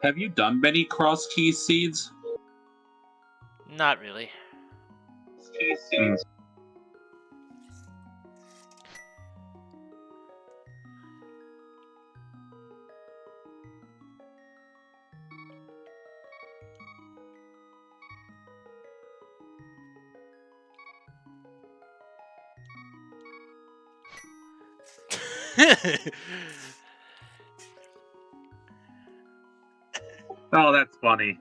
Have you done many cross key seeds? Not really. Key seeds. Oh, that's funny.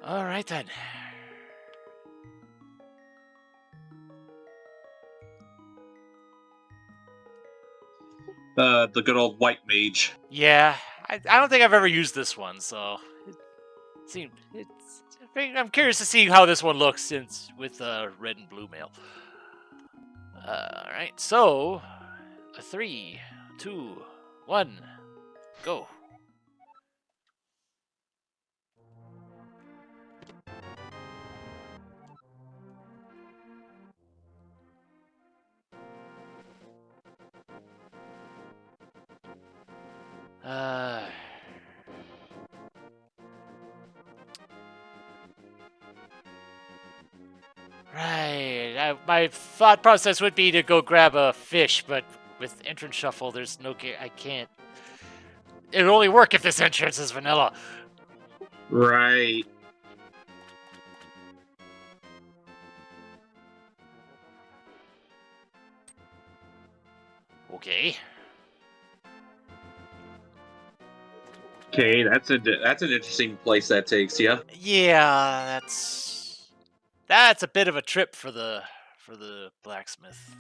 All right then. The good old white mage. Yeah, I don't think I've ever used this one, so I'm curious to see how this one looks since with red and blue mail. All right, so 3, 2, 1, go. Right. My thought process would be to go grab a fish, but with entrance shuffle, there's no. I can't. It'll only work if this entrance is vanilla. Right. Okay. Okay, that's an interesting place that takes you. Yeah, that's a bit of a trip for the blacksmith.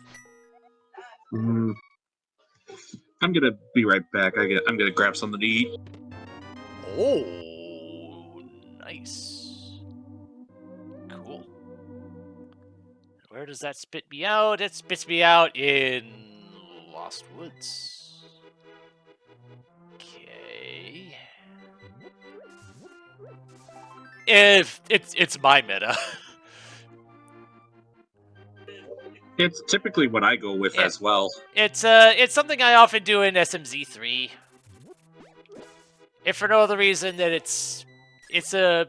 Mm. I'm gonna be right back. I'm gonna grab something to eat. Oh, nice. Cool. Where does that spit me out? It spits me out in Lost Woods. Okay. If it's my meta. It's typically what I go with as well. It's something I often do in SMZ3. If for no other reason that it's a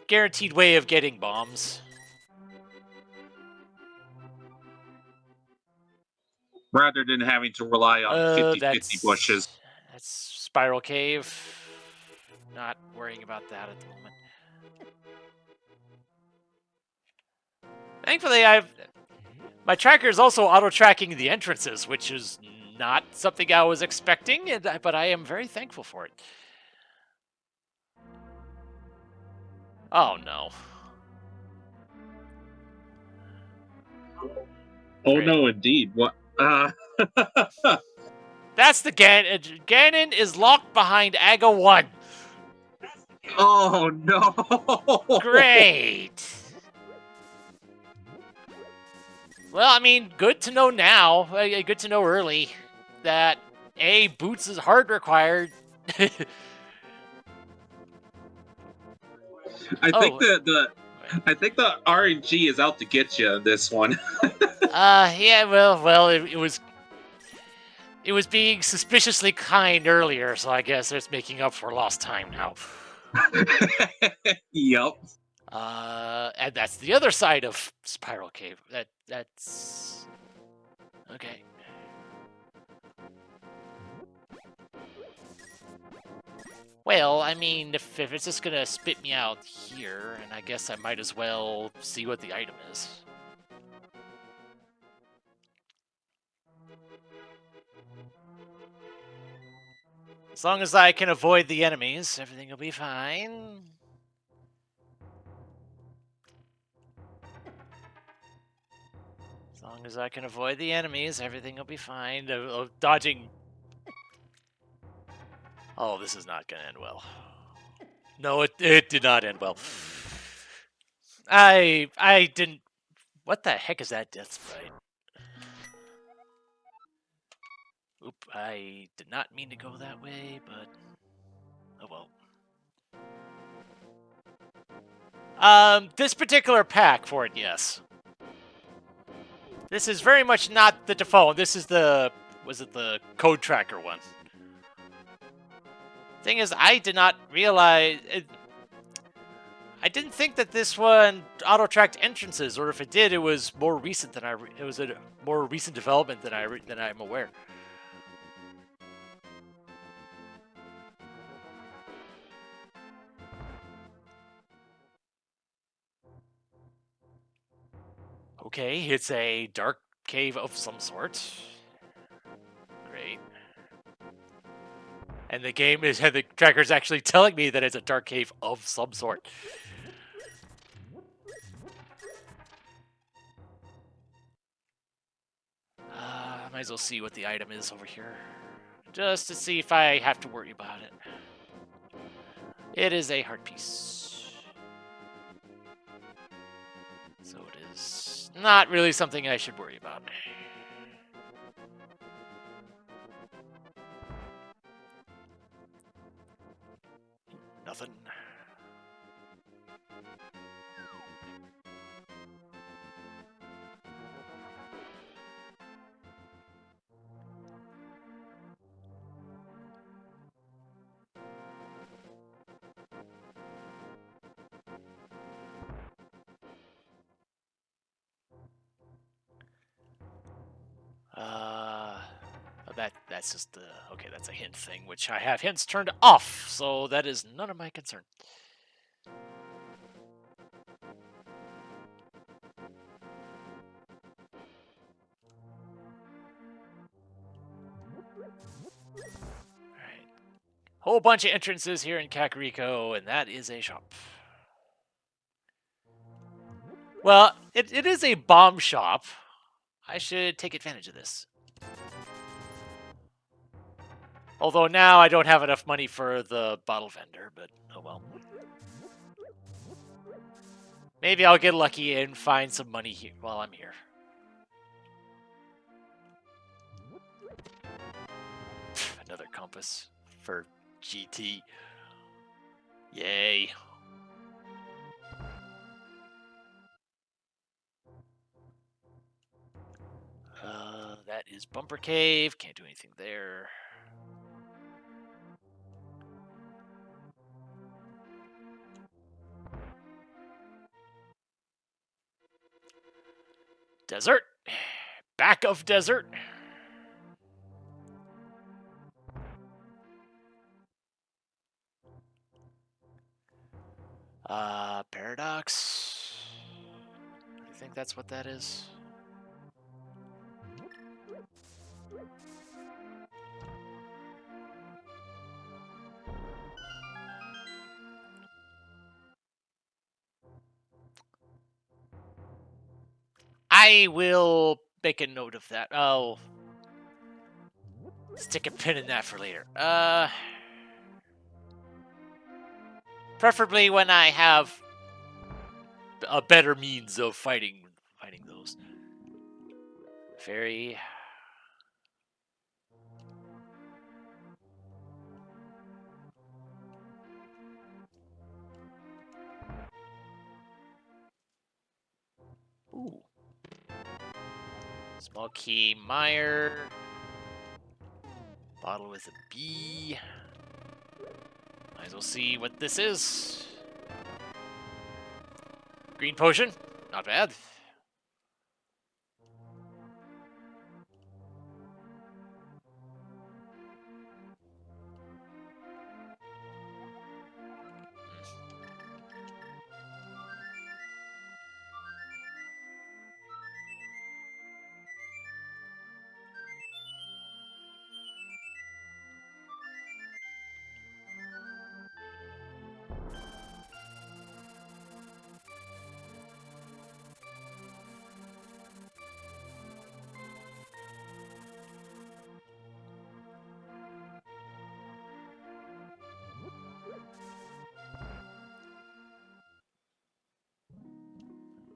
guaranteed way of getting bombs. Rather than having to rely on 50-50 bushes. That's Spiral Cave. Not worrying about that at the moment. Thankfully, my tracker is also auto-tracking the entrances, which is not something I was expecting, but I am very thankful for it. Oh, no. Oh, Great. no, indeed. What? That's the Ganon. Ganon is locked behind Aga 1. Oh, no. Great. Well, I mean, good to know now. Good to know early that A, boots is hard required. I think the RNG is out to get you in this one. Yeah, well, it was being suspiciously kind earlier, so I guess it's making up for lost time now. Yep. And that's the other side of Spiral Cave. That's okay. Well, I mean, if it's just gonna spit me out here, and I guess I might as well see what the item is. As long as I can avoid the enemies, everything will be fine. As long as I can avoid the enemies, everything will be fine. Dodging. Oh, this is not going to end well. No, it did not end well. I didn't. What the heck is that death sprite? Oop, I did not mean to go that way, but oh well. This particular pack for it, yes. This is very much not the default. This is was it the code tracker one? Thing is, I did not realize. I didn't think that this one auto-tracked entrances, or if it did, it was more recent than it was a more recent development than I'm aware. Okay, it's a dark cave of some sort. Great. And the game is, and the tracker's actually telling me that it's a dark cave of some sort. Might as well see what the item is over here, just to see if I have to worry about it. It is a heart piece. So it is not really something I should worry about. Nothing. That's just the okay. That's a hint thing, which I have hints turned off, so that is none of my concern. Alright. Whole bunch of entrances here in Kakariko, and that is a shop. Well, it is a bomb shop. I should take advantage of this. Although now I don't have enough money for the bottle vendor, but oh well. Maybe I'll get lucky and find some money here while I'm here. Another compass for GT. Yay. That is Bumper Cave. Can't do anything there. Desert. Back of desert. Paradox. I think that's what that is. I will make a note of that. Oh. Stick a pin in that for later. Preferably when I have a better means of fighting those. Fairy. Ooh. Small key, Meyer. Bottle with a B. Might as well see what this is. Green potion. Not bad.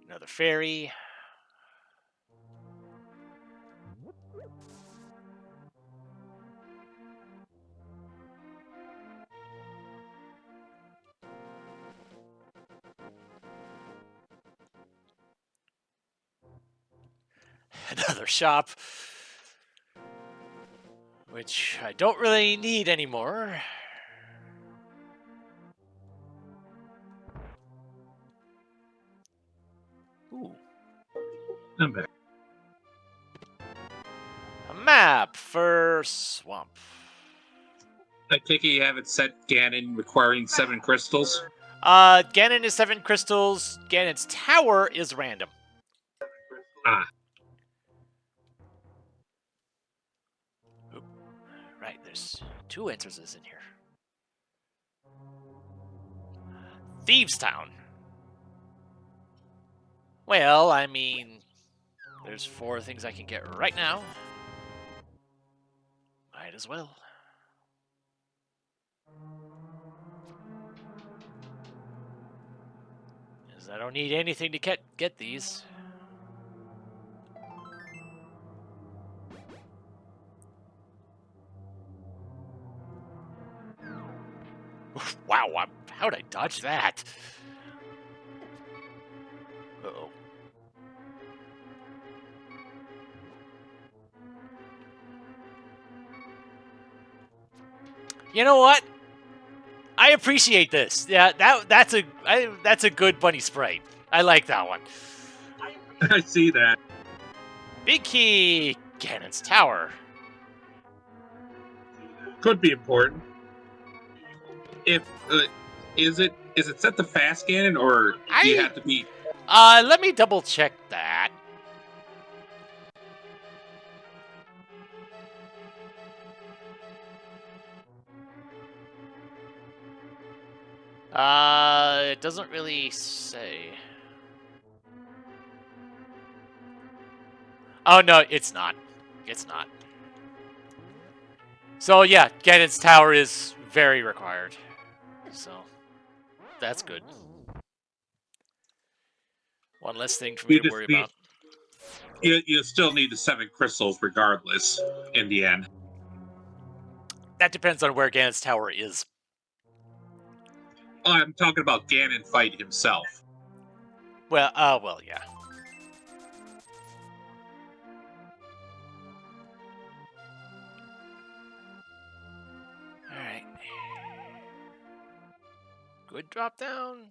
Another fairy. Another shop. Which I don't really need anymore. Ooh. I'm back. A map for Swamp. I take it you have it set Ganon requiring 7 crystals? Ganon is 7 crystals. Ganon's tower is random. Ah. Oop. Right, there's 2 entrances in here. Thieves Town. Well, I mean, there's 4 things I can get right now. Might as well. Because I don't need anything to get these. Wow, how'd I dodge that? Uh-oh. You know what? I appreciate this. Yeah, that's a good bunny sprite. I like that one. I see that. Big key, Ganon's tower. Could be important. If is it set to fast Ganon, or do you have to be? Let me double check that. It doesn't really say. Oh no, it's not. It's not. So yeah, Ganon's tower is very required. So that's good. One less thing for me to worry about. You still need the 7 crystals regardless in the end. That depends on where Ganon's tower is. Oh, I'm talking about Ganon fight himself. Well, well, yeah. All right. Good drop down.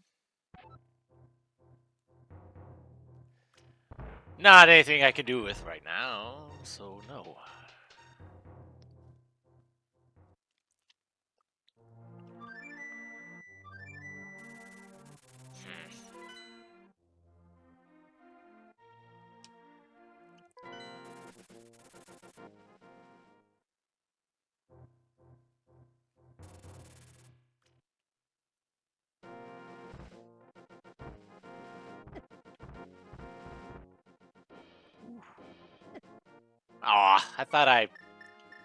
Not anything I can do with right now, so no. Aw, I thought I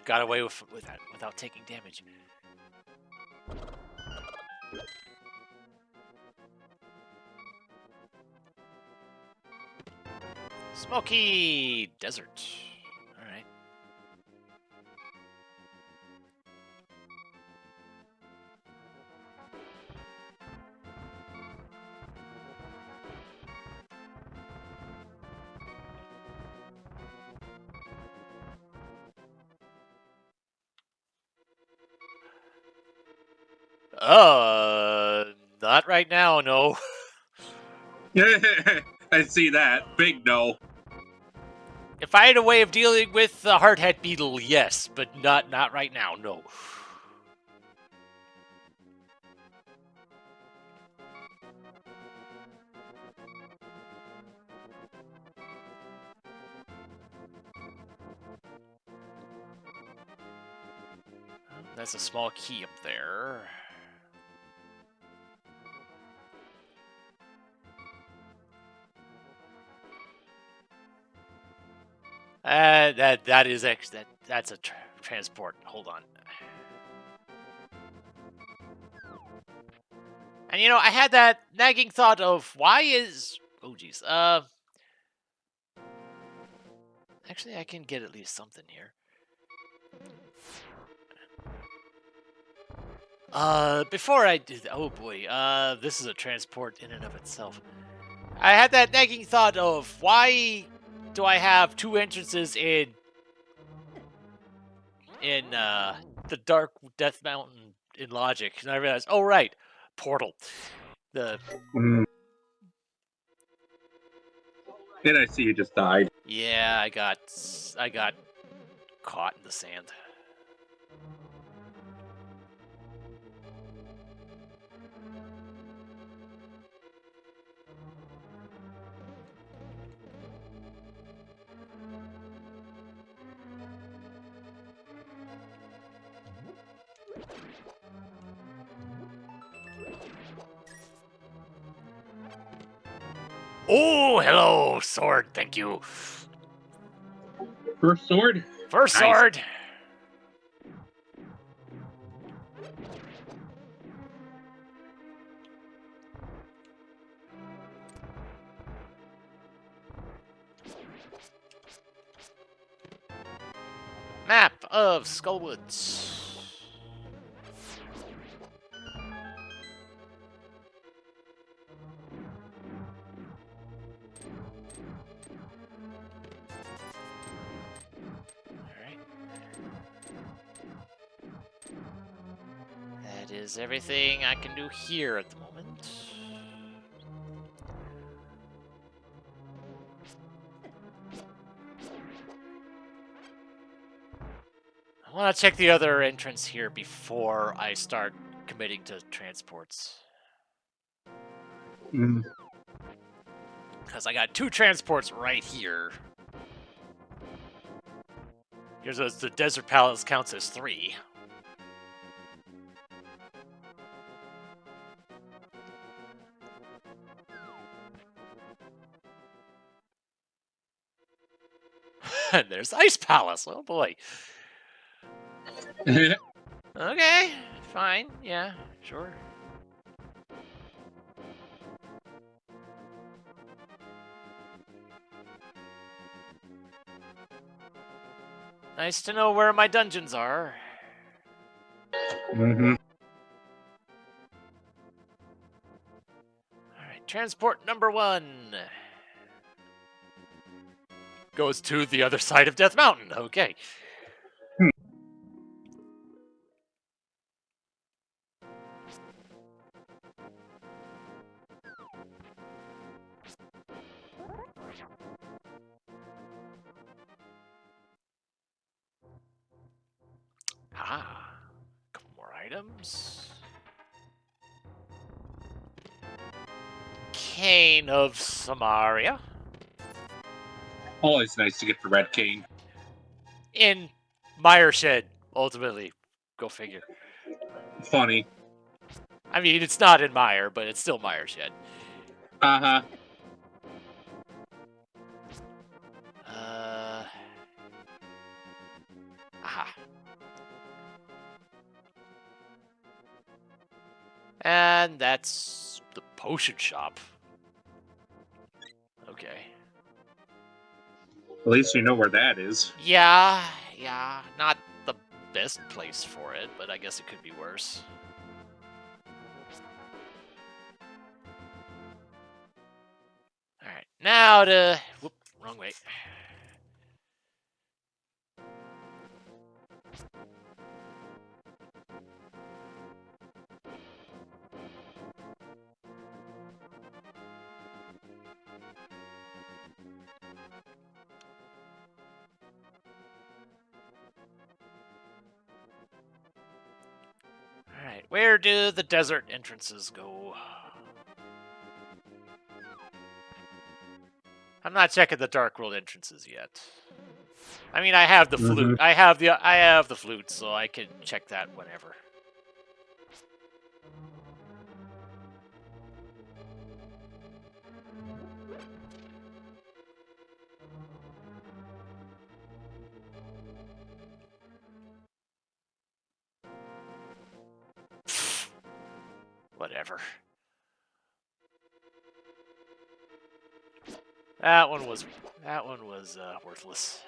got away with that without taking damage. Smoky Desert. All right. Not right now, no. I see that. Big no. If I had a way of dealing with the hardhead beetle, yes, but not right now, no. That's a small key up there. That is actually that's a transport. Hold on. And you know, I had that nagging thought of why is geez. Actually, I can get at least something here. Before I do that, oh boy, this is a transport in and of itself. I had that nagging thought of why do I have 2 entrances in the Dark Death Mountain in Logic, and I realized, oh right, portal. The And I see you just died. Yeah, I got caught in the sand. Oh, hello, sword. Thank you. First sword? First Nice. sword. Map of Skullwoods. Alright. That is everything I can do here at the moment. I want to check the other entrance here before I start committing to transports. Because I got 2 transports right here. Here's the Desert Palace counts as 3. And there's Ice Palace. Oh boy. Okay, fine. Yeah, sure. Nice to know where my dungeons are. Mm-hmm. Alright, transport number 1 goes to the other side of Death Mountain. Okay. Ah, couple more items. Cane of Samaria. Always nice to get the red cane. In Mire Shed, ultimately. Go figure. Funny. I mean, it's not in Mire, but it's still Mire Shed. Uh-huh. Aha. And that's the potion shop. Okay. At least you know where that is. Yeah. Not the best place for it, but I guess it could be worse. Alright, now to... Whoop, wrong way. Alright, where do the desert entrances go? I'm not checking the Dark World entrances yet. I mean, I have the flute. I have the flute, so I can check that whenever. Whatever. That one was worthless.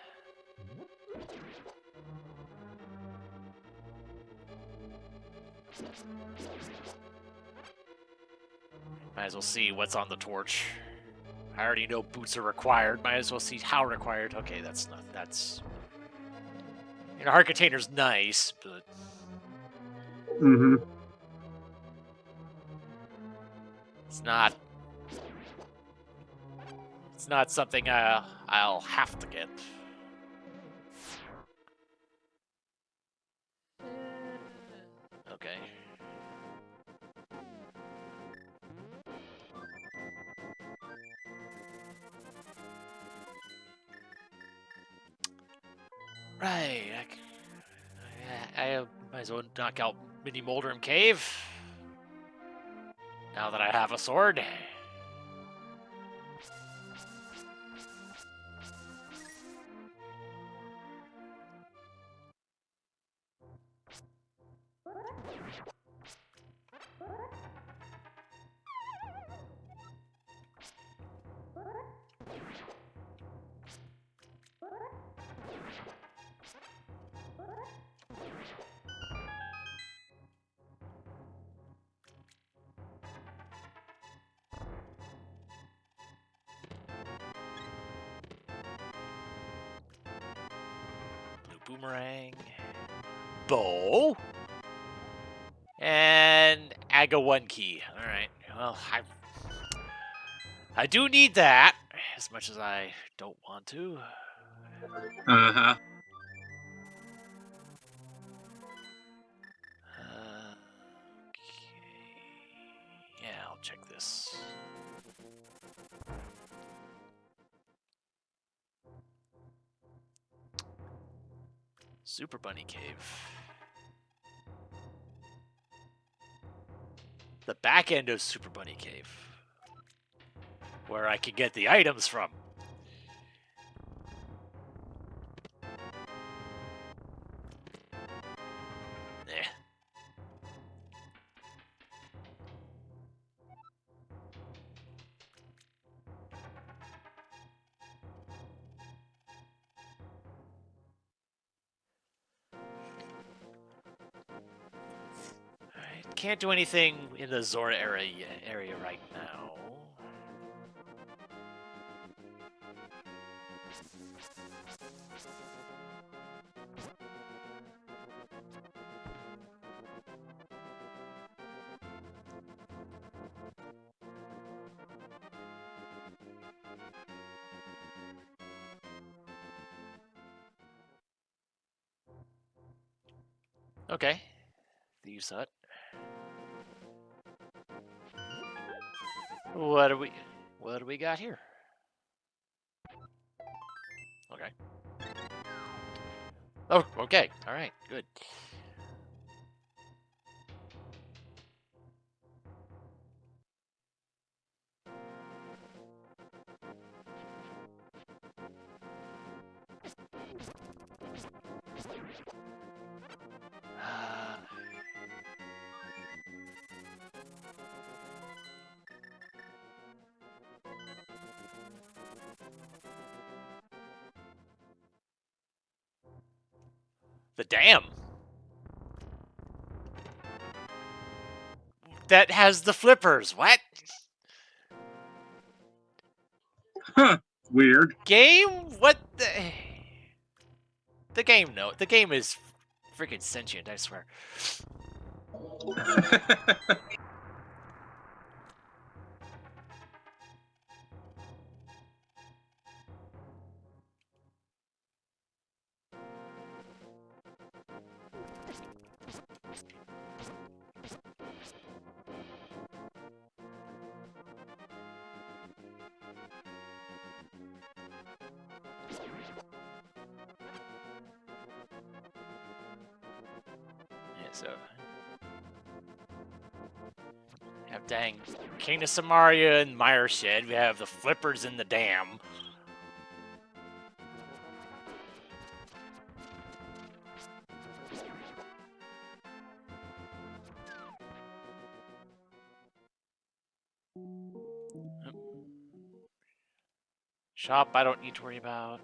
Might as well see what's on the torch. I already know boots are required. Might as well see how required. Okay, that's not. That's. You know, heart container's nice, but. Mm-hmm. It's not It's not something I'll have to get. Okay. Right. I might as well knock out Mini Moldrum Cave. Now that I have a sword. Boomerang, bow, and Aga 1 key. All right. Well, I do need that as much as I don't want to. Uh-huh. Okay. Yeah, I'll check this. Super Bunny Cave. The back end of Super Bunny Cave. Where I can get the items from. Eh. Alright, can't do anything in the Zora area right now. Okay. Thieves Hut. What do we got here? Okay. Oh, okay. All right. Good. The dam. That has the flippers. What? Huh. Weird. Game? What the? The game, no. The game is freaking sentient, I swear. Yeah, so. We have dang King of Samaria and Mire Shed. We have the flippers in the dam. Shop, I don't need to worry about.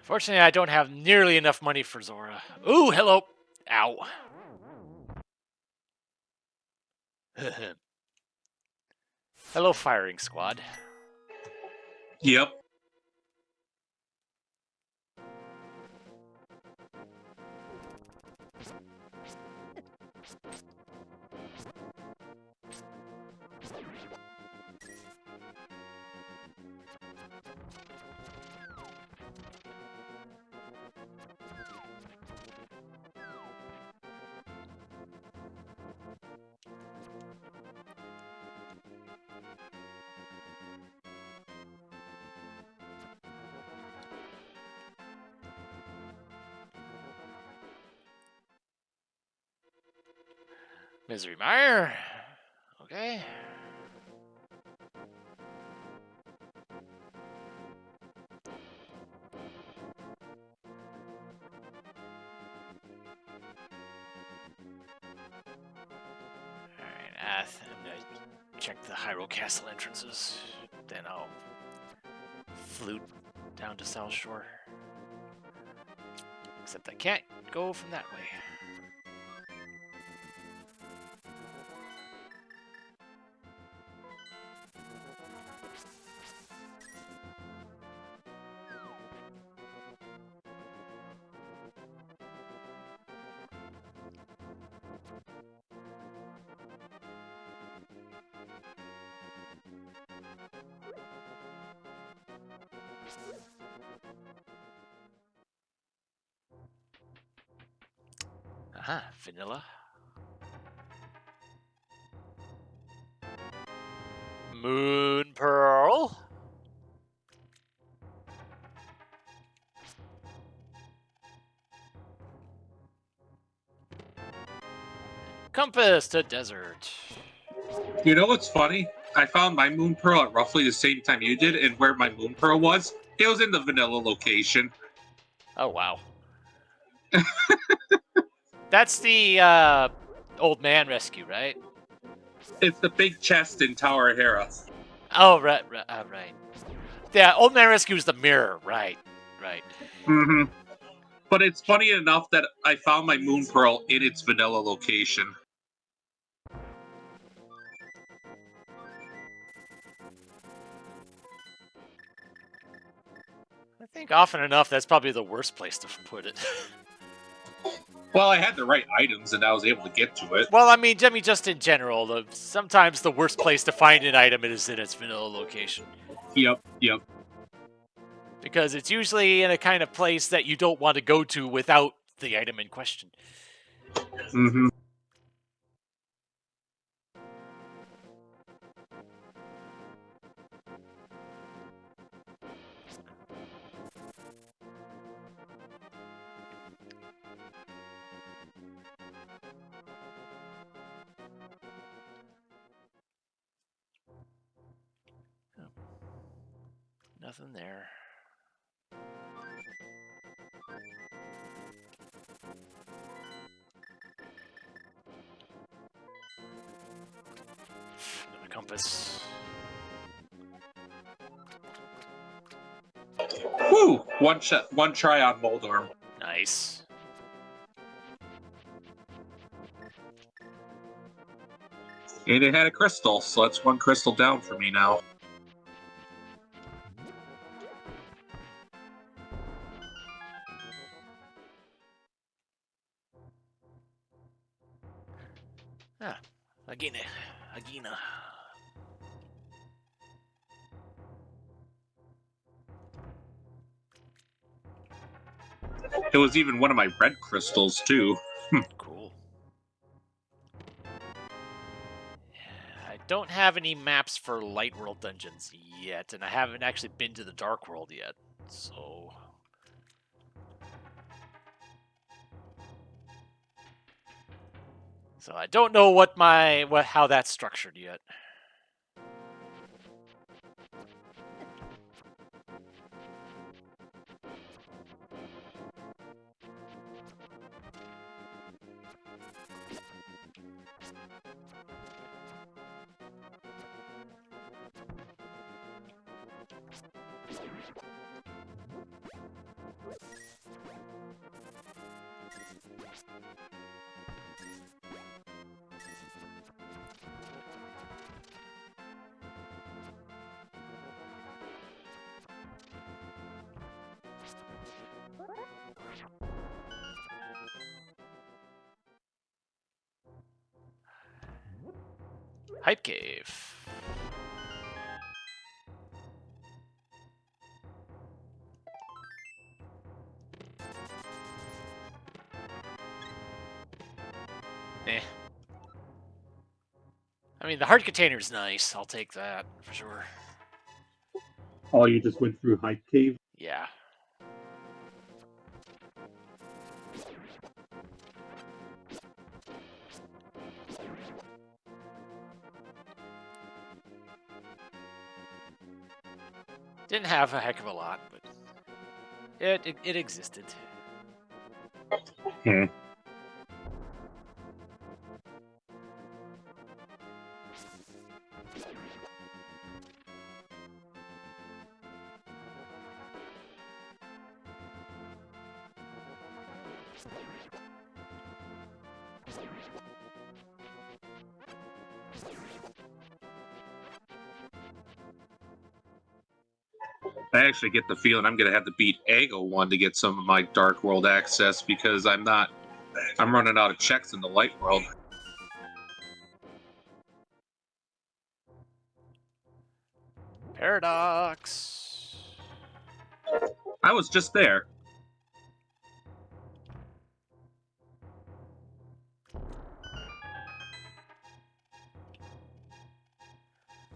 Fortunately, I don't have nearly enough money for Zora. Ooh, hello. Ow. Hello, firing squad. Yep. Misery Mire. Okay. Alright, I'm gonna check the Hyrule Castle entrances. Then I'll flute down to South Shore. Except I can't go from that way. Aha, vanilla. Moon Pearl. Compass to desert. You know what's funny? I found my Moon Pearl at roughly the same time you did, and where my Moon Pearl was, it was in the vanilla location. Oh, wow. That's the old man rescue, right? It's the big chest in Tower Hera. Oh, right. Yeah, old man rescue is the mirror, right. Mm-hmm. But it's funny enough that I found my Moon Pearl in its vanilla location. I think often enough that's probably the worst place to put it. Well, I had the right items and I was able to get to it. Well, I mean, just in general, sometimes the worst place to find an item is in its vanilla location. Yep. Because it's usually in a kind of place that you don't want to go to without the item in question. Mm-hmm. Nothing there. Another compass. Woo! One try on Moldorm. Nice. And it had a crystal, so that's one crystal down for me now. Ah, Agina. It was even one of my red crystals, too. Cool. I don't have any maps for Light World dungeons yet, and I haven't actually been to the Dark World yet, so... So I don't know how that's structured yet. Hype Cave. Eh. I mean, the heart container's nice. I'll take that for sure. Oh, you just went through Hype Cave? Yeah. Didn't have a heck of a lot, but it existed. Hmm. I actually get the feeling I'm gonna have to beat Ago 1 to get some of my Dark World access because I'm running out of checks in the Light World. Paradox. I was just there.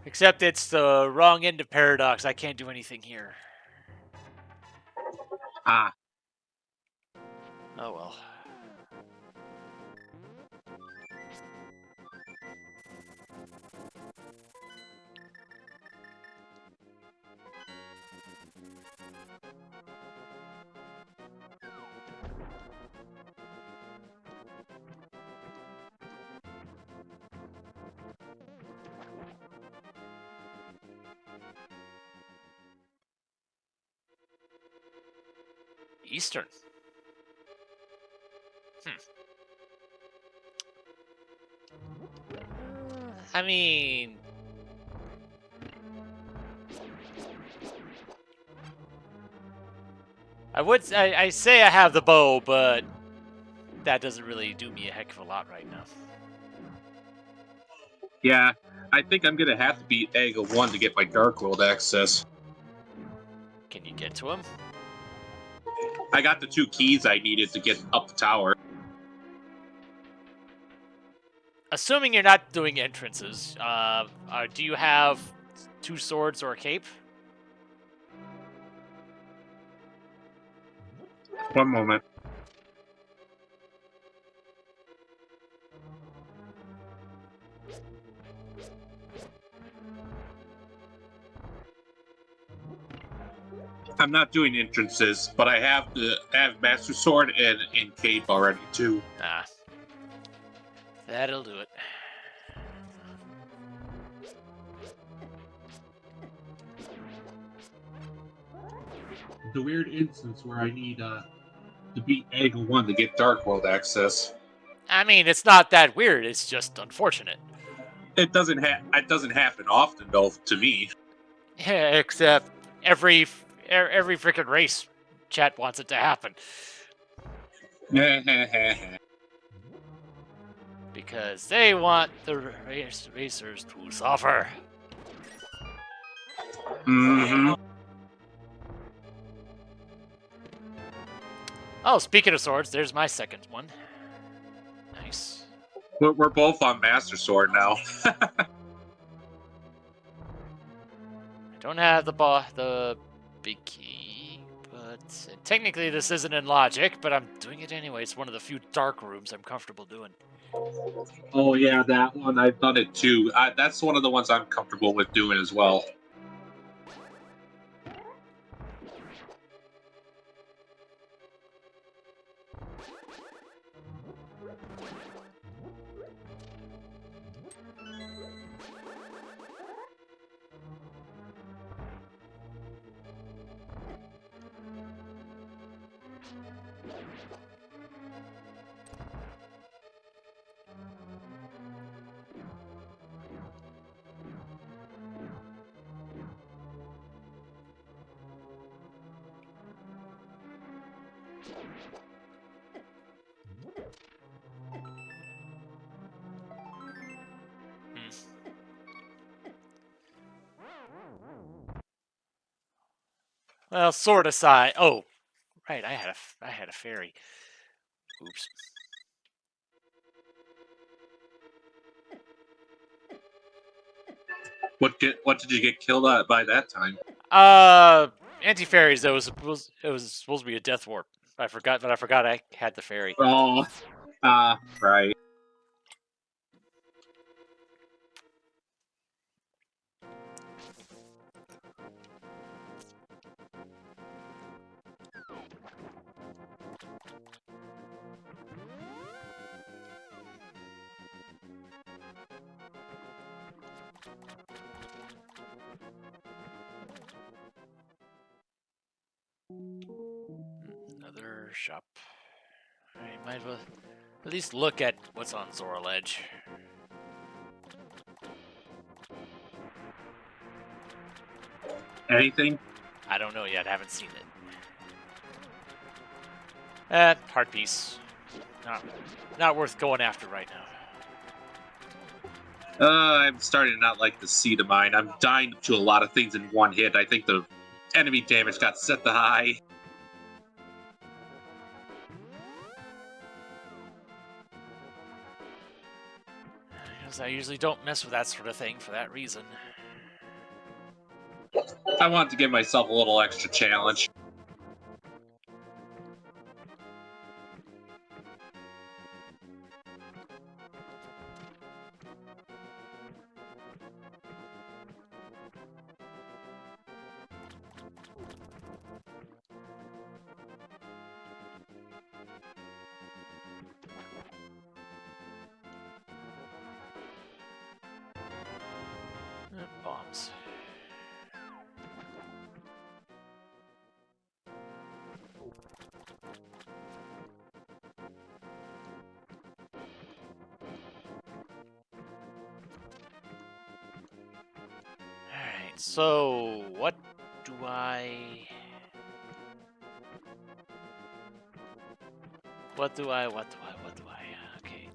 Except it's the wrong end of Paradox. I can't do anything here. Ah, Oh well. Eastern. I mean, I say I have the bow, but that doesn't really do me a heck of a lot right now. yeah. I think I'm gonna have to beat Ago 1 to get my Dark World access. Can you get to him? I got the 2 keys I needed to get up the tower. Assuming you're not doing entrances, do you have 2 swords or a cape? One moment. I'm not doing entrances, but I have Master Sword and Cape already too. Ah. That'll do it. The weird instance where I need to beat Ago 1 to get Dark World access. I mean, it's not that weird. It's just unfortunate. It doesn't happen often though to me. Yeah, except every freaking race chat wants it to happen because they want the racers to suffer. Mm-hmm. Oh, speaking of swords, there's my second one. Nice. We're both on Master Sword now. I don't have the big key, but technically this isn't in logic, but I'm doing it anyway. It's one of the few dark rooms I'm comfortable doing. Oh yeah, that one. I've done it too. That's one of the ones I'm comfortable with doing as well. Well, sort of side. Oh, right. I had a fairy. Oops. What did you get killed by that time? Anti-fairies. That was supposed to be a death warp. I forgot I had the fairy. Oh, right. Another shop. Alright, might as well at least look at what's on Zora Ledge. Anything? I don't know yet. I haven't seen it. Heart piece. Not worth going after right now. I'm starting to not like the seed of mine. I'm dying to a lot of things in one hit. I think the enemy damage got set to high. Because I usually don't mess with that sort of thing for that reason. I wanted to give myself a little extra challenge. Bombs. Alright, so what do I... What do I... Okay,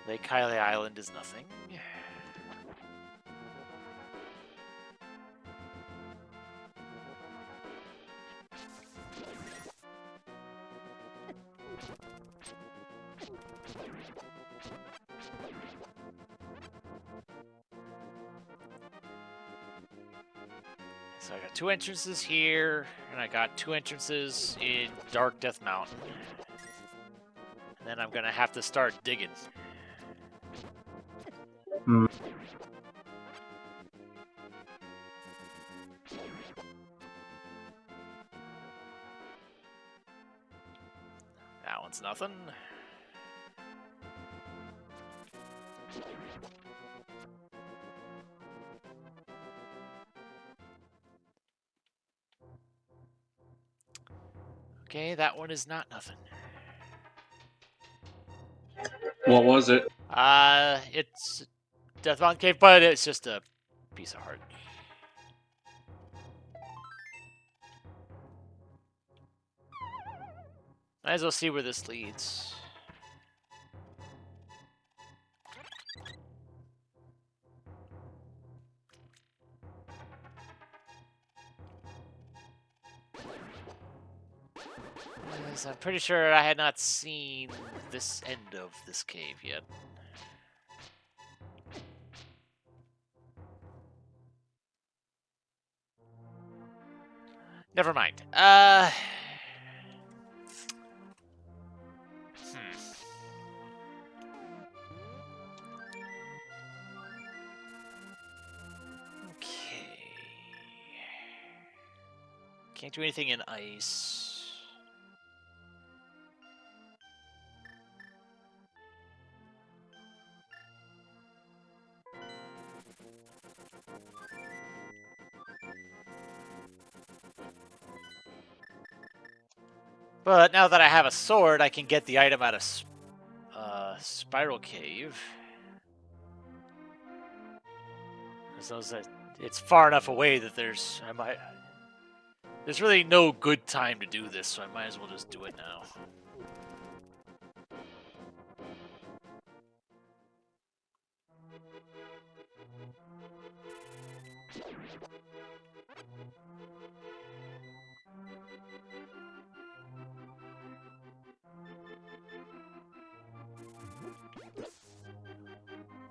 Lake Kylie Island is nothing. So I got 2 entrances here, and I got 2 entrances in Dark Death Mountain. And then I'm gonna have to start digging. Hmm. That one's nothing. Okay, that one is not nothing. What was it? It's Death Mountain Cave, but it's just a piece of heart. Might as well see where this leads. Yes, I'm pretty sure I had not seen this end of this cave yet. Never mind. Okay. Can't do anything in ice. But now that I have a sword, I can get the item out of Spiral Cave. It's far enough away that there's really no good time to do this, so I might as well just do it now.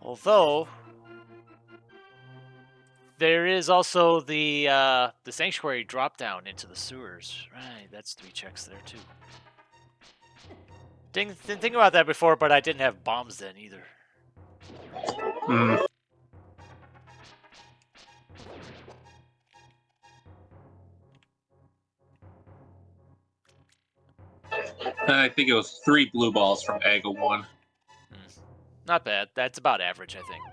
Although there is also the sanctuary drop down into the sewers. Right, that's 3 checks there too. Didn't think about that before, but I didn't have bombs then either. Hmm. I think it was 3 blue balls from Aga 1. Not bad. That's about average, I think.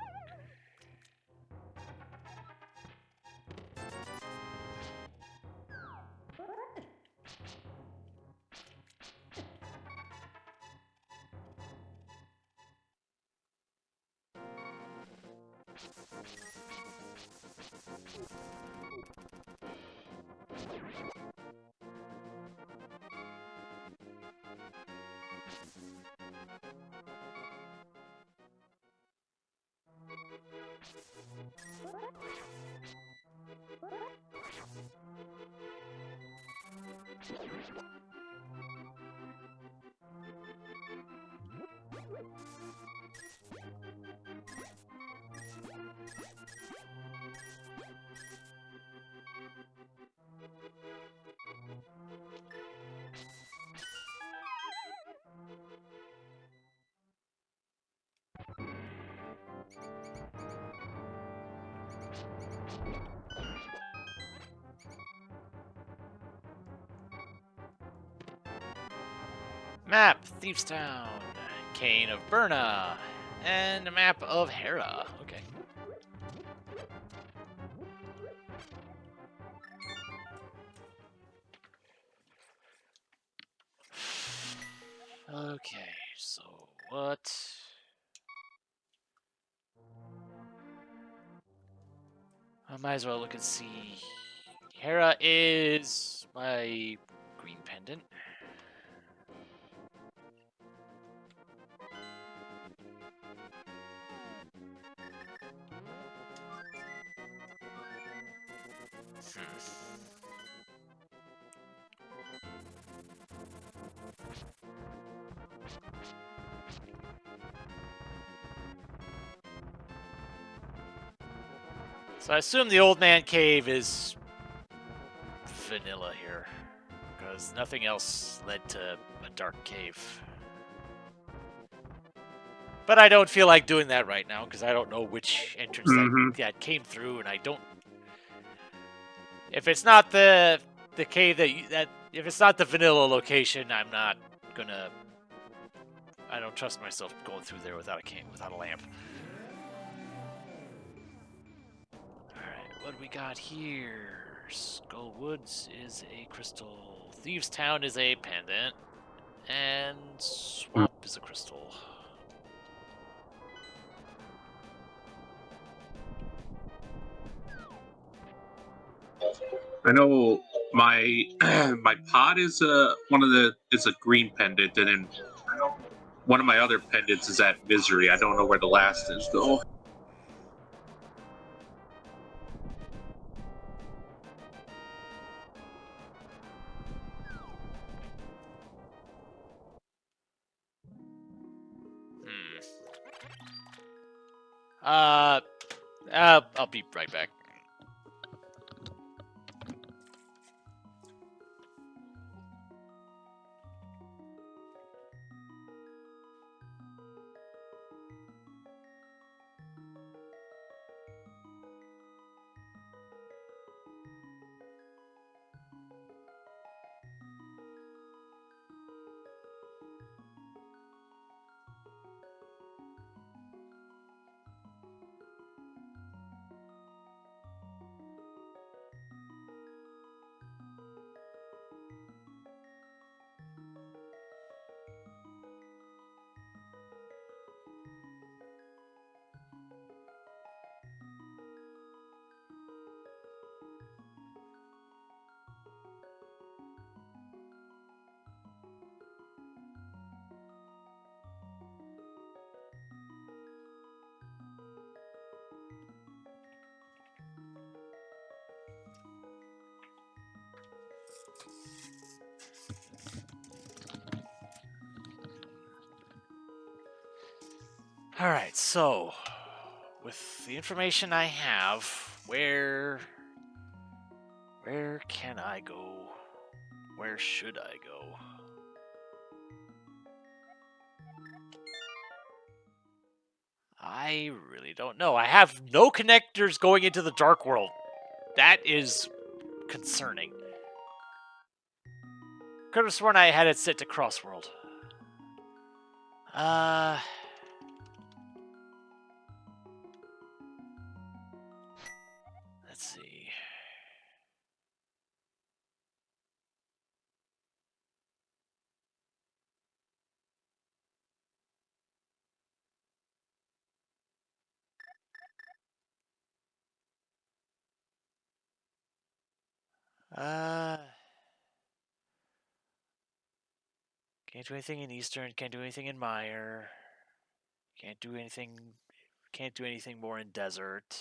Map, Thieves Town, Cane of Burna, and a map of Hera. Okay. Okay, so what? I might as well look and see. Hera is my green pendant. So I assume the old man cave is vanilla here, because nothing else led to a dark cave. But I don't feel like doing that right now, because I don't know which entrance that came through, and I don't. If it's not the cave that if it's not the vanilla location, I'm not gonna. I don't trust myself going through there without a lamp. Alright, what do we got here? Skull Woods is a crystal. Thieves Town is a pendant. And Swamp is a crystal. I know my my pod is a green pendant, and then one of my other pendants is at Misery. I don't know where the last is though. I'll be right back. Alright, so with the information I have, where can I go? Where should I go? I really don't know. I have no connectors going into the Dark World. That is concerning. Could have sworn I had it set to Crossworld. Let's see. Can't do anything in Eastern, can't do anything in Mire. Can't do anything more in Desert.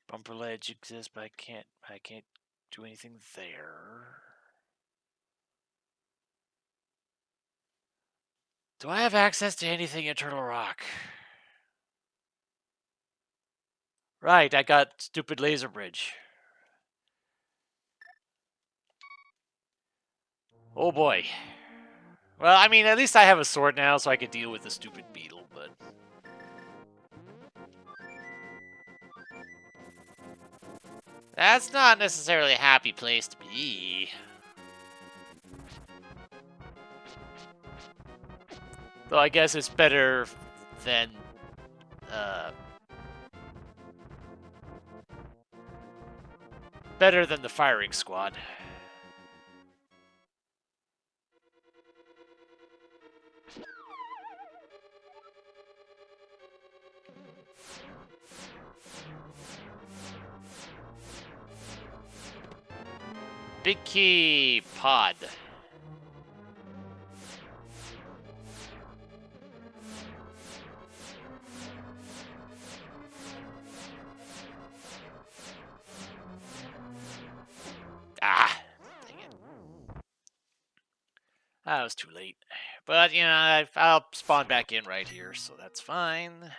Bumper Ledge exists, but I can't do anything there. Do I have access to anything in Turtle Rock? Right, I got stupid laser bridge. Oh boy. Well, I mean, at least I have a sword now, so I can deal with the stupid beetle, but... That's not necessarily a happy place to be. Though I guess it's better than... better than the firing squad. Big key pod. Ah, dang it. That was too late. But, you know, I'll spawn back in right here, so that's fine.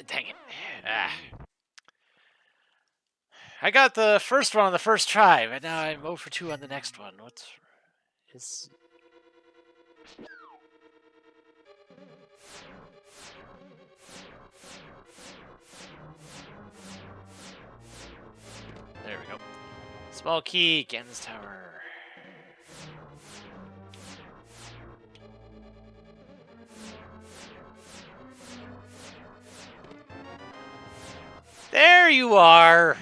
Dang it. Ah. I got the first one on the first try, but now I'm 0 for 2 on the next one. Is... There we go. Small key, Gans Tower. There you are!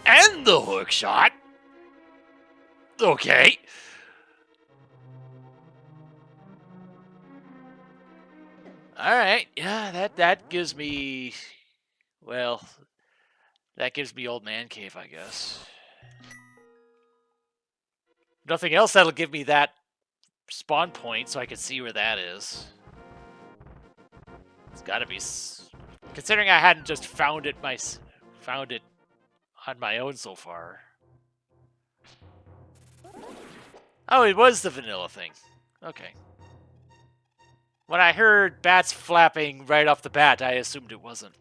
And the hook shot! Okay. Alright, yeah, that gives me... Well, that gives me Old Man Cave, I guess. Nothing else that'll give me that spawn point so I can see where that is. It's gotta be... Considering I hadn't just found it on my own so far. Oh, it was the vanilla thing. Okay. When I heard bats flapping right off the bat, I assumed it wasn't.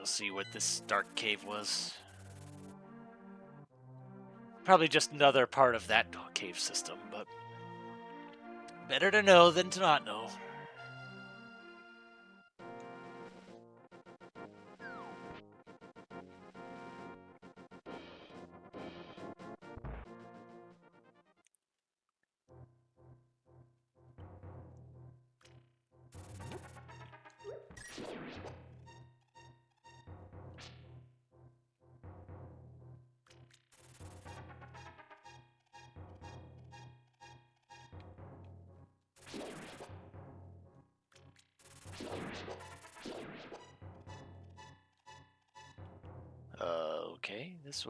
go see what this dark cave was. Probably just another part of that cave system, but better to know than to not know. Okay, this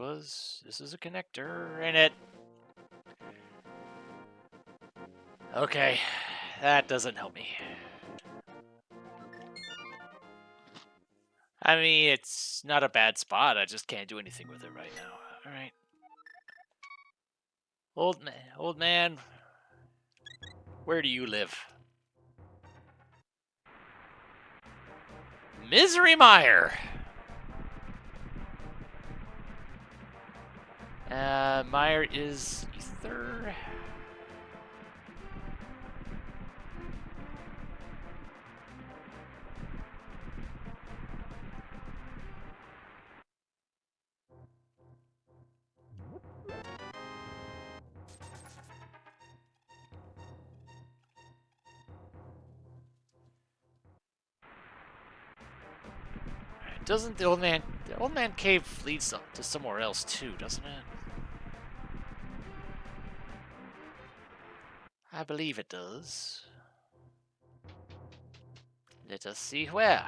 is a connector in it. Okay, that doesn't help me. I mean, it's not a bad spot. I just can't do anything with it right now. All right. Old man, where do you live? Misery Mire. Mire is ether. Doesn't the old man cave leads to somewhere else too, doesn't it? I believe it does. Let us see where.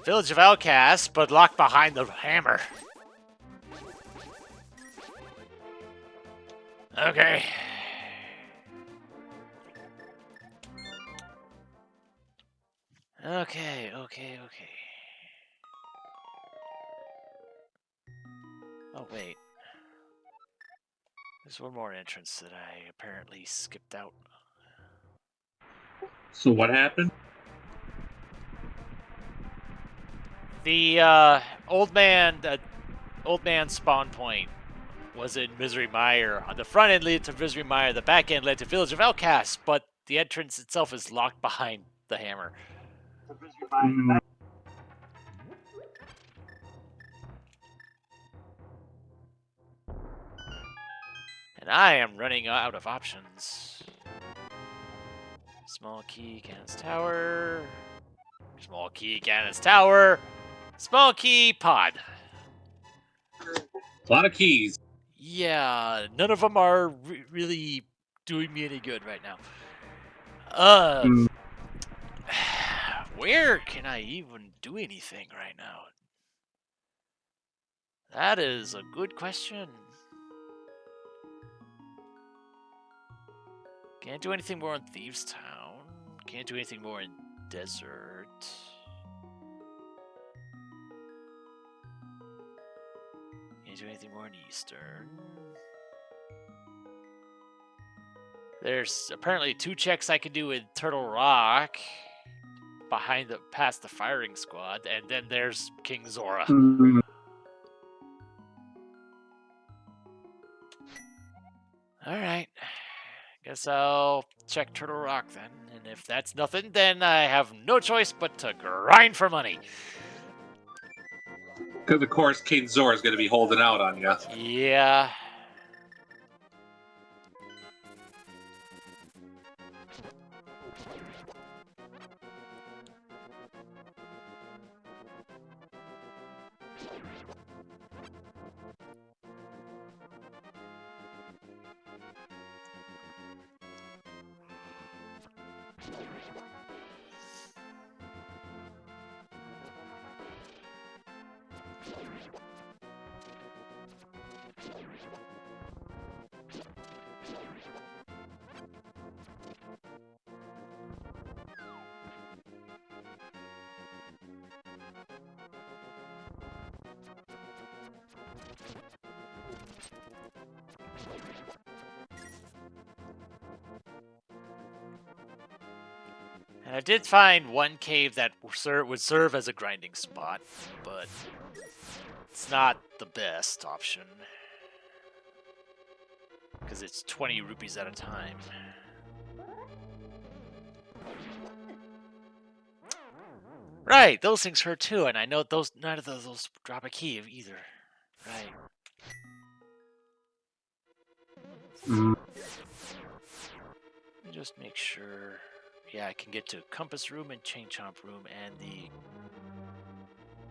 Village of Outcasts, but locked behind the hammer. Okay. Okay. Oh, wait. There's one more entrance that I apparently skipped out. So what happened? The old man spawn point was in Misery Mire. On the front end led to Misery Mire, the back end led to Village of Outcasts, but the entrance itself is locked behind the hammer. And I am running out of options. Small key, cannon's tower. Small key, cannon's tower. Small key, pod. A lot of keys. Yeah, none of them are really doing me any good right now. Where can I even do anything right now? That is a good question. Can't do anything more in Thieves Town. Can't do anything more in Desert. Can't do anything more in Eastern. There's apparently 2 checks I can do in Turtle Rock past the firing squad, and then there's King Zora. Alright. Guess I'll check Turtle Rock then, and if that's nothing, then I have no choice but to grind for money. Because, of course, King Zora's going to be holding out on you. Yeah. And I did find one cave that would serve as a grinding spot, but it's not the best option. Because it's 20 rupees at a time. Right, those things hurt too, and I know none of those drop a key either. Right. Mm. Let me just make sure. Yeah, I can get to Compass Room and Chain Chomp Room and the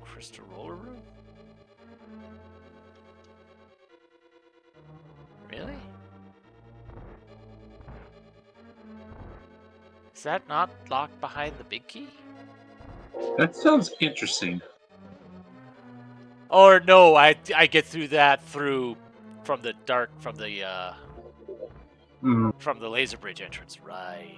Crystal Roller Room? Really? Is that not locked behind the big key? That sounds interesting. Or no, I get through that from the Mm. from the laser bridge entrance, right?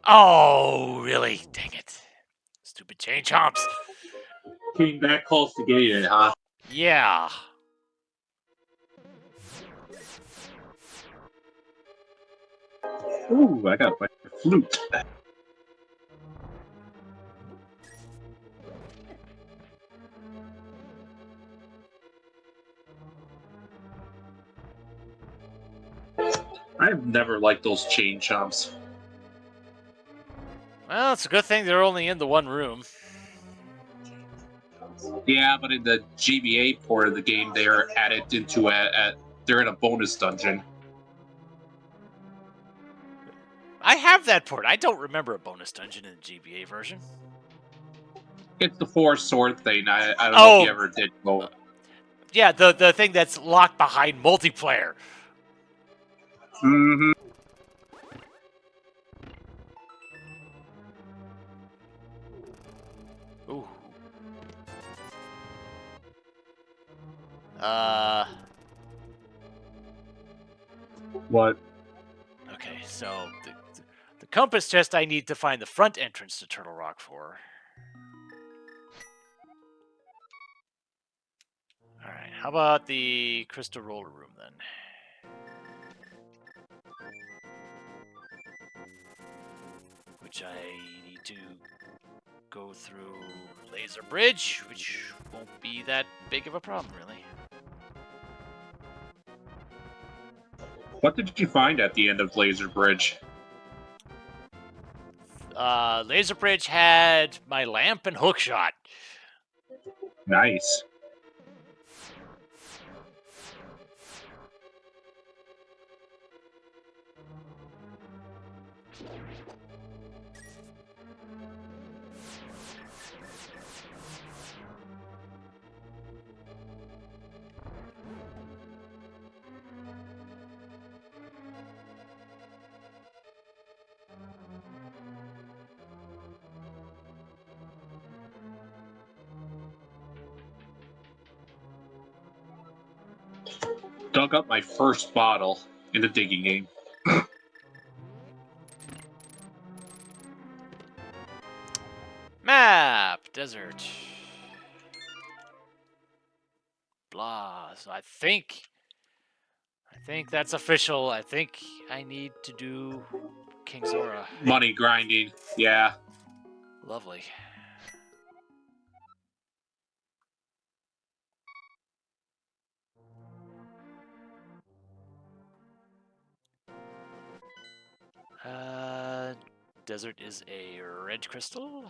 Oh, really? Dang it. Stupid chain chomps. Came back close to getting it, huh? Yeah. Ooh, I got my flute. I've never liked those chain chomps. Well, it's a good thing they're only in the one room. Yeah, but in the GBA port of the game, they're added into they're in a bonus dungeon. I have that port. I don't remember a bonus dungeon in the GBA version. It's the four sword thing. I don't know if you ever did go. Yeah, the thing that's locked behind multiplayer. Mm-hmm. Ooh. What? Okay, so the compass chest I need to find the front entrance to Turtle Rock for. Alright, how about the Crystal Roller Room then? Which I need to go through Laser Bridge, which won't be that big of a problem, really. What did you find at the end of Laser Bridge? Laser Bridge had my lamp and hookshot. Nice. Dug up my first bottle in the digging game. Map! Desert. Blah. So I think that's official. I think I need to do King Zora. Money grinding. Yeah. Lovely. Desert is a red crystal.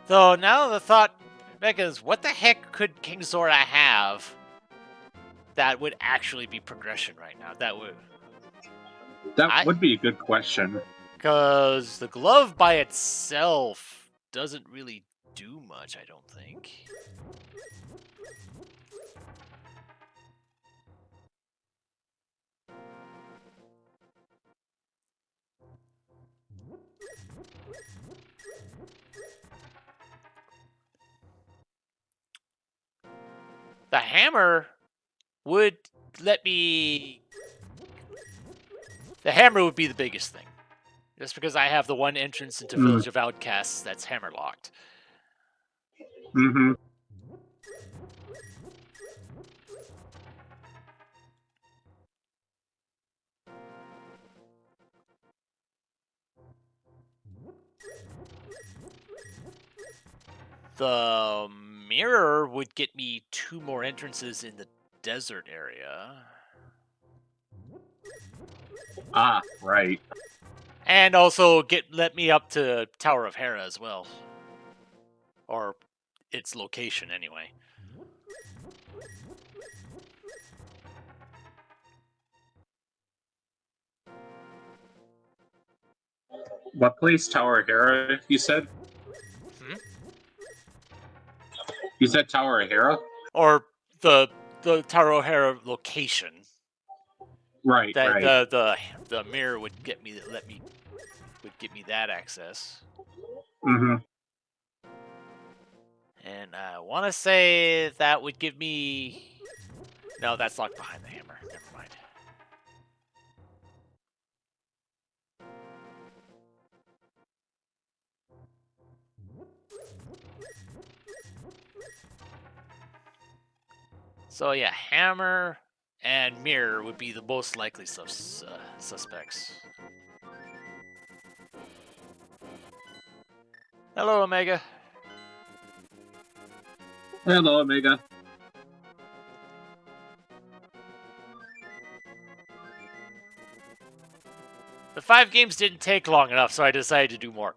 Though now the thought, Mega, is what the heck could King Zora have that would actually be progression right now? That would be a good question. Because the glove by itself doesn't really do much, I don't think. The hammer would let me... The hammer would be the biggest thing. Just because I have the one entrance into Village of Outcasts that's hammer locked. Mm-hmm. The mirror would get me 2 more entrances in the desert area. Ah, right. And also let me up to Tower of Hera as well. Or its location, anyway. What place? Tower Hera, you said? Hmm? You said Tower Hera? Or the Tower of Hera location. Right, That right. the mirror would get me that access. Mm-hmm. And I want to say that would give me... No, that's locked behind the hammer. Never mind. So yeah, hammer and mirror would be the most likely suspects. Hello, Omega. Hello, Omega. The 5 games didn't take long enough, so I decided to do more.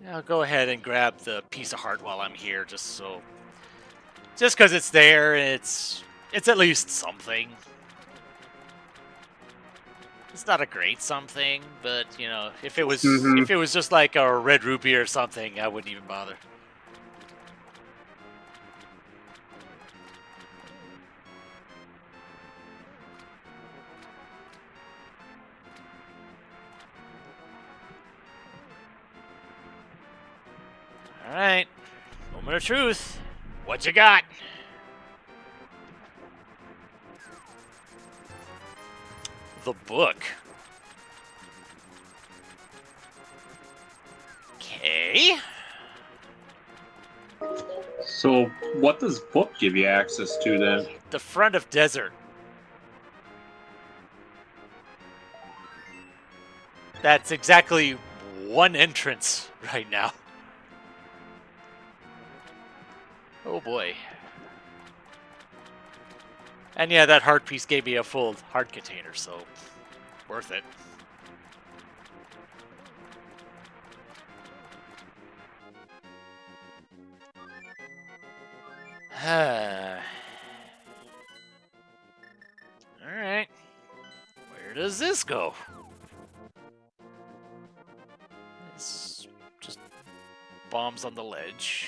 I'll go ahead and grab the piece of heart while I'm here, just because it's there, and it's at least something. It's not a great something, but you know, if it was just like a red rupee or something, I wouldn't even bother. All right, moment of truth. What you got? The book. Okay. So, what does book give you access to then? The front of desert. That's exactly 1 entrance right now. Oh boy. And yeah, that heart piece gave me a full heart container, so worth it. Alright. Where does this go? It's just bombs on the ledge,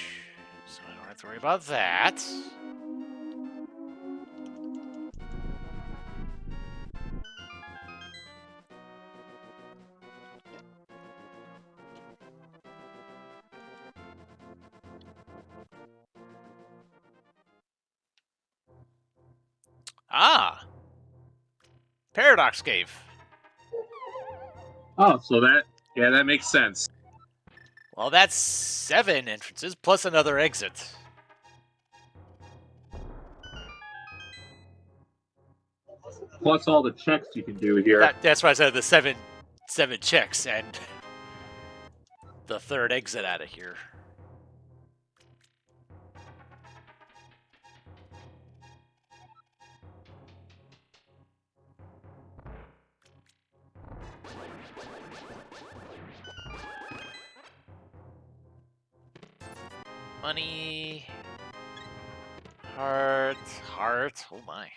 so I don't have to worry about that. Ah! Paradox Cave. Oh, so that makes sense. Well, that's 7 entrances plus another exit. Plus all the checks you can do here. That's why I said the seven checks and the third exit out of here. Money. Heart. Oh my.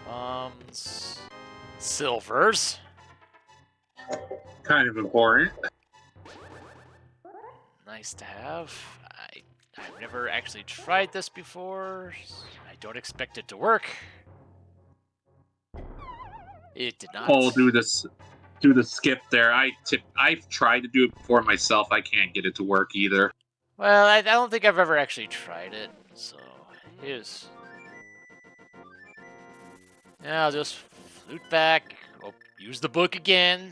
Bombs. Silvers. Kind of important. Nice to have. I've never actually tried this before. I don't expect it to work. It did not. Oh, do the skip there. I've tried to do it before myself. I can't get it to work either. Well, I don't think I've ever actually tried it. So here's. Yeah, I'll just flute back. Use the book again.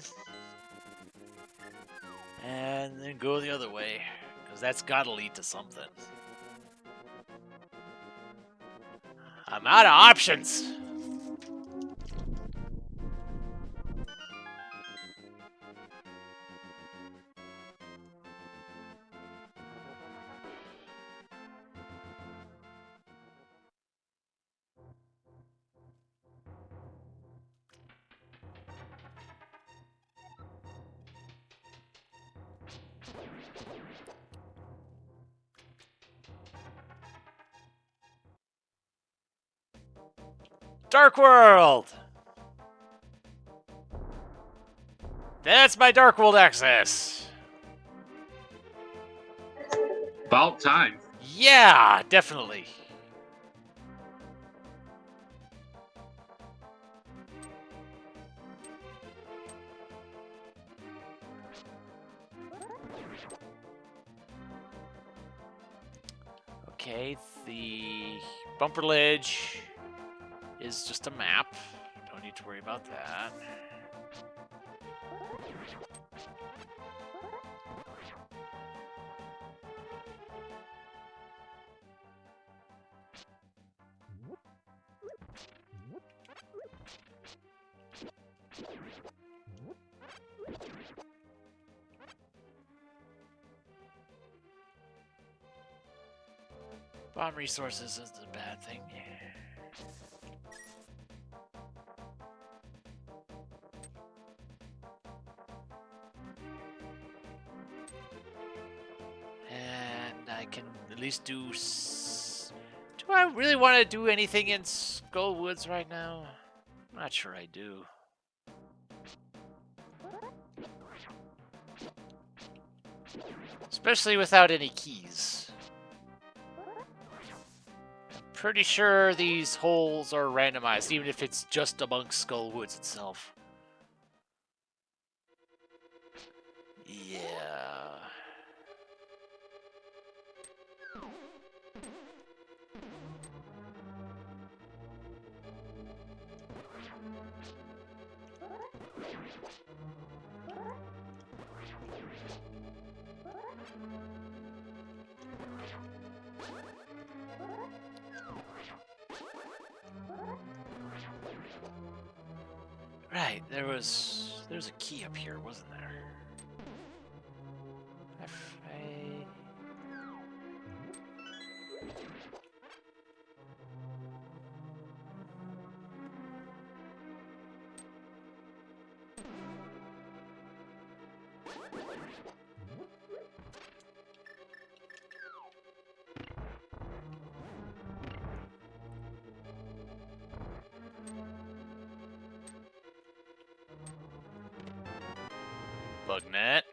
And then go the other way. Because that's got to lead to something. I'm out of options. Dark World! That's my Dark World access! About time. Yeah, definitely. Okay, the bumper ledge is just a map. Don't need to worry about that. Bomb resources isn't a bad thing. And I can at least do... Do I really want to do anything in Skullwoods right now? I'm not sure I do. Especially without any keys. I'm pretty sure these holes are randomized, even if it's just amongst Skullwoods itself. Yeah. Right, there's a key up here, wasn't there? Bugnet.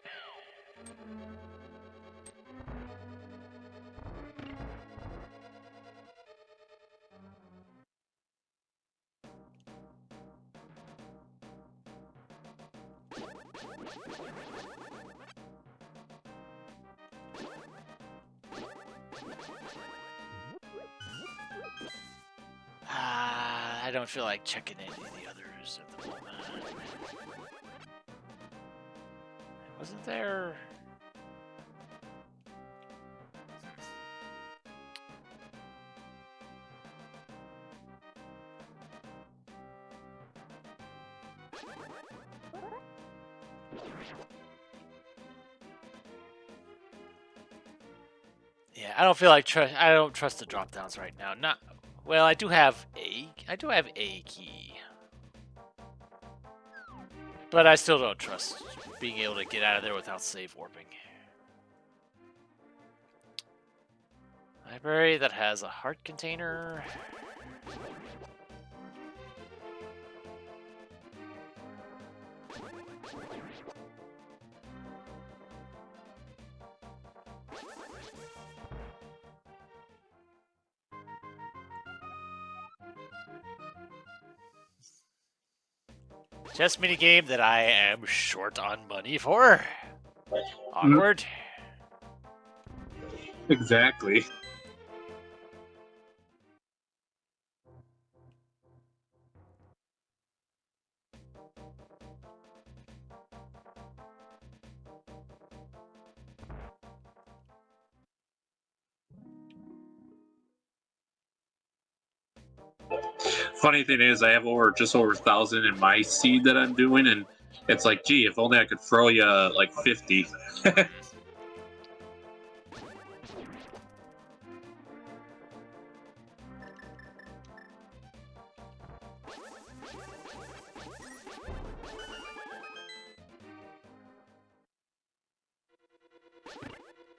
I don't feel like checking any of the others at the moment. Wasn't there... Yeah, I don't feel like I don't trust the drop downs right now. Not well. I do have a key, but I still don't trust being able to get out of there without save warping. Library that has a heart container. Chess minigame that I am short on money for. Awkward. Exactly. Funny thing is, I have just over 1,000 in my seed that I'm doing, and it's like, gee, if only I could throw you like 50.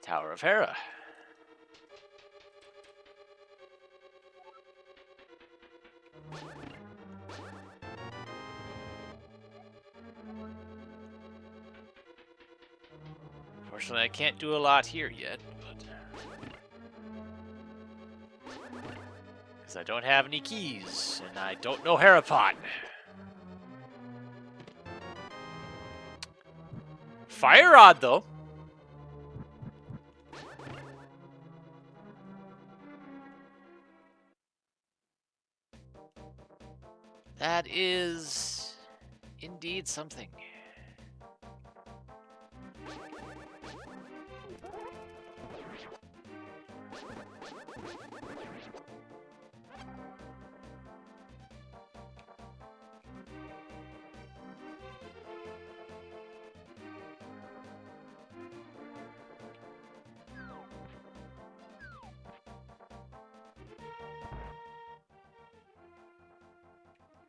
Tower of Hera. Unfortunately, I can't do a lot here yet, but because I don't have any keys and I don't know Herapot. Fire Rod, though. That is indeed something.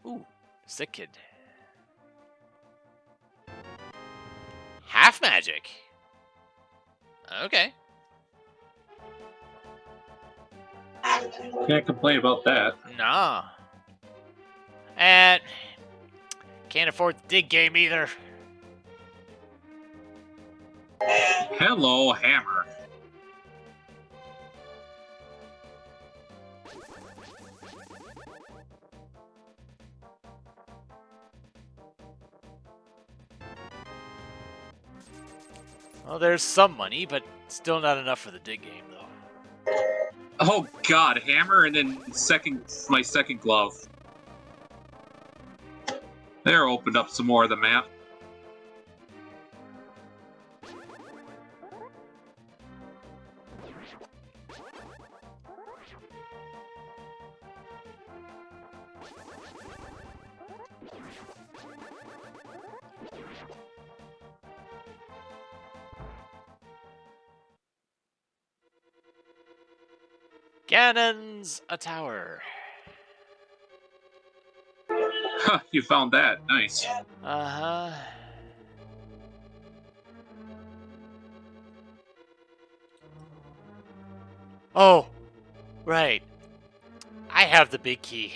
Ooh, sick kid. Half magic. Okay. Can't complain about that. Nah. And can't afford the dig game either. Hello, Hammer. Well, there's some money, but still not enough for the dig game, though. Oh God, Hammer, and then my second glove. There, opened up some more of the map. Ganon's a tower. Huh, you found that. Nice. Uh-huh. Oh, right. I have the big key.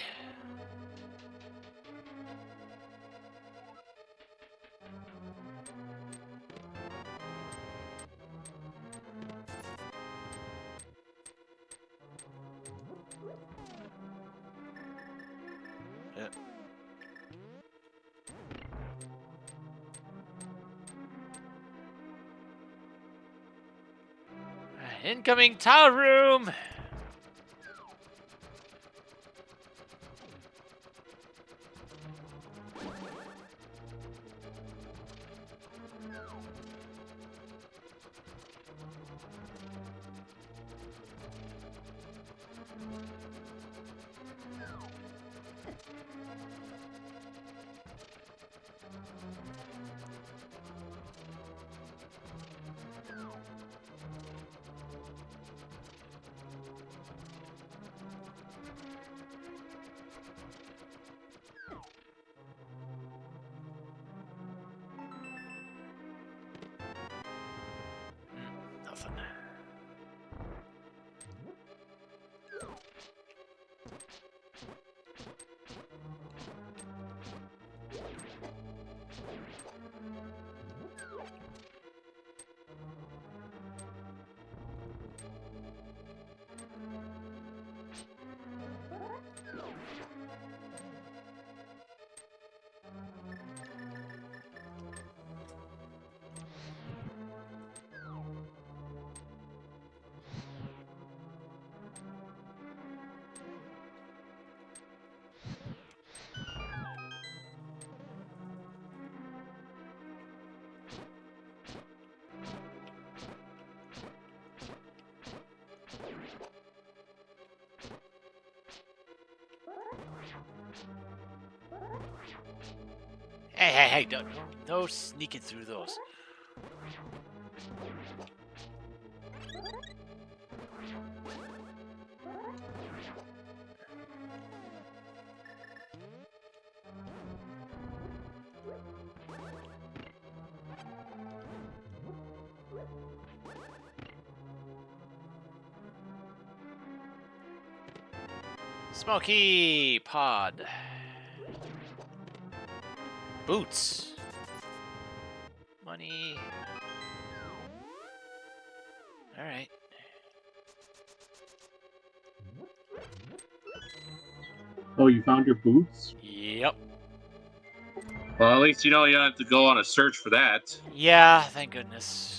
Incoming tower room! Hey, no sneaking through those. Smoky pod. Boots. Money. All right. Oh, you found your boots? Yep. Well, at least you know you don't have to go on a search for that. Yeah, thank goodness.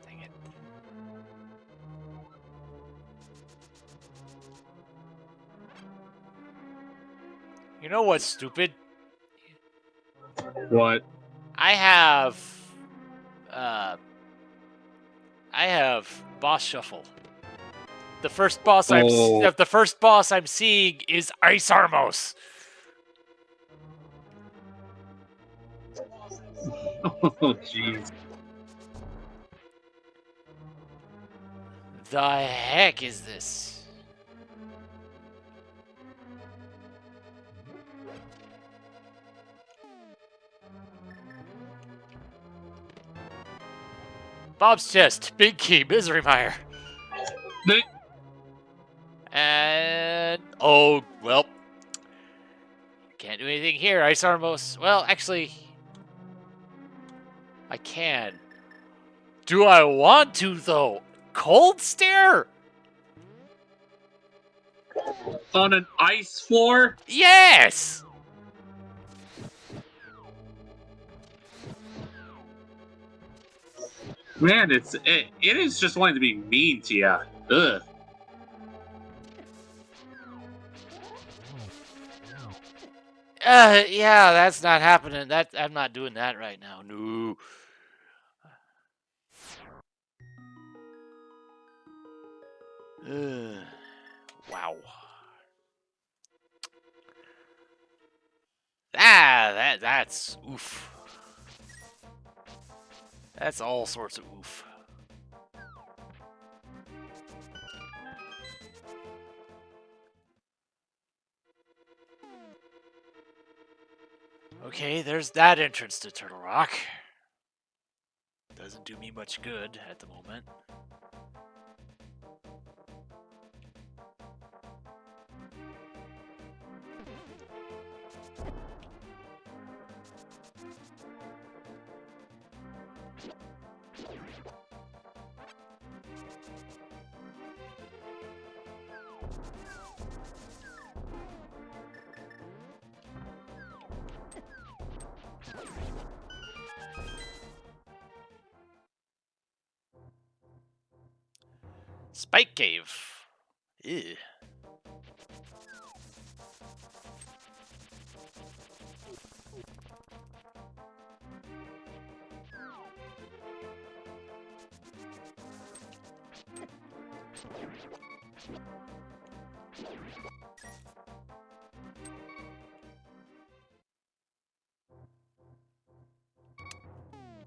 Dang it. You know what's stupid? What? I have boss shuffle. The first boss Oh. I'm seeing is Ice Armos. Oh, jeez. The heck is this? Bob's chest, big key, misery mire. And oh well, can't do anything here. Ice Armos. Well, actually, I can. Do I want to though? Cold stare? On an ice floor? Yes. Man, it is just wanting to be mean to you. Ugh. Yeah, that's not happening. I'm not doing that right now. No. Wow. That's oof. That's all sorts of oof. Okay, there's that entrance to Turtle Rock. Doesn't do me much good at the moment. Spike Cave. Ew.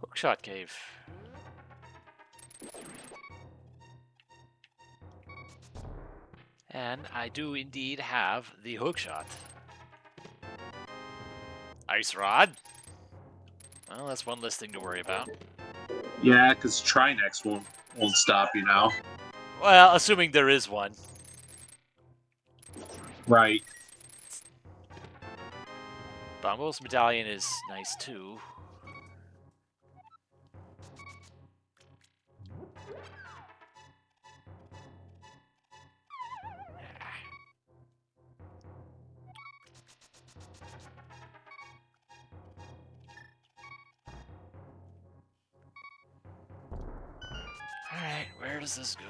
Hookshot Cave. And I do indeed have the hookshot. Ice Rod. Well, that's one less thing to worry about. Yeah, because Trinex won't won't stop you now. Well, assuming there is one. Right. Bombo's medallion is nice too. Alright, where does this go?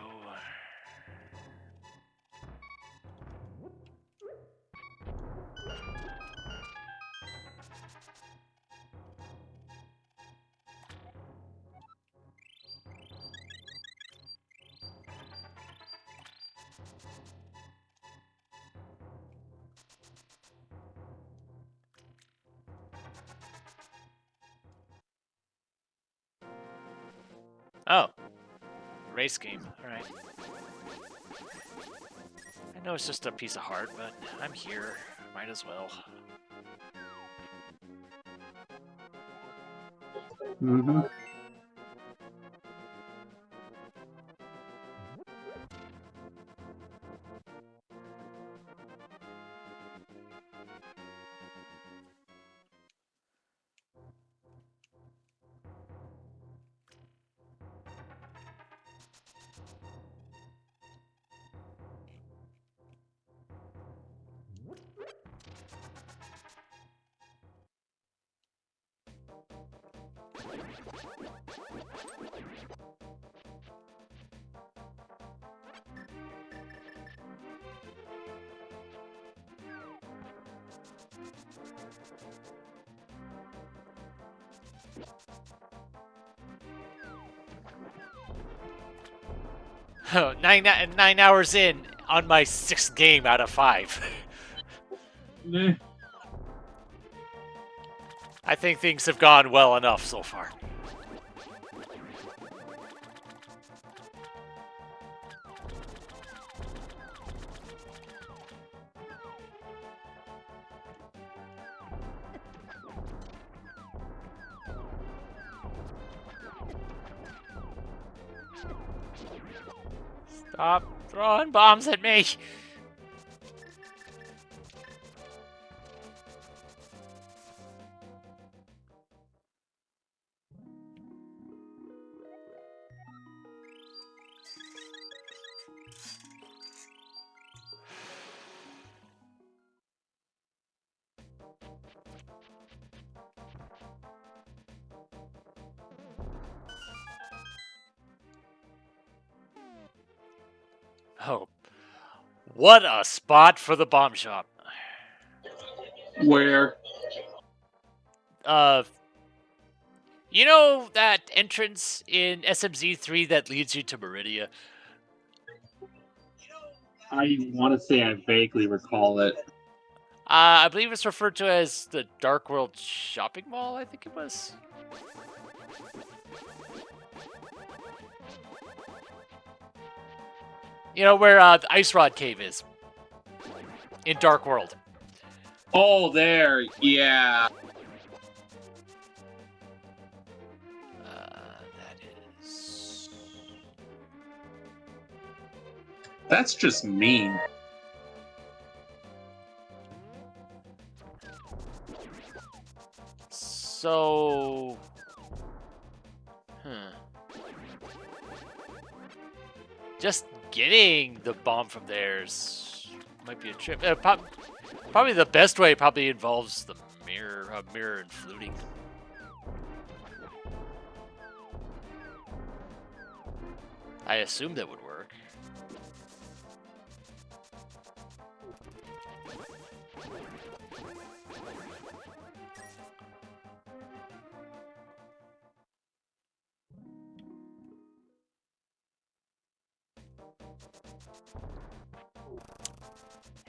Oh. Race game. Alright. I know it's just a piece of heart, but I'm here. Might as well. Mm-hmm. Oh, 9 hours in on my 6th game out of 5. Nah. I think things have gone well enough so far. Stop throwing bombs at me! Oh, what a spot for the bomb shop. Where? You know that entrance in SMZ3 that leads you to Meridia? I want to say I vaguely recall it. I believe it's referred to as the Dark World Shopping Mall, I think it was. You know where the Ice Rod Cave is in Dark World. Oh, there. Yeah. That is. That's just mean. So. Just getting the bomb from there's might be a trip. Probably the best way probably involves the mirror and fluting. I assume that would work.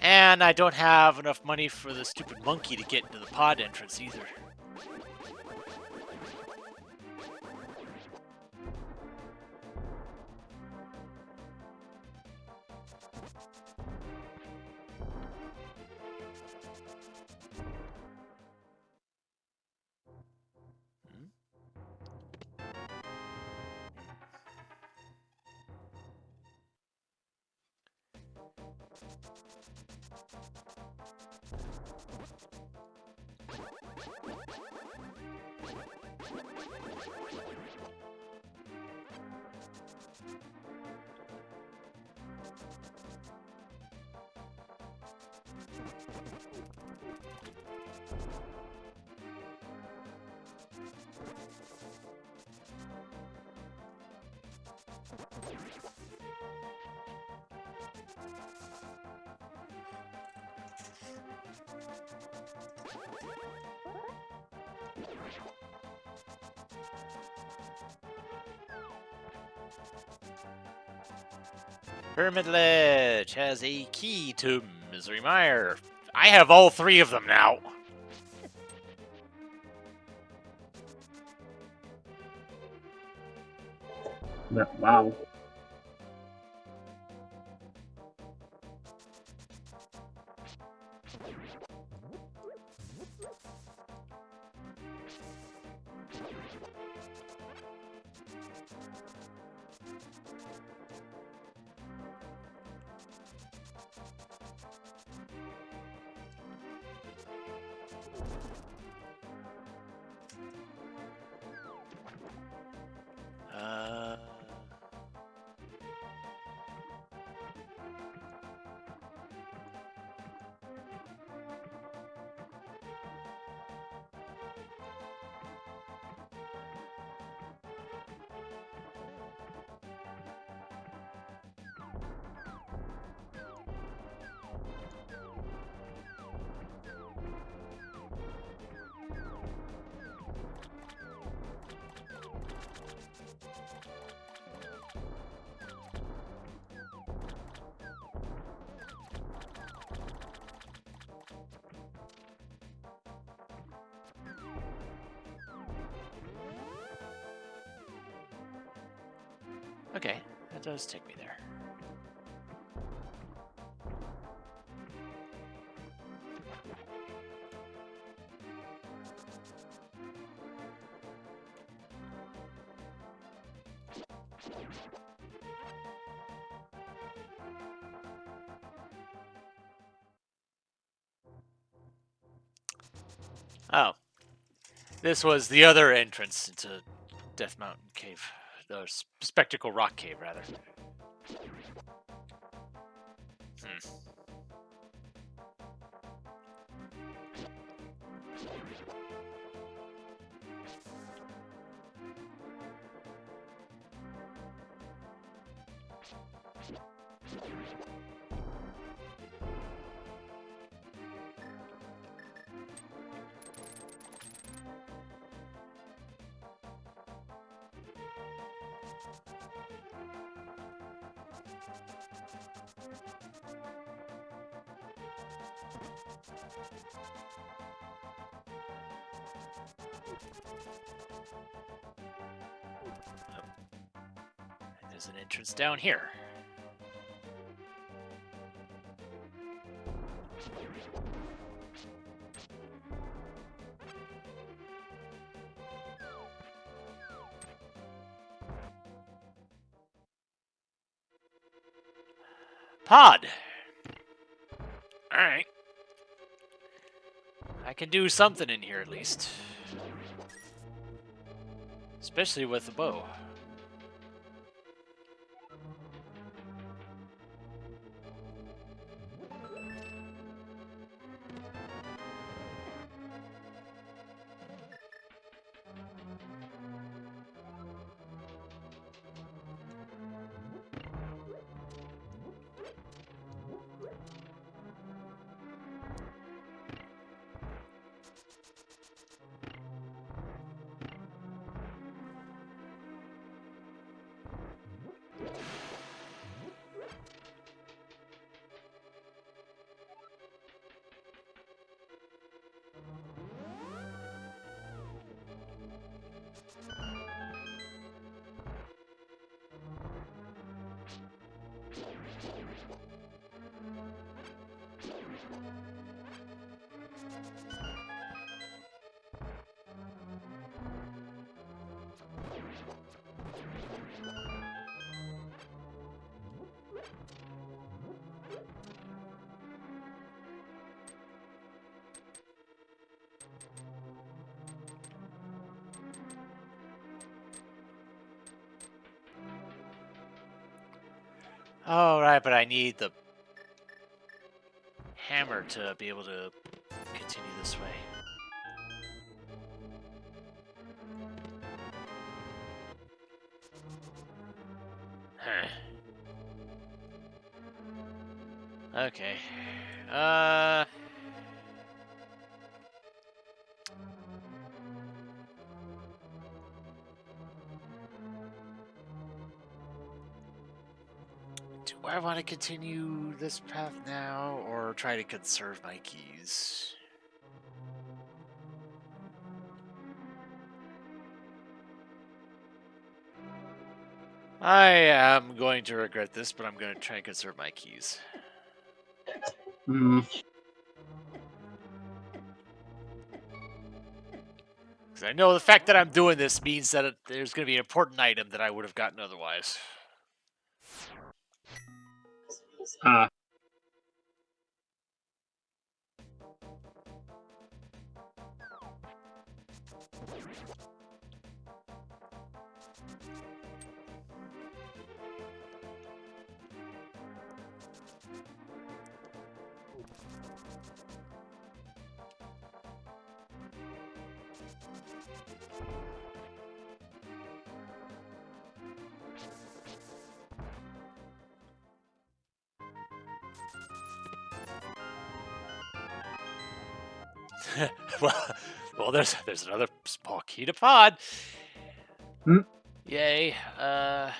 And I don't have enough money for the stupid monkey to get into the pod entrance either. Pyramid Ledge has a key to Misery Mire. I have all 3 of them now. Wow. Okay, that does take me there. Oh. This was the other entrance into Death Mountain Cave. The Spectacle Rock Cave, rather. And there's an entrance down here. Pod. Alright. I can do something in here at least. Especially with the bow. Oh, right, but I need the hammer to be able to continue this way. Huh. Okay. Do I want to continue this path now, or try to conserve my keys? I am going to regret this, but I'm going to try and conserve my keys. Hmm. Because I know the fact that I'm doing this means that there's going to be an important item that I would have gotten otherwise. Ah. well, there's another small key to pod. Hmm. Yay. Oh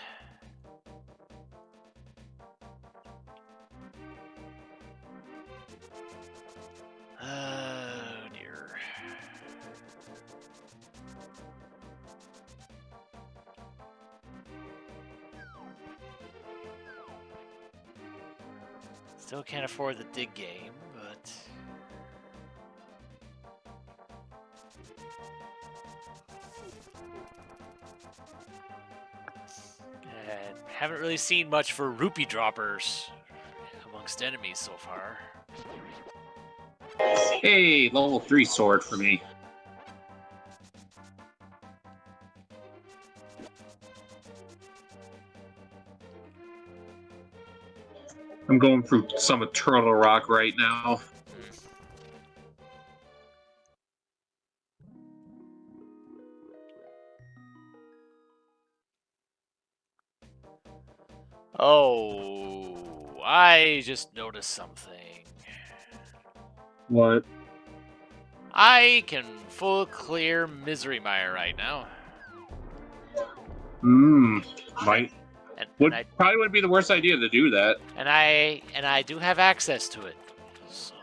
dear. Still can't afford the dig game, but haven't really seen much for rupee droppers amongst enemies so far. Hey, level 3 sword for me. I'm going through some of Turtle Rock right now. Oh, I just noticed something. What? I can full clear Misery Mire right now. Might And probably wouldn't be the worst idea to do that. And I do have access to it. So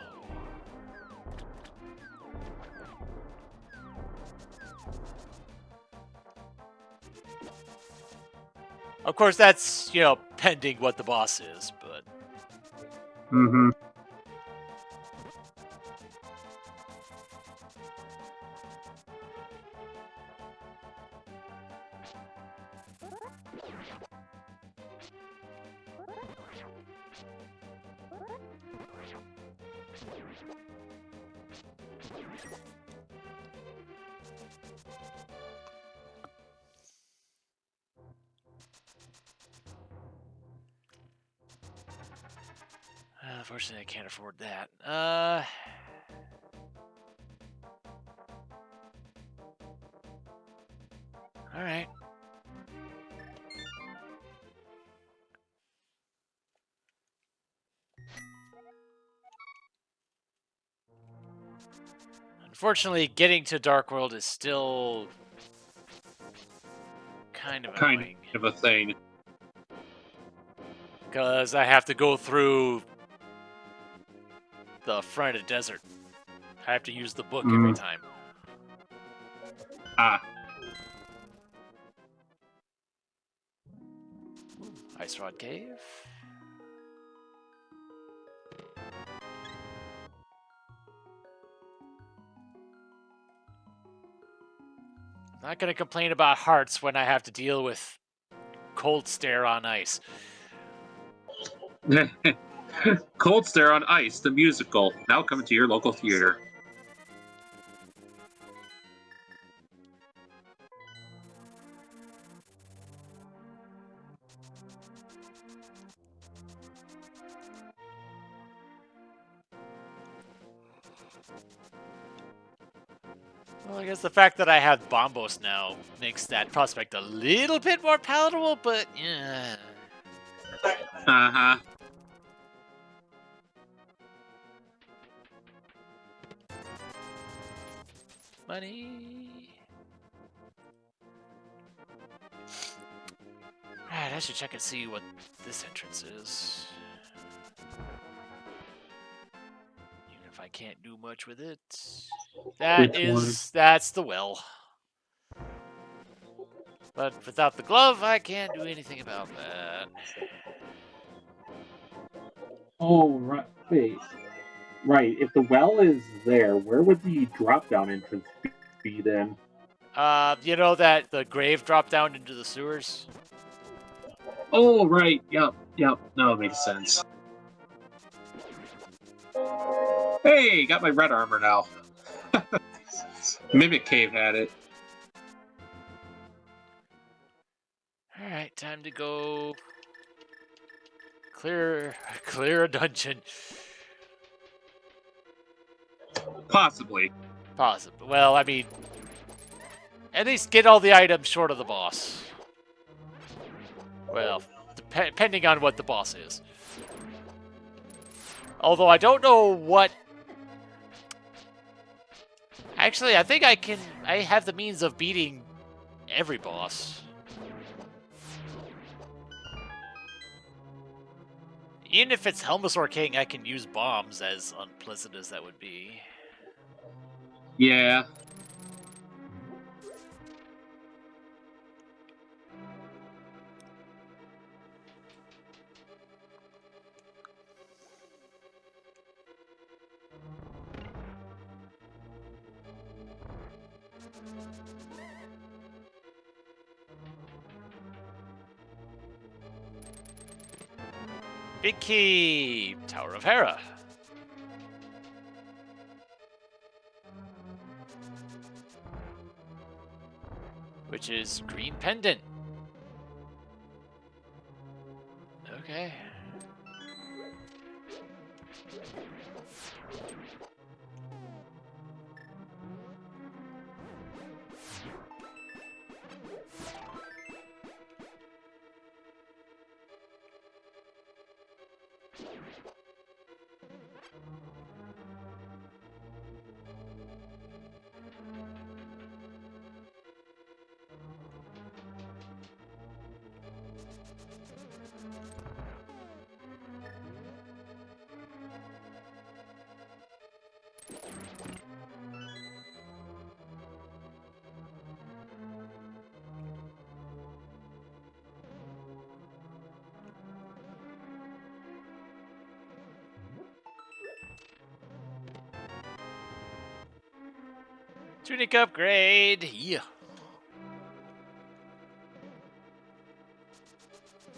of course that's, pending what the boss is, but Mm-hmm. unfortunately I can't afford that. All right. Unfortunately, getting to Dark World is still kind of annoying. Kind of a thing. Because I have to go through the front of the desert. I have to use the book every time. Ah. Ice Rod Cave. Not going to complain about hearts when I have to deal with Cold Stare on Ice. Cold Stare on Ice, the musical, now coming to your local theater. Well, I guess the fact that I have Bombos now makes that prospect a little bit more palatable, but yeah. Uh-huh. Money. Alright, I should check and see what this entrance is. Even if I can't do much with it. That's the well. But without the glove, I can't do anything about that. Oh, right. Wait. Right. If the well is there, where would the drop-down entrance be then? You know that the grave dropped down into the sewers? Oh, right. Yep. No, it makes sense. Hey, got my red armor now. Mimic Cave had it. Alright, time to go clear a dungeon. Possibly. Possible. Well, I mean, at least get all the items short of the boss. Well, depending on what the boss is. Although I don't know what... Actually, I think I have the means of beating every boss. Even if it's Helmasaur King, I can use bombs, as unpleasant as that would be. Yeah. Big key! Tower of Hera. Which is green pendant. Okay. Tunic upgrade! Yeah.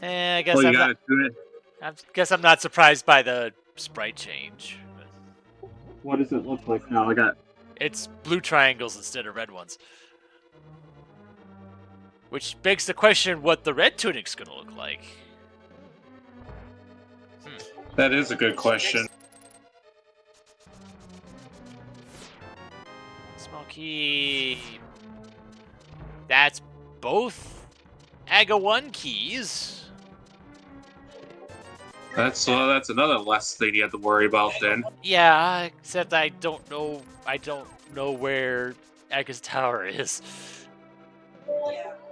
I guess Oh, you I'm not. gotta do it. I guess I'm not surprised by the sprite change. What does it look like now? It's blue triangles instead of red ones. Which begs the question what the red tunic's gonna look like. That is a good question. Small key. That's both AGA 1 keys. That's another less thing you have to worry about then. Yeah, except I don't know where AGA's tower is.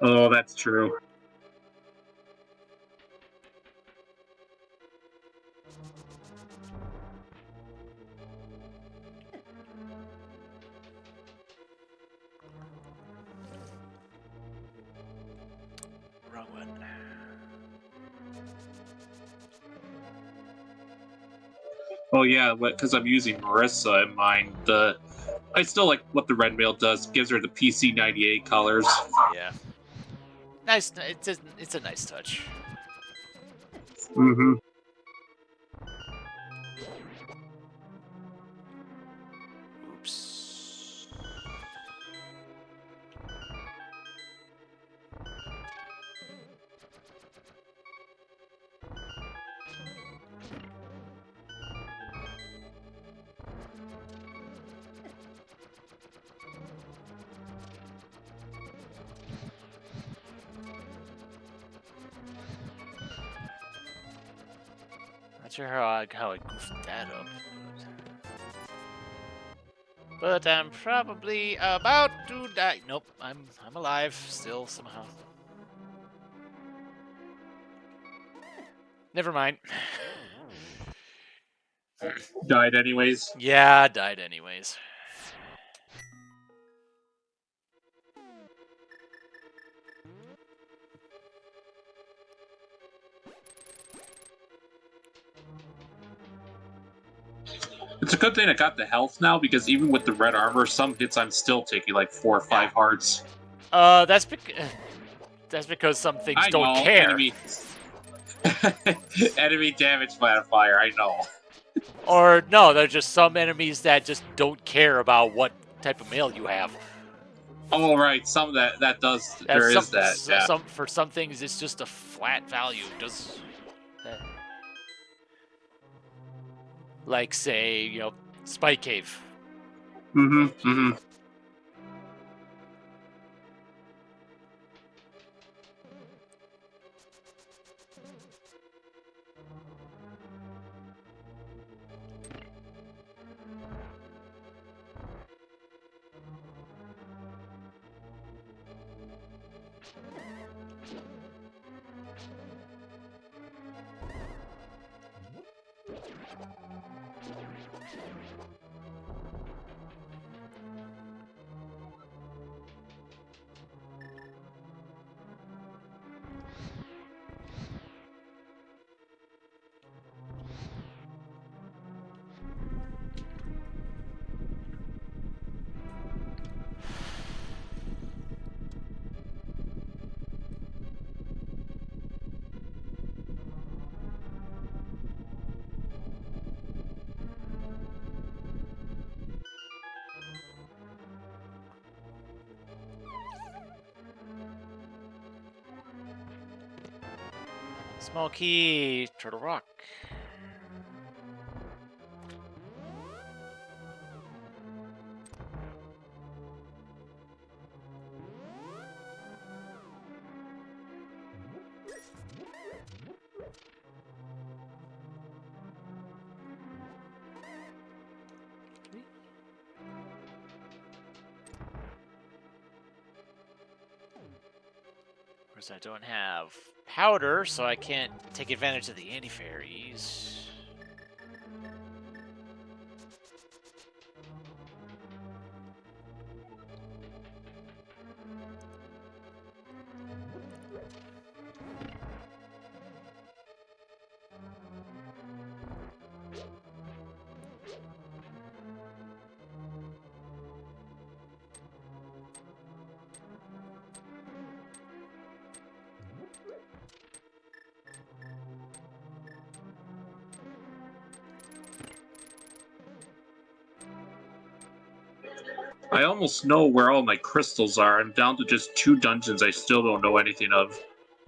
Oh, that's true. Wrong one. Oh yeah, because I'm using Marissa in mine. I still like what the red mail does. Gives her the PC98 colors. Yeah. Nice. It's a nice touch. Mm-hmm. Oops. sure how I goofed that up. But I'm probably about to die. Nope, I'm alive still somehow. Never mind. Died anyways. Yeah, I died anyways. It's a good thing I got the health now, because even with the red armor, some hits I'm still taking like 4 or 5 hearts. That's because some things I don't know, care. enemy enemy damage modifier, I know. Or no, there's just some enemies that just don't care about what type of mail you have. Oh right, some of that does there is that, yeah. For some things it's just a flat value. Like say, Spike Cave. Mm-hmm. Mm-hmm. Small key, Turtle Rock. Of course, I don't have powder, so I can't take advantage of the anti-fairies. I almost know where all my crystals are. I'm down to just 2 dungeons I still don't know anything of.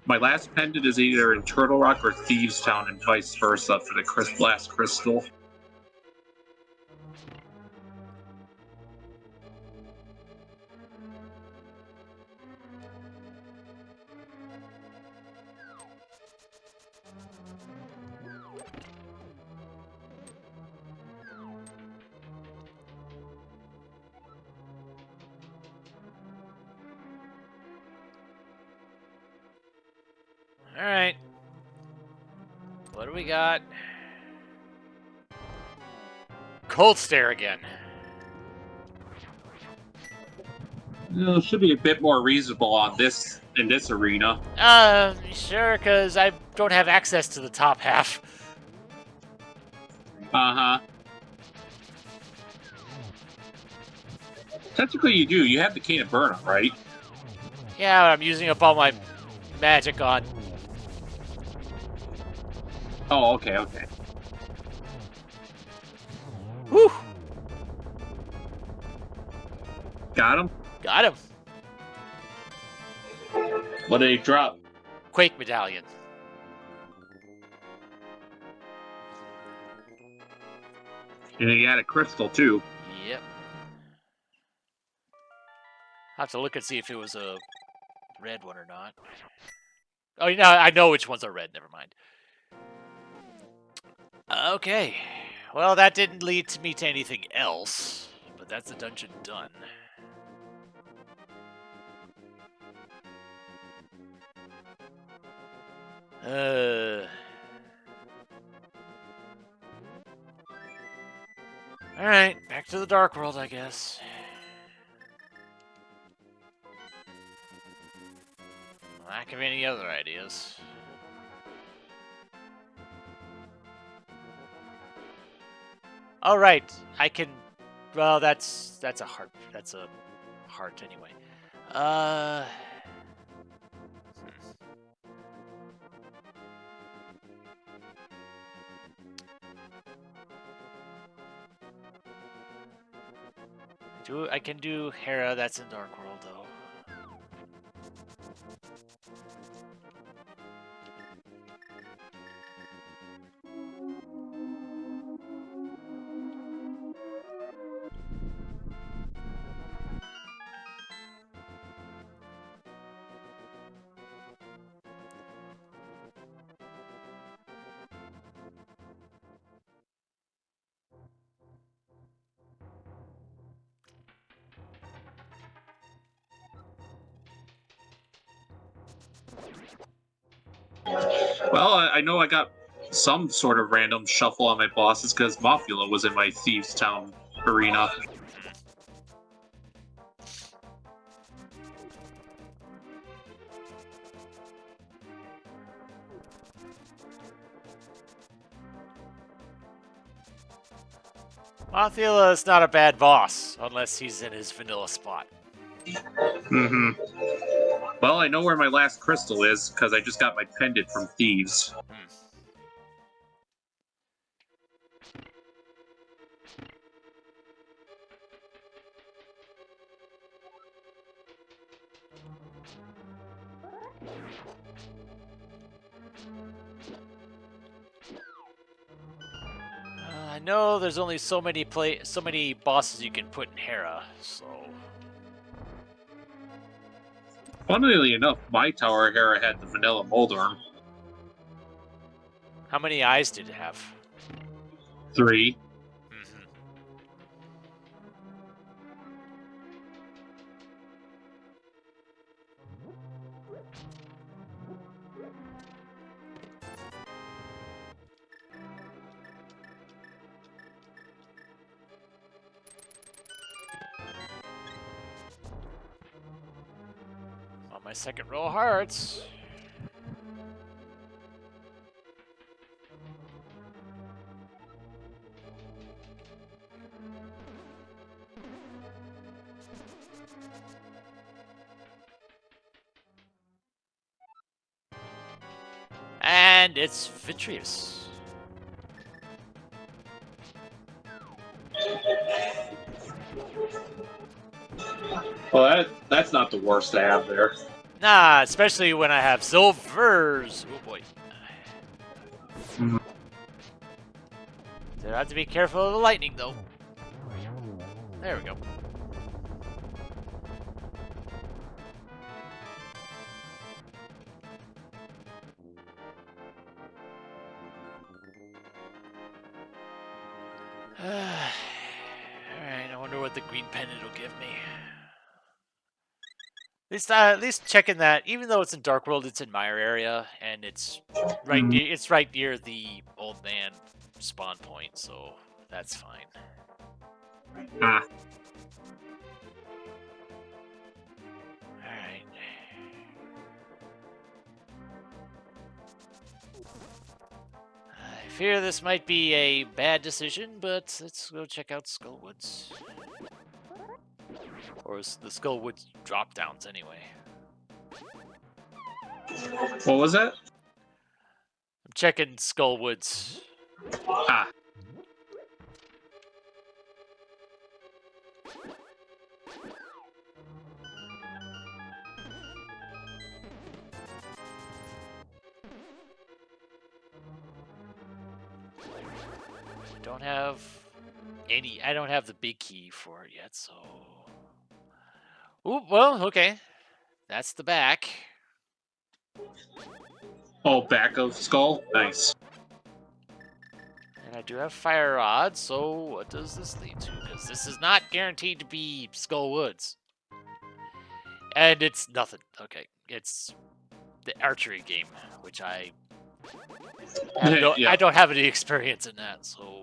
My last pendant is either in Turtle Rock or Thieves Town, and vice versa for the last crystal. Alright. What do we got? Cold Stare again. It should be a bit more reasonable on this in this arena. Sure, because I don't have access to the top half. Uh-huh. Technically you do. You have the Cane of Burnham, right? Yeah, I'm using up all my magic on. Oh, okay, okay. Whew! Got him? Got him. What did he drop? Quake Medallion. And he had a crystal, too. Yep. I'll have to look and see if it was a red one or not. Oh, I know which ones are red. Never mind. Okay. Well, that didn't lead me to anything else, but that's the dungeon done. Alright, back to the Dark World, I guess. Lack of any other ideas. Oh, right. I can... Well, that's a heart. That's a heart anyway. I can do Hera, that's in Dark World, though. Well, I know I got some sort of random shuffle on my bosses because Mafula was in my Thieves Town arena. Mothula is not a bad boss, unless he's in his vanilla spot. Mm-hmm. Well, I know where my last crystal is because I just got my pendant from Thieves. I know there's only so many bosses you can put in Hera, so... Funnily enough, my tower Hera had the vanilla Moldorm. How many eyes did it have? 3. On my second row of hearts. And it's Vitreous. Well, that's not the worst I have there. Nah, especially when I have silvers. Oh boy. Mhm. So I have to be careful of the lightning, though. There we go. Alright, I wonder what the green pendant will give me. At least checking that, even though it's in Dark World, it's in Mire area, and it's right near the old man spawn point, so that's fine. Ah. Alright. I fear this might be a bad decision, but let's go check out Skullwoods. Or the Skullwoods drop downs anyway. What was that? I'm checking Skullwoods. Ah. I don't have the big key for it yet, so... Ooh, well, okay. That's the back. Oh, back of Skull? Nice. I do have fire rod, so what does this lead to? Because this is not guaranteed to be Skull Woods. And it's nothing. Okay, it's the archery game, which I have Yeah. I don't have any experience in that, so...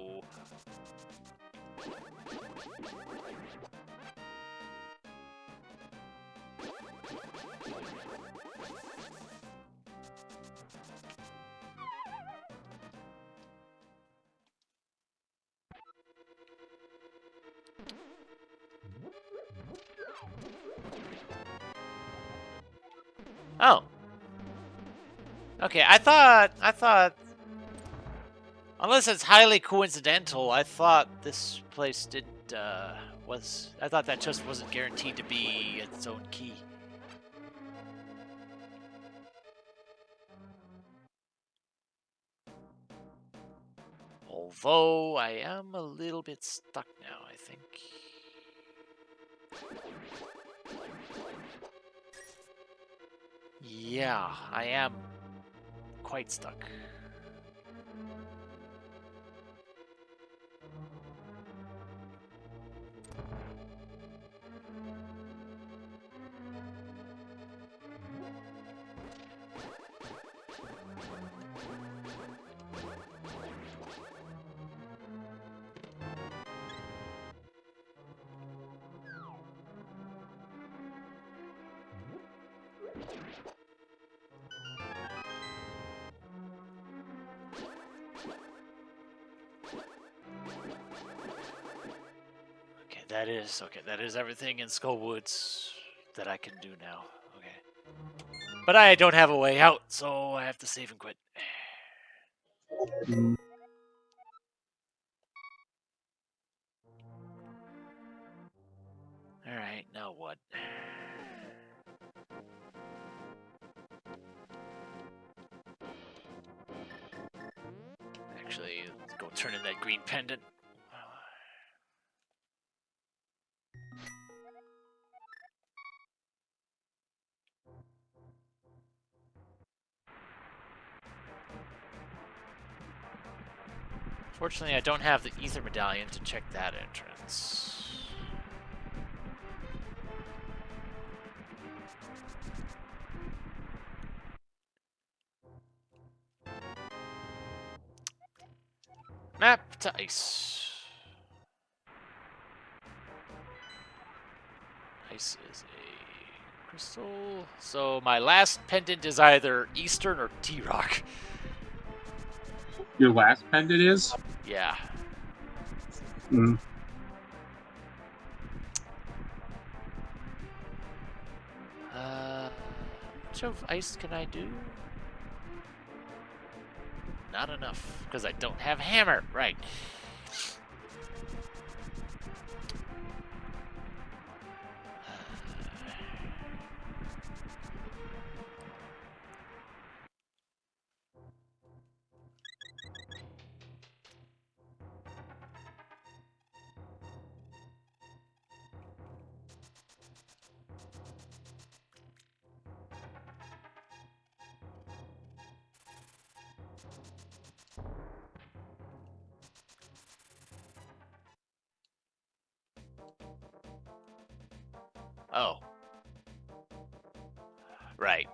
Oh. Okay, I thought, unless it's highly coincidental, I thought this place didn't, I thought that just wasn't guaranteed to be its own key. Although, I am a little bit stuck now, I think. Yeah, I am quite stuck. Okay, that is everything in Skullwoods that I can do now. Okay. But I don't have a way out, so I have to save and quit. Alright, now what? Actually, let's go turn in that green pendant. Fortunately, I don't have the ether medallion to check that entrance. Map to ice. Ice is a crystal. So my last pendant is either Eastern or T-Rock. Your last pendant is? Yeah. Mm. Which of ice can I do? Not enough, because I don't have hammer. Right. Oh. Right.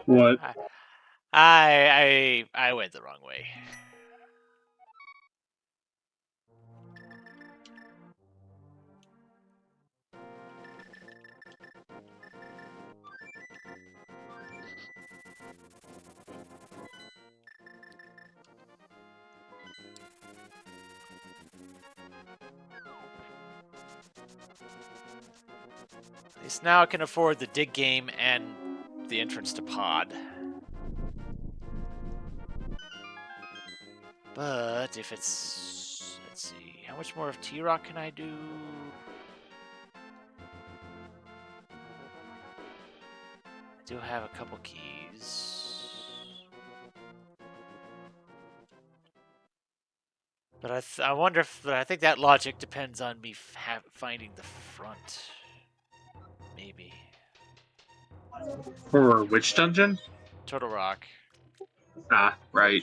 What? I went the wrong way. At least now I can afford the dig game and the entrance to pod. But if it's... Let's see. How much more of T-Rock can I do? I do have a couple keys. But I wonder if... But I think that logic depends on me finding the front. Maybe. For which dungeon? Turtle Rock. Ah, right.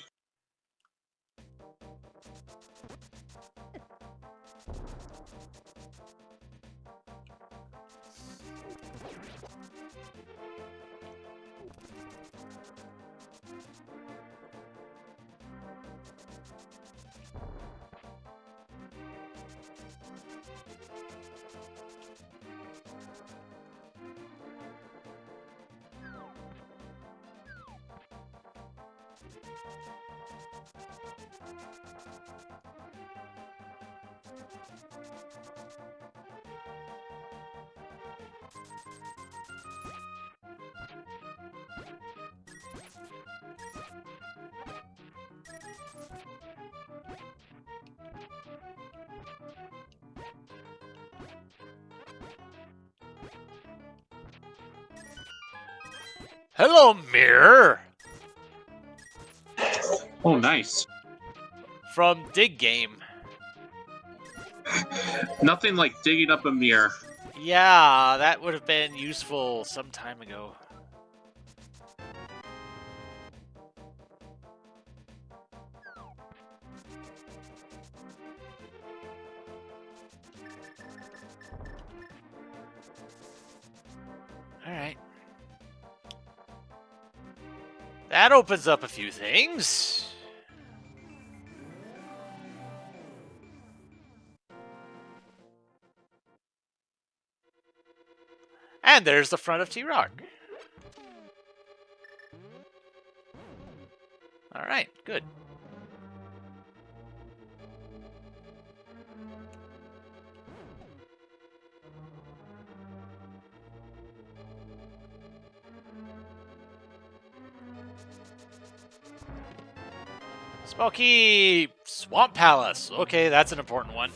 Hello, mirror. Oh, nice. From Dig Game. Nothing like digging up a mirror. Yeah, that would have been useful some time ago. All right. That opens up a few things. And there's the front of T-Rock. All right, good. Smoky Swamp Palace. Okay, that's an important one.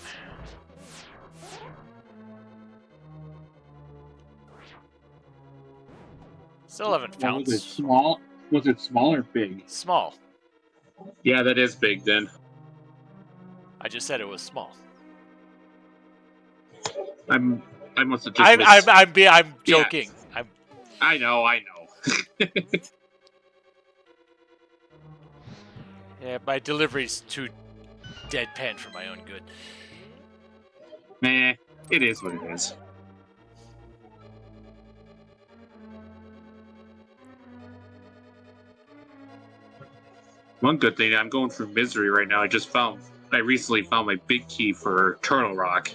Still haven't found. Was it small? Was it small or big? Small. Yeah, that is big then. I just said it was small. I must have just I'm joking. Yeah. I know. Yeah, my delivery's too deadpan for my own good. Meh, it is what it is. One good thing, I'm going through misery right now. I recently found my big key for Turtle Rock.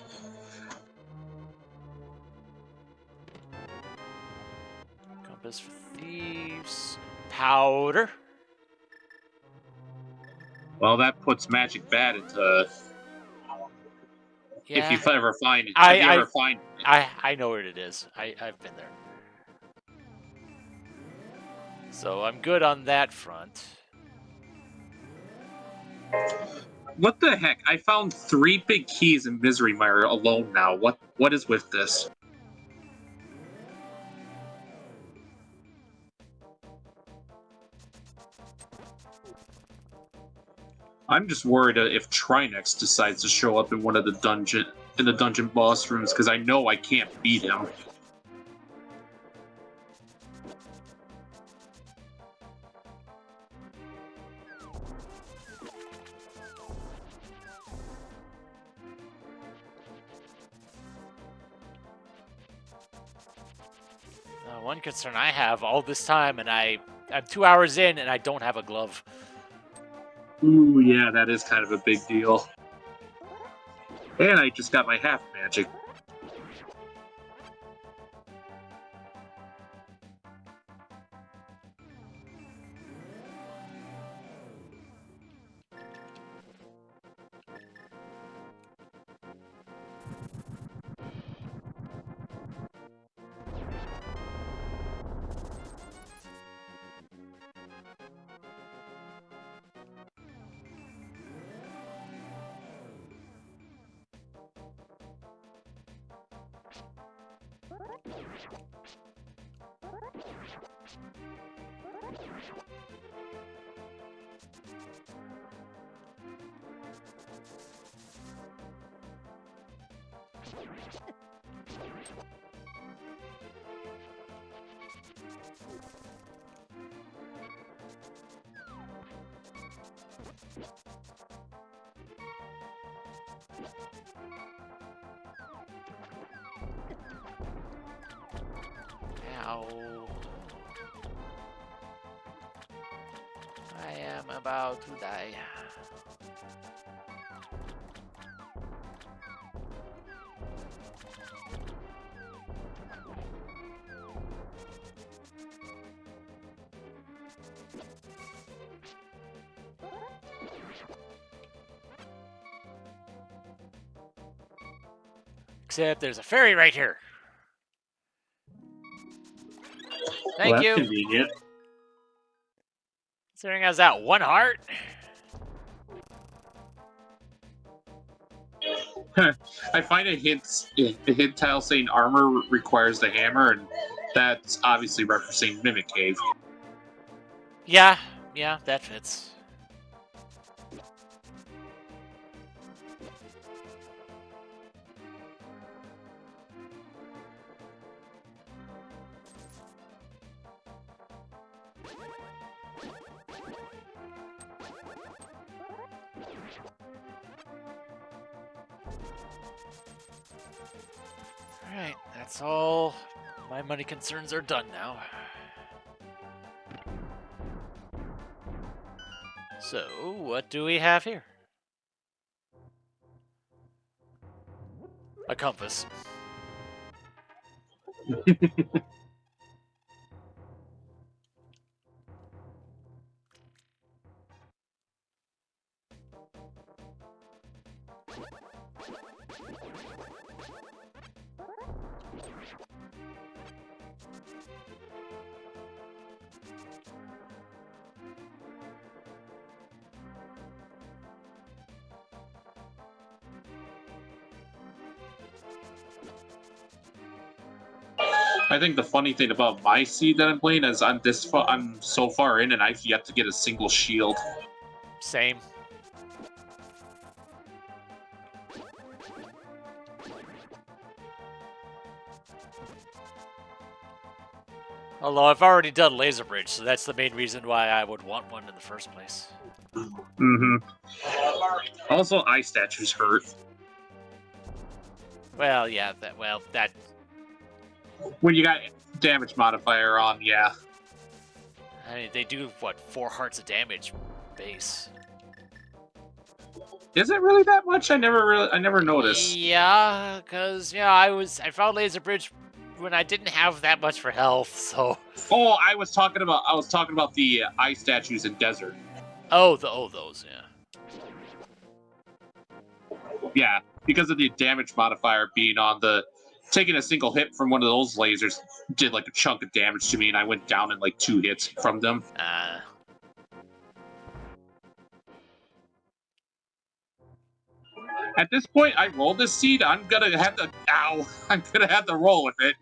Compass for thieves. Powder. Well, that puts Magic Bat into. Yeah. If you ever find it, I know what it is. I've been there. So I'm good on that front. What the heck? I found 3 big keys in Misery Mire alone now. What is with this? I'm just worried if Trinex decides to show up in one of the dungeon boss rooms, because I know I can't beat him. One concern I have all this time, and I'm 2 hours in, and I don't have a glove. Ooh, yeah, that is kind of a big deal. And I just got my half magic. Ow. I am about to die. Except there's a fairy right here. Well, Thank that's you. convenient. Considering I was at 1 heart. I find a hint tile saying armor requires the hammer, and that's obviously referencing Mimic Cave. Yeah, that fits. Alright, that's all. My money concerns are done now. So, what do we have here? A compass. I think the funny thing about my seed that I'm playing is I'm so far in, and I've yet to get a single shield. Same. Although I've already done Laser Bridge, so that's the main reason why I would want one in the first place. Mm-hmm. Also, eye statues hurt. Well, yeah, that When you got damage modifier on, yeah. I mean, they do, what, 4 hearts of damage base. Is it really that much? I never noticed. Yeah, because, I found Laser Bridge when I didn't have that much for health, so... Oh, I was talking about the eye statues in desert. Those, yeah. Yeah, because of the damage modifier being on the... Taking a single hit from one of those lasers did like a chunk of damage to me, and I went down in like 2 hits from them. At this point, I rolled this seed. I'm gonna have to... Ow! I'm gonna have to roll with it.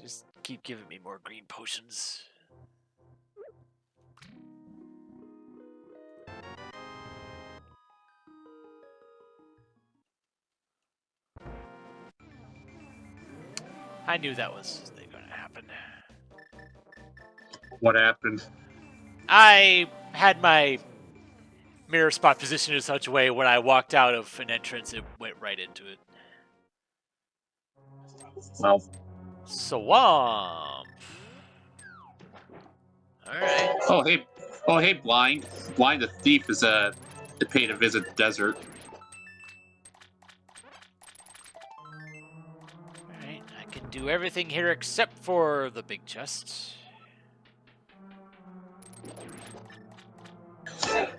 Just keep giving me more green potions. I knew that was going to happen. What happened? I had my mirror spot positioned in such a way when I walked out of an entrance, it went right into it. Well, Swamp. Alright. Oh hey, Blind the Thief is to pay to visit the desert. Alright, I can do everything here except for the big chest.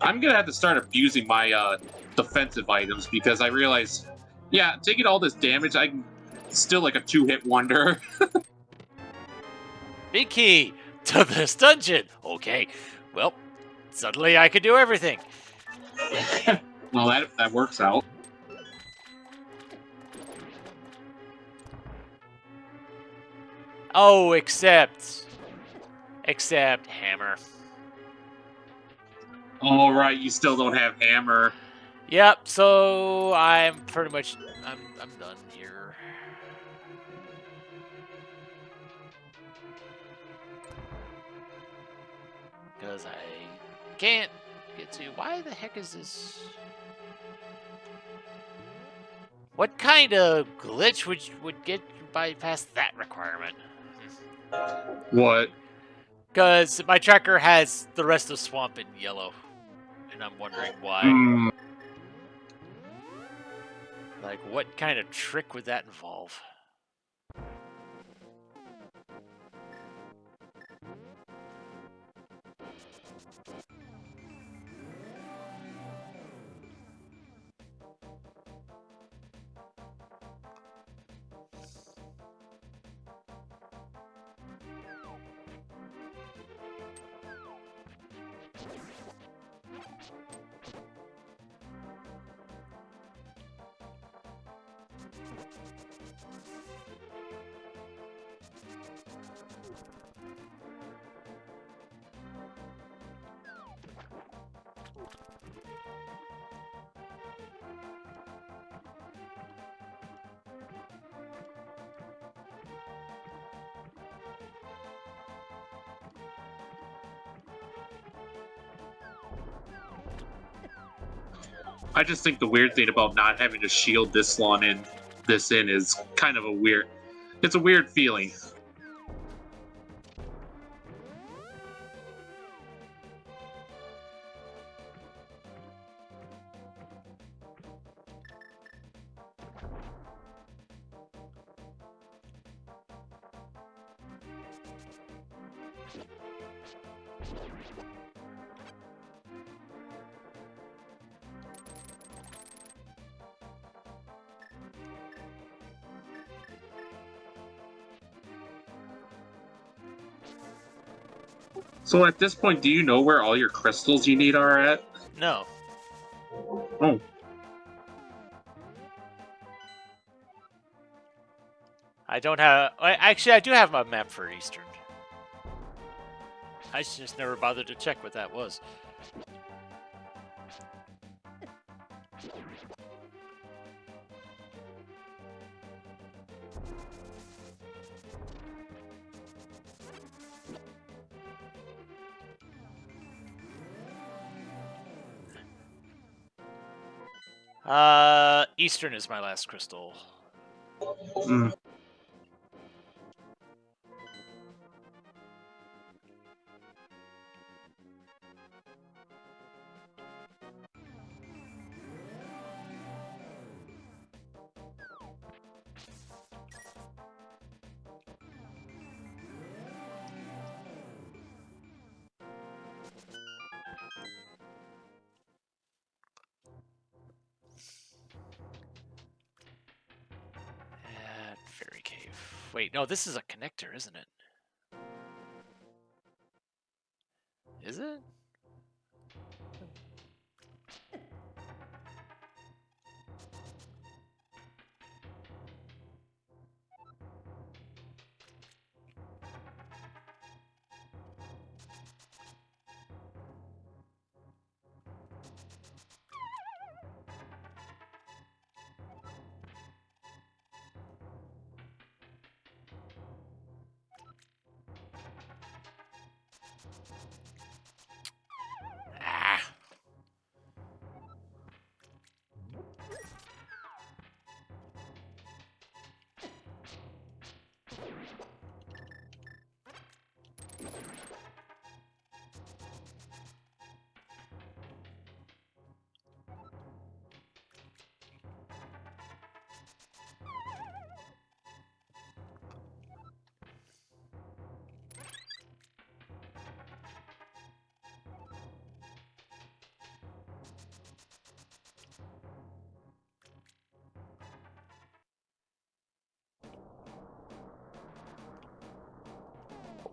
I'm gonna have to start abusing my defensive items because I realize, yeah, taking all this damage, I can still like a 2-hit wonder. Big key to this dungeon. Okay, well, suddenly I can do everything. Well, that works out. Oh, except hammer. All right, you still don't have hammer. Yep. So I'm pretty much I'm done here. Because I can't get to. Why the heck is this? What kind of glitch would get you bypass that requirement? What? Because my tracker has the rest of Swamp in yellow, and I'm wondering why. Like, what kind of trick would that involve? I just think the weird thing about not having to shield this long in is kind of a weird. It's a weird feeling. So at this point, do you know where all your crystals you need are at? No. Oh. I don't have... Actually, I do have my map for Eastern. I just never bothered to check what that was. Eastern is my last crystal. Mm. And Fairy Cave. Wait, no, this is a connector, isn't it? Is it? Ah.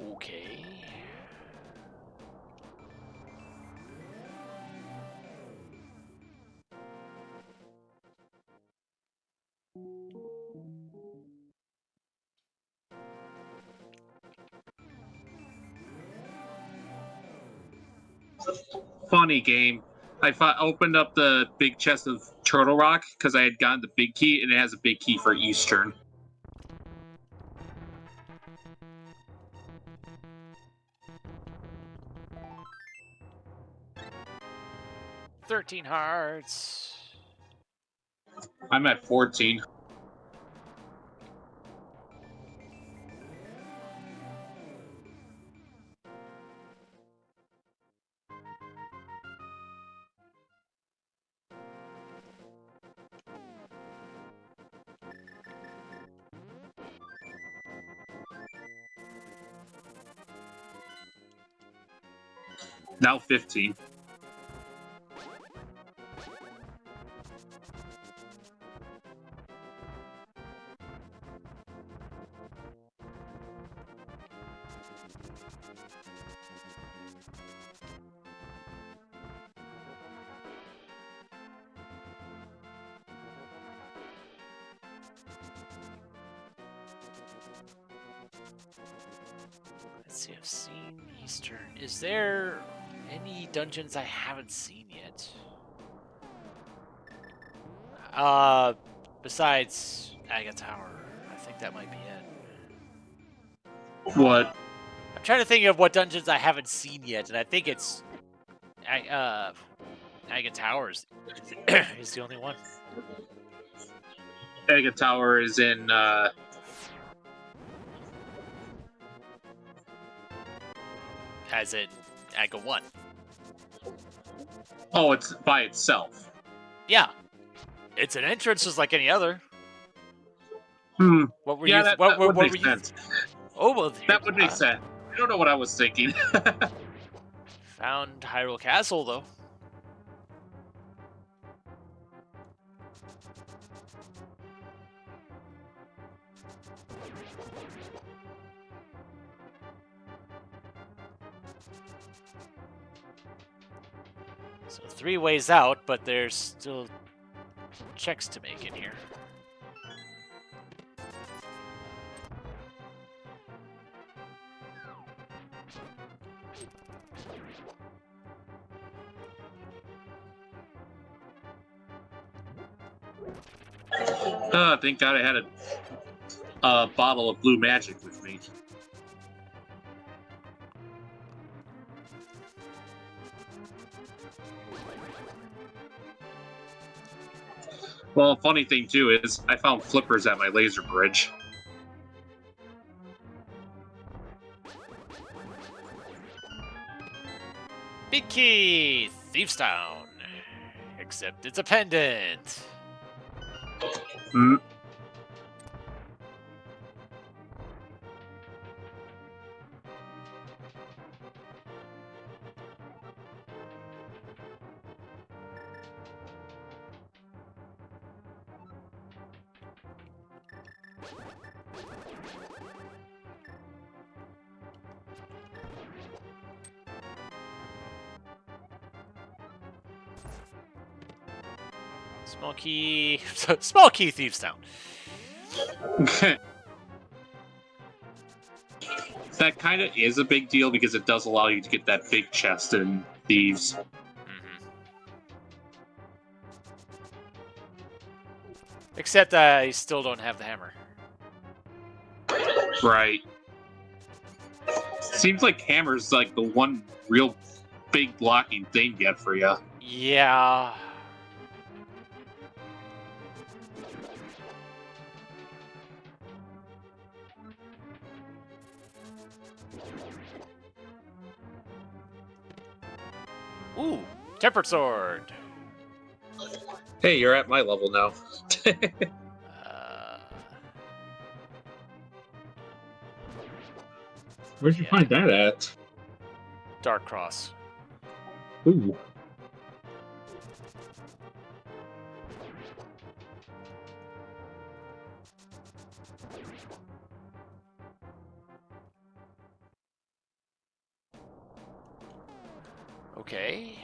Okay. Funny game. Opened up the big chest of Turtle Rock because I had gotten the big key, and it has a big key for Eastern. $13 hearts. I'm at 14. Now 15. Let's see, I've seen Eastern. Is there any dungeons I haven't seen yet? Besides Aga Tower, I think that might be it. What? I'm trying to think of what dungeons I haven't seen yet, and I think it's Aga Towers is the only one. Aga Tower is in, As in Aga 1. Oh, it's by itself. Yeah. It's an entrance just like any other. What were yeah, you? That, What would were make you? sense. Oh well, That would make sense. I don't know what I was thinking. Found Hyrule Castle though. So 3 ways out, but there's still checks to make in here. Thank God I had a bottle of blue magic with me. Well, funny thing too is I found flippers at my laser bridge. Big Key, Thief's Town. Except it's a pendant. Hmm. Small Key Thief's Town. That kind of is a big deal because it does allow you to get that big chest in Thieves. Except I still don't have the hammer. Right. Seems like hammer's like the one real big blocking thing yet for you. Yeah. Ooh, Tempered Sword. Hey, you're at my level now. Where'd you find that at? Dark Cross. Ooh. Okay.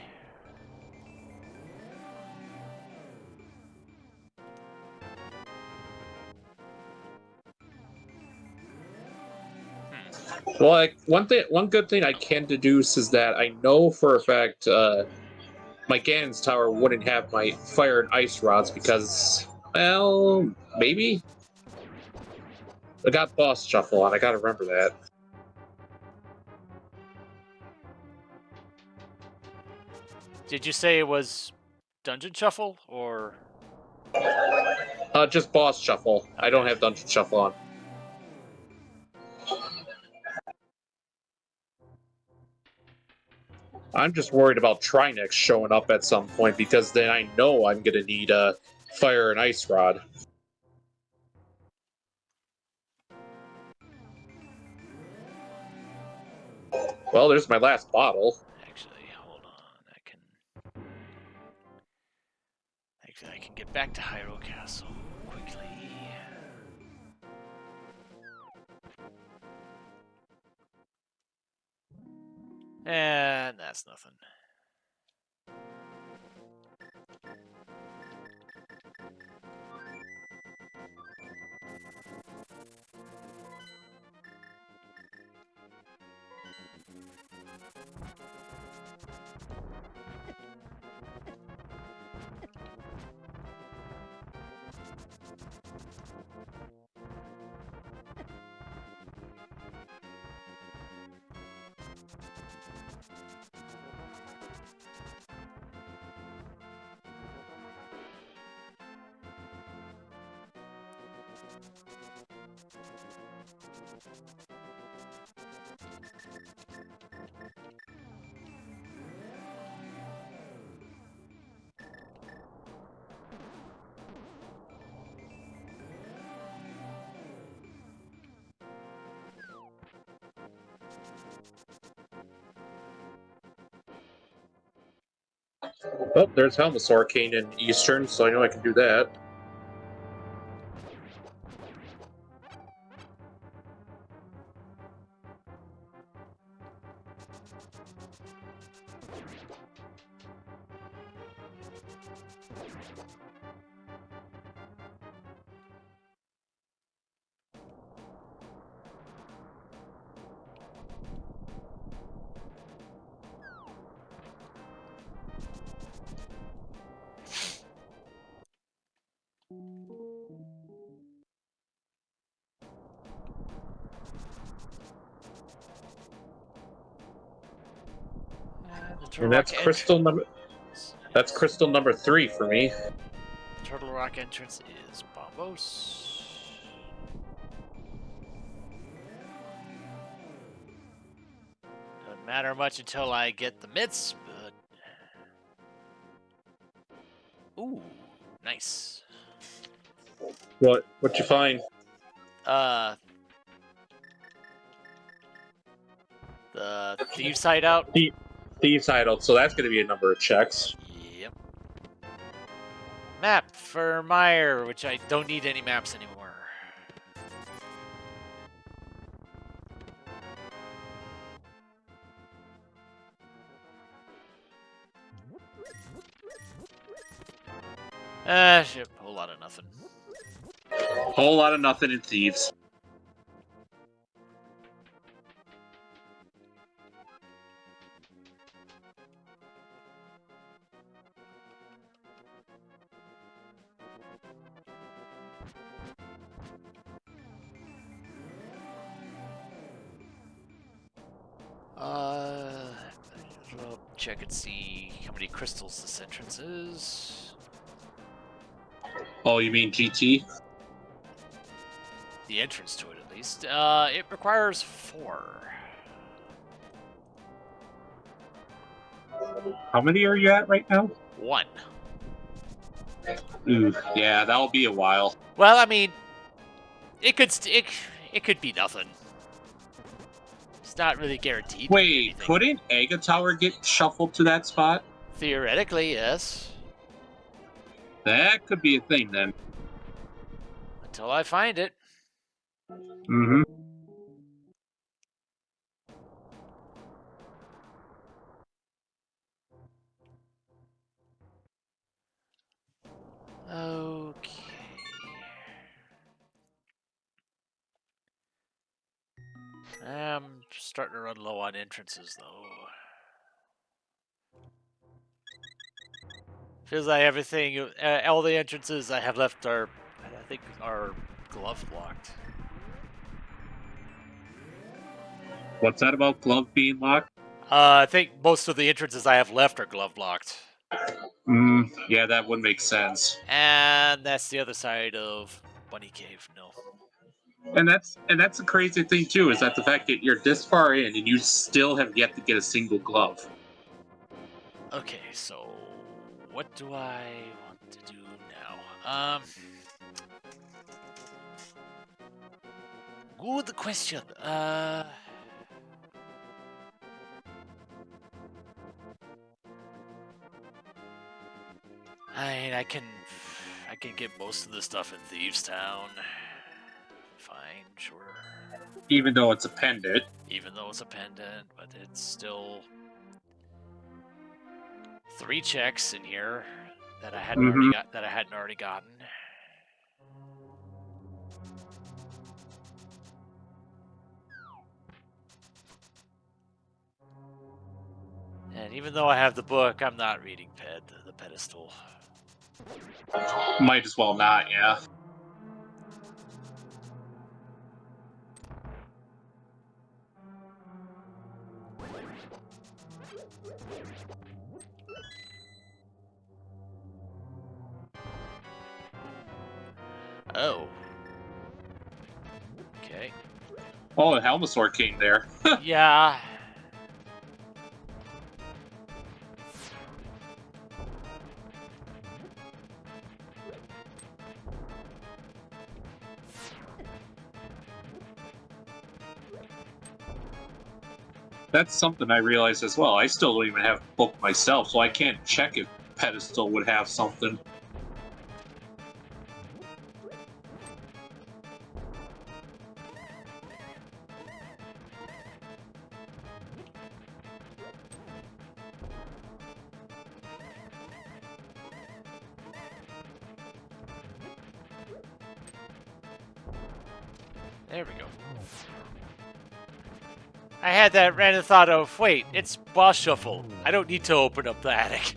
Well, one good thing I can deduce is that I know for a fact my Ganon's Tower wouldn't have my fire and ice rods because, well, maybe I got boss shuffle on. I gotta remember that. Did you say it was Dungeon Shuffle or? Just boss shuffle. Okay. I don't have dungeon shuffle on. I'm just worried about Trinex showing up at some point because then I know I'm gonna need a fire and ice rod. Well, there's my last bottle. Actually, get back to Hyrule Castle quickly. And that's nothing. Oh, there's Helmus Arcane in Eastern, so I know I can do that. And that's crystal number. That's crystal number 3 for me. Turtle Rock entrance is Bombos. Doesn't matter much until I get the mitts, but ooh, nice. What'd you find? The Thieves Hideout. Thieves Hideout, so that's going to be a number of checks. Yep. Map for Meyer, which I don't need any maps anymore. Shit, whole lot of nothing. Whole lot of nothing in Thieves. We'll check and see how many crystals this entrance is. Oh, you mean GT? The entrance to it, at least. It requires 4. How many are you at right now? 1. Ooh, yeah, that'll be a while. Well, I mean, it could be nothing. It's not really guaranteed. Wait, couldn't Aga Tower get shuffled to that spot? Theoretically, yes. That could be a thing then. Until I find it. Mm-hmm. Okay. I'm starting to run low on entrances, though. Feels like everything, all the entrances I have left are, I think, are glove blocked. What's that about glove being locked? I think most of the entrances I have left are glove blocked. Yeah, that would make sense. And that's the other side of Bunny Cave. No. And that's the crazy thing too, is that the fact that you're this far in and you still have yet to get a single glove. Okay, so what do I want to do now? Good question. I mean, I can can get most of the stuff in Thieves Town. Fine, sure. Even though it's a pendant. Even though it's a pendant, but it's still 3 checks in here that I hadn't already gotten. And even though I have the book, I'm not reading the pedestal. Might as well not, yeah. Oh. Okay. Oh, the Helmasaur came there. Yeah. That's something I realized as well. I still don't even have a book myself, so I can't check if pedestal would have something. There we go. I had that random thought of, wait, it's boss shuffle. I don't need to open up the attic.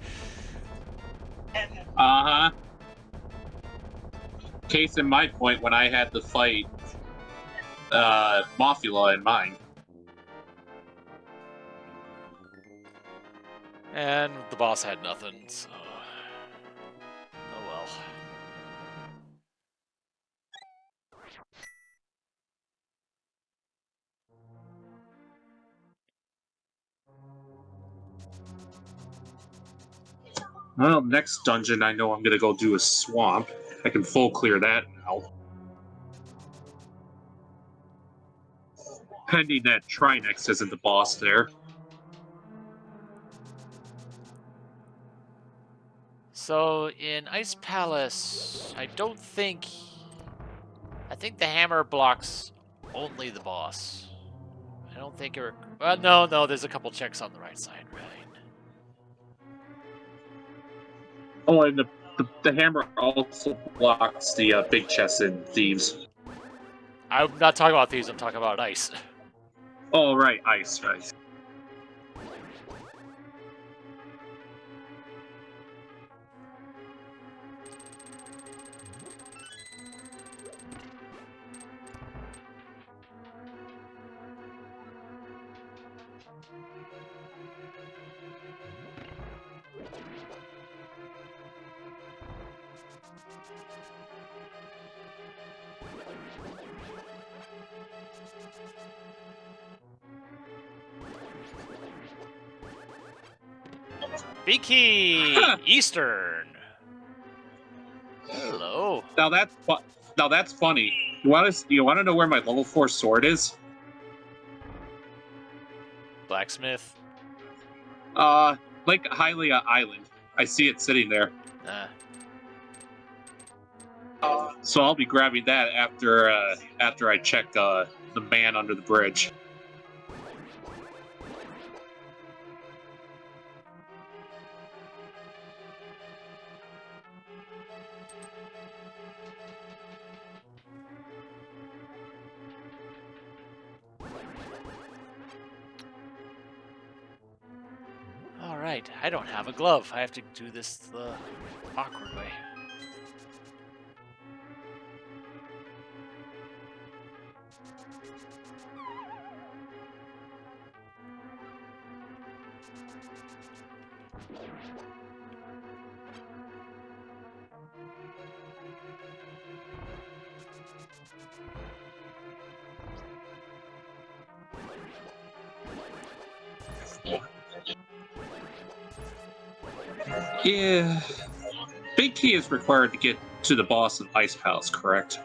Uh-huh. Case in my point when I had to fight Mothula in mine. And the boss had nothing, so... Oh well. Well, next dungeon I know I'm gonna go do is Swamp. I can full clear that now. Pending that Trinex isn't the boss there. So, in Ice Palace, I think the hammer blocks only the boss. I don't think it... Well, no, there's a couple checks on the right side, right? Oh, and the hammer also blocks the big chest in Thieves. I'm not talking about these, I'm talking about ice. Oh, right, ice, right. Big Key! Eastern! Hello. Now that's funny. You want to know where my level 4 sword is? Blacksmith? Like Hylia Island. I see it sitting there. So I'll be grabbing that after I check the man under the bridge. Alright, I don't have a glove. I have to do this the awkward way. Yeah. Big Key is required to get to the boss of Ice Palace, correct?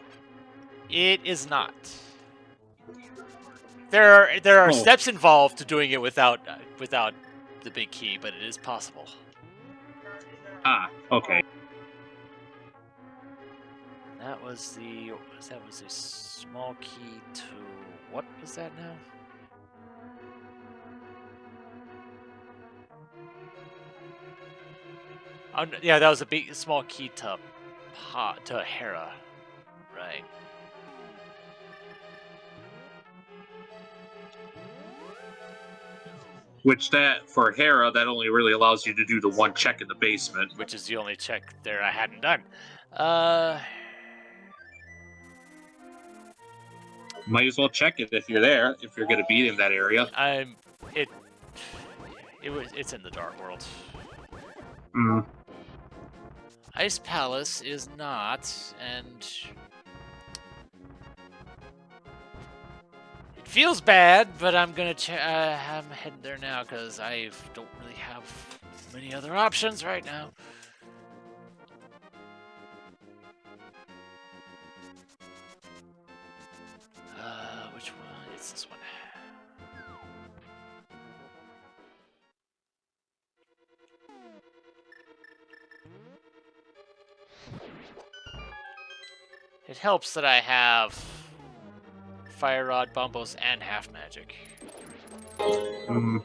It is not. There are steps involved to doing it without the big key, but it is possible. Ah, okay. And that was the small key to what was that now? Oh, yeah, that was a small key to Hera, right? Which that, for Hera, that only really allows you to do the one check in the basement. Which is the only check there I hadn't done. Might as well check it if you're there, if you're going to be in that area. It's in the Dark World. Hmm. Ice Palace is not, and it feels bad, but I'm gonna I'm heading there now because I don't really have many other options right now. Which one? It's this one. It helps that I have Fire Rod, Bumbos, and Half Magic. Mm.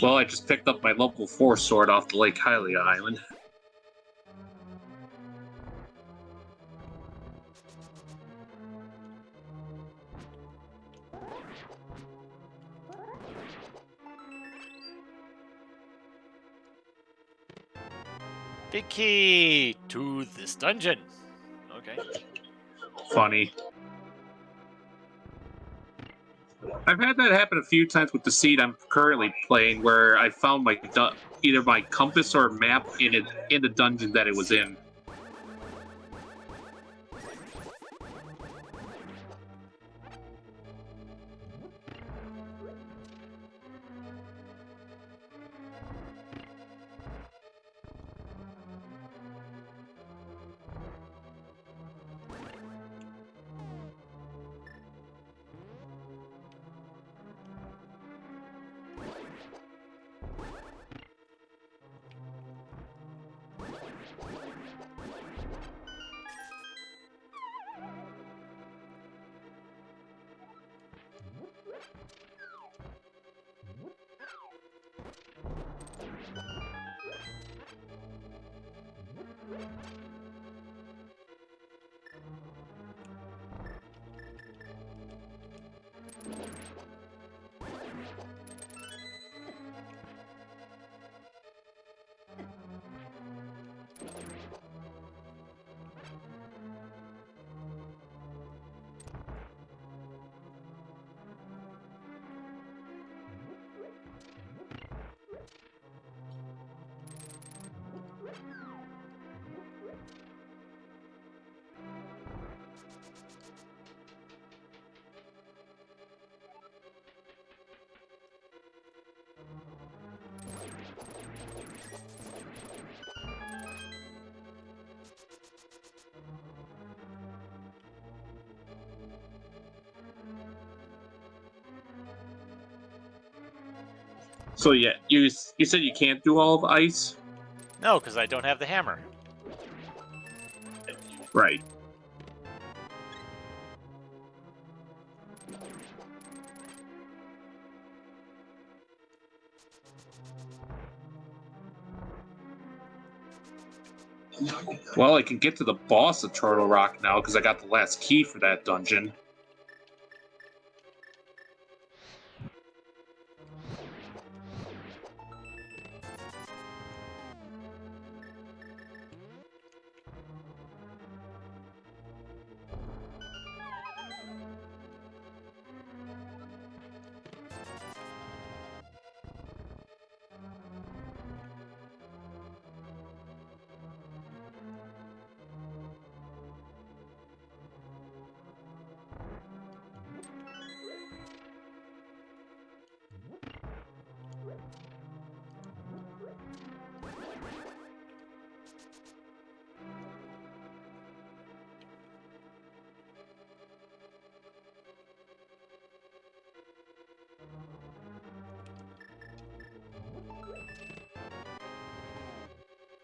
Well, I just picked up my level 4 sword off the Lake Hylia Island. Big key to this dungeon. Okay. Funny. I've had that happen a few times with the seed I'm currently playing, where I found my either my compass or map in the dungeon that it was in. So yeah, you said you can't do all of ice? No, because I don't have the hammer. Right. Well, I can get to the boss of Turtle Rock now because I got the last key for that dungeon.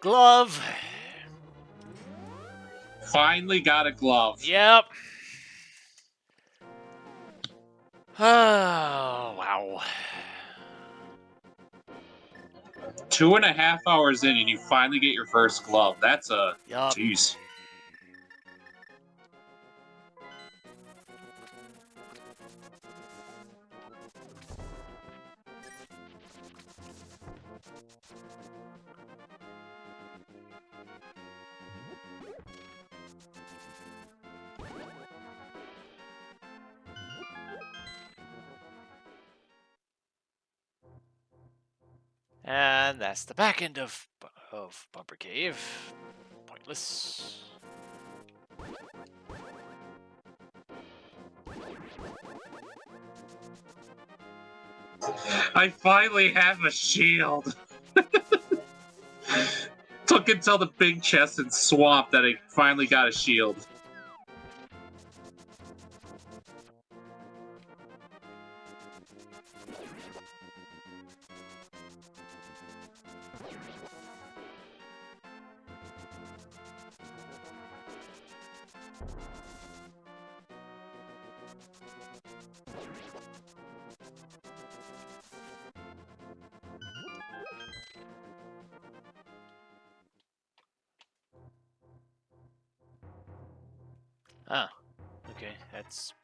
Glove. Finally got a glove. Yep. Oh, wow. 2.5 hours in, and you finally get your first glove. That's a Yup. jeez. And that's the back end of Bumper Cave. Pointless. I finally have a shield. Took until the big chest and swamp that I finally got a shield. Ah, okay, that's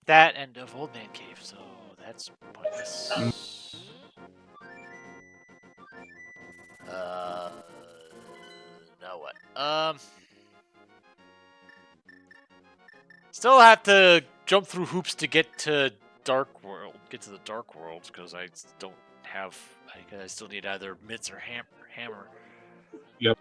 that end of Old Man Cave, so that's pointless. Now what? Still have to jump through hoops to get to get to the Dark World, because I don't have. I still need either mitts or hammer. Yep.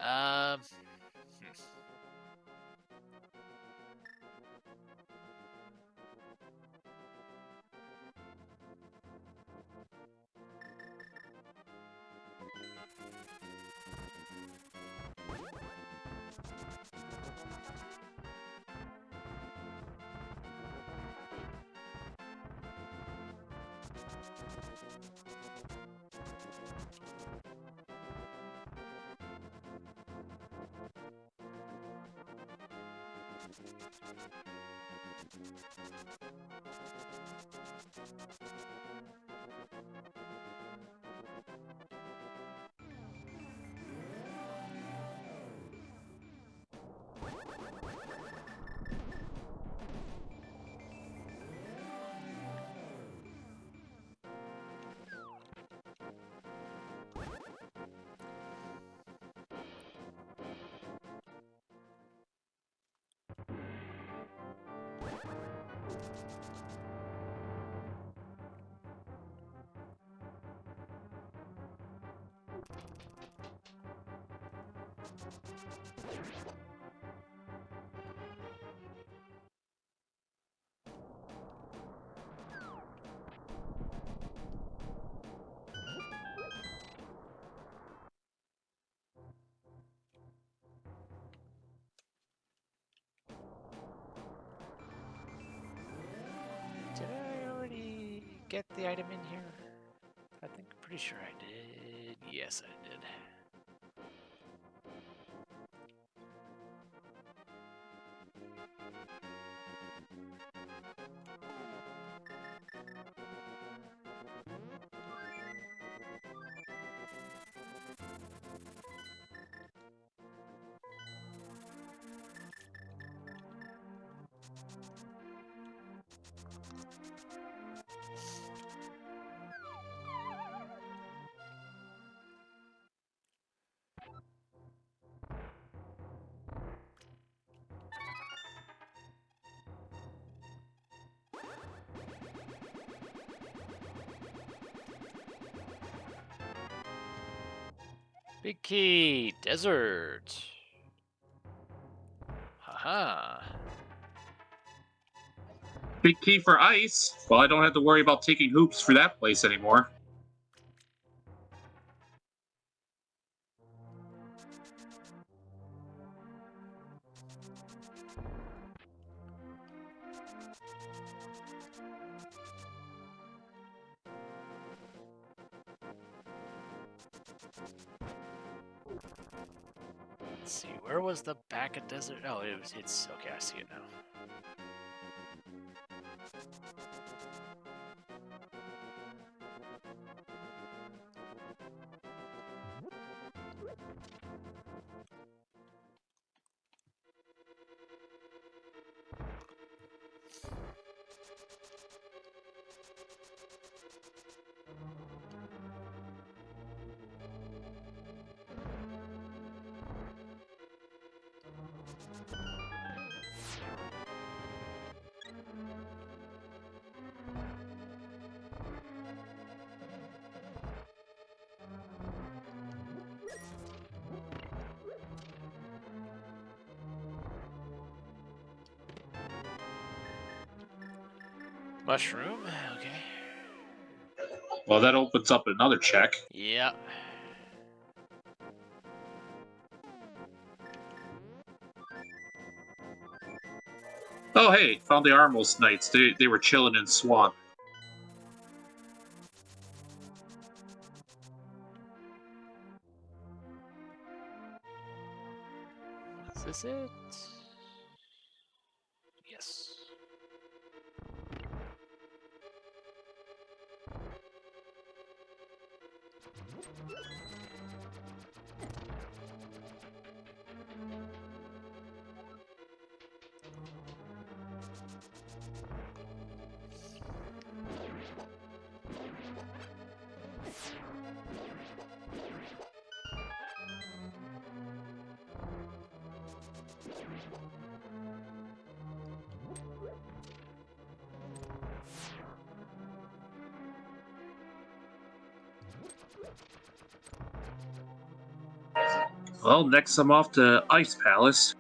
Um. Did I already get the item in here? I think I'm pretty sure I did. Yes, I did. Big key, desert. Haha. Big key for ice. Well, I don't have to worry about taking hoops for that place anymore. Let's see, where was the back of desert? Oh, it's okay, I see it now. Mushroom, okay. Well, that opens up another check. Yeah. Oh, hey, found the Armos Knights. They were chilling in swamp. Is this it? Yes. Well, next I'm off to Ice Palace.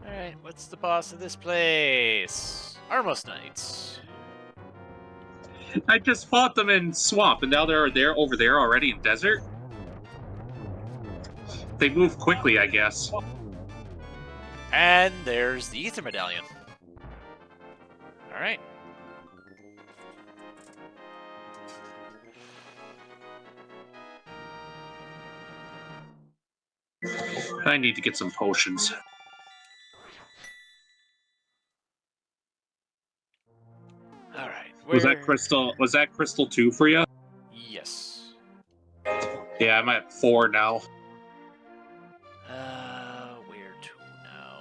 Alright, what's the boss of this place? Armos Knights. I just fought them in swamp, and now they're over there already in desert. They move quickly, I guess. And there's the Ether Medallion. Alright. I need to get some potions. Alright. Was that crystal? Was that crystal 2 for you? Yes. Yeah, I'm at 4 now. Where to now?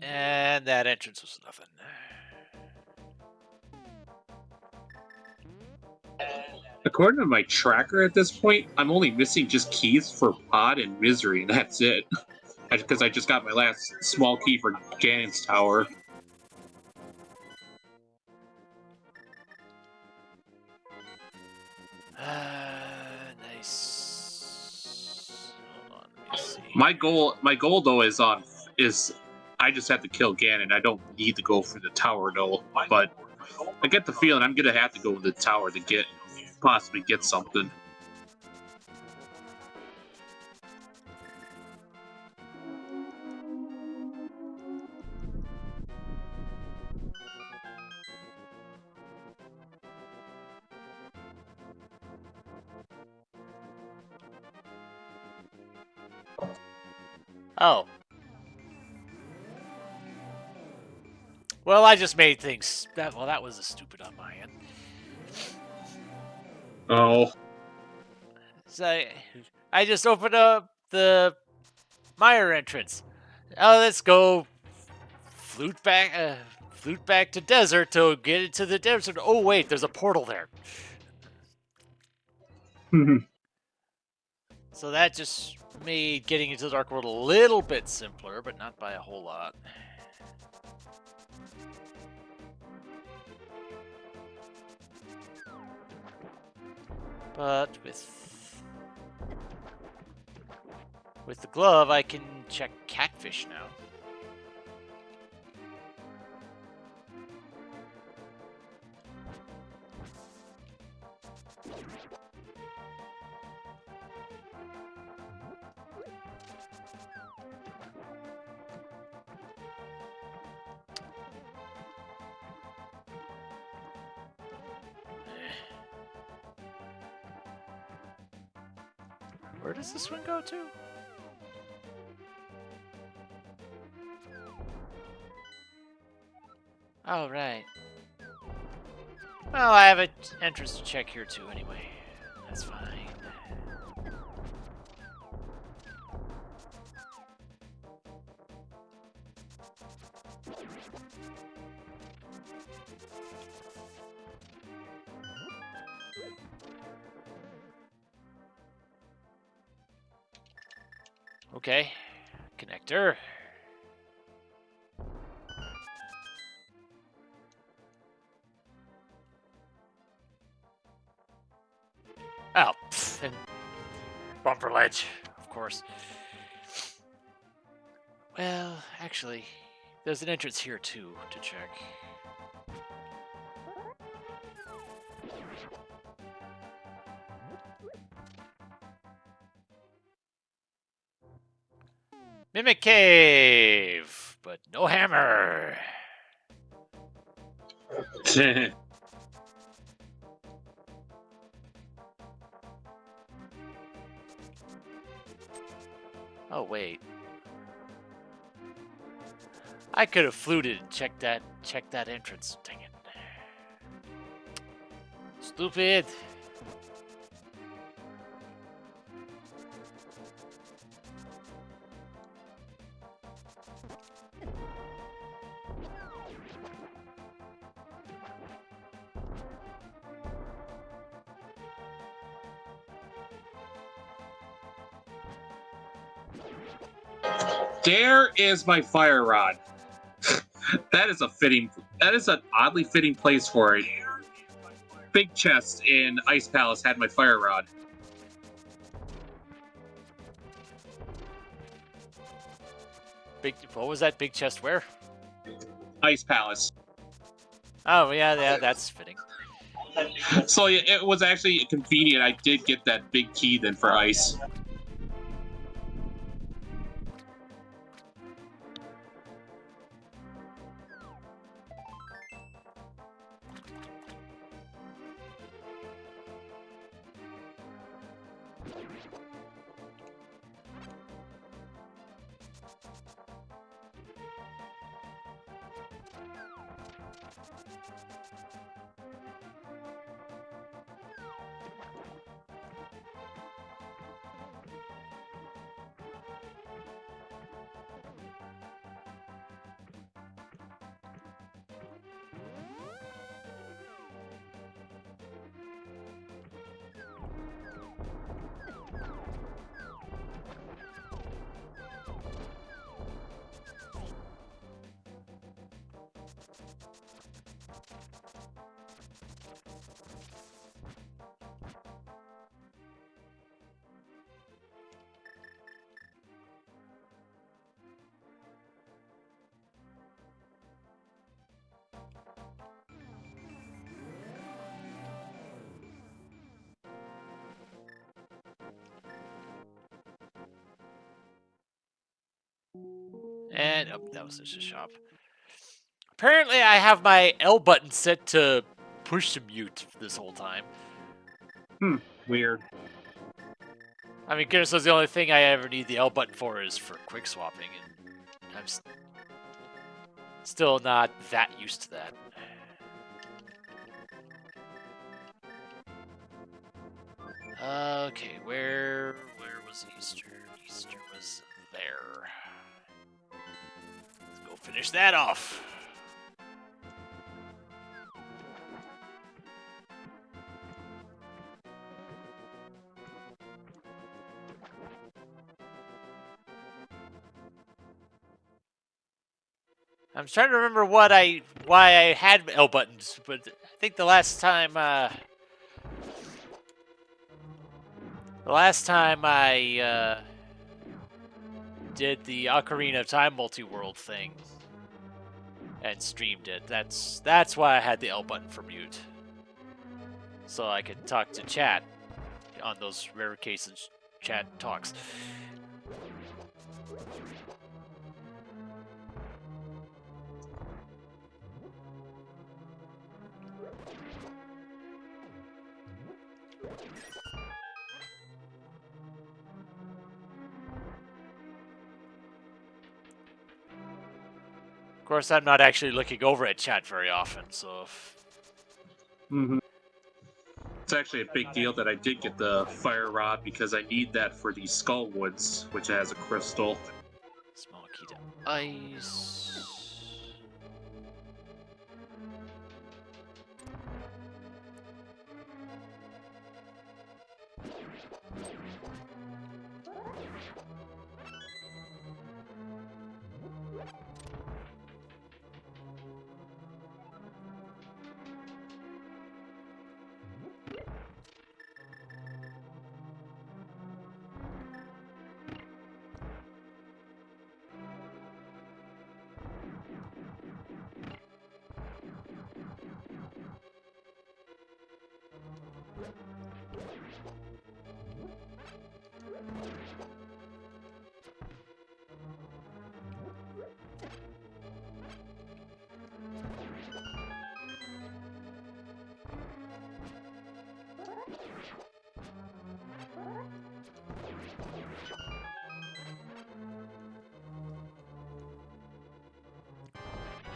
And that entrance was nothing. According to my tracker at this point, I'm only missing just keys for Pod and Misery, and that's it. Because I just got my last small key for Ganon's Tower. Nice. Hold on, let me see. My goal though is I just have to kill Ganon. I don't need to go for the tower though, but I get the feeling I'm gonna have to go with the tower to possibly get something. Oh. Well, I just made things. That was a stupid on my end. Oh. So I just opened up the Meyer entrance. Oh, let's go flute back to desert to get into the desert. Oh wait, there's a portal there. So that just made getting into the Dark World a little bit simpler, but not by a whole lot. But with the glove, I can check catfish now. Where does this one go to? Oh, right. Well, I have an entrance to check here too anyway. That's fine. Okay. Connector. Oh, and bumper ledge, of course. Well, actually, there's an entrance here too to check. Mimic Cave, but no hammer. Oh, wait. I could have fluted and checked that entrance. Dang it. Stupid. There is my fire rod. That is an oddly fitting place for it. Big Chest in Ice Palace had my fire rod. What was that? Big chest where? Ice Palace. Oh, yeah, that's fitting. So yeah, it was actually convenient. I did get that big key then for ice. And oh, that was just a shop. Apparently, I have my L button set to push to mute this whole time. Weird. I mean, goodness, the only thing I ever need the L button for is for quick swapping, and I'm still not that used to that. Okay, where was Easter? Easter was there. Let's go finish that off. I'm trying to remember why I had L buttons, but I think the last time I did the Ocarina of Time multi-world thing and streamed it. That's why I had the L button for mute, so I could talk to chat on those rare cases chat talks. Of course, I'm not actually looking over at chat very often, so. It's actually a big deal that I did get the fire rod because I need that for the skull woods, which has a crystal. Small key to ice.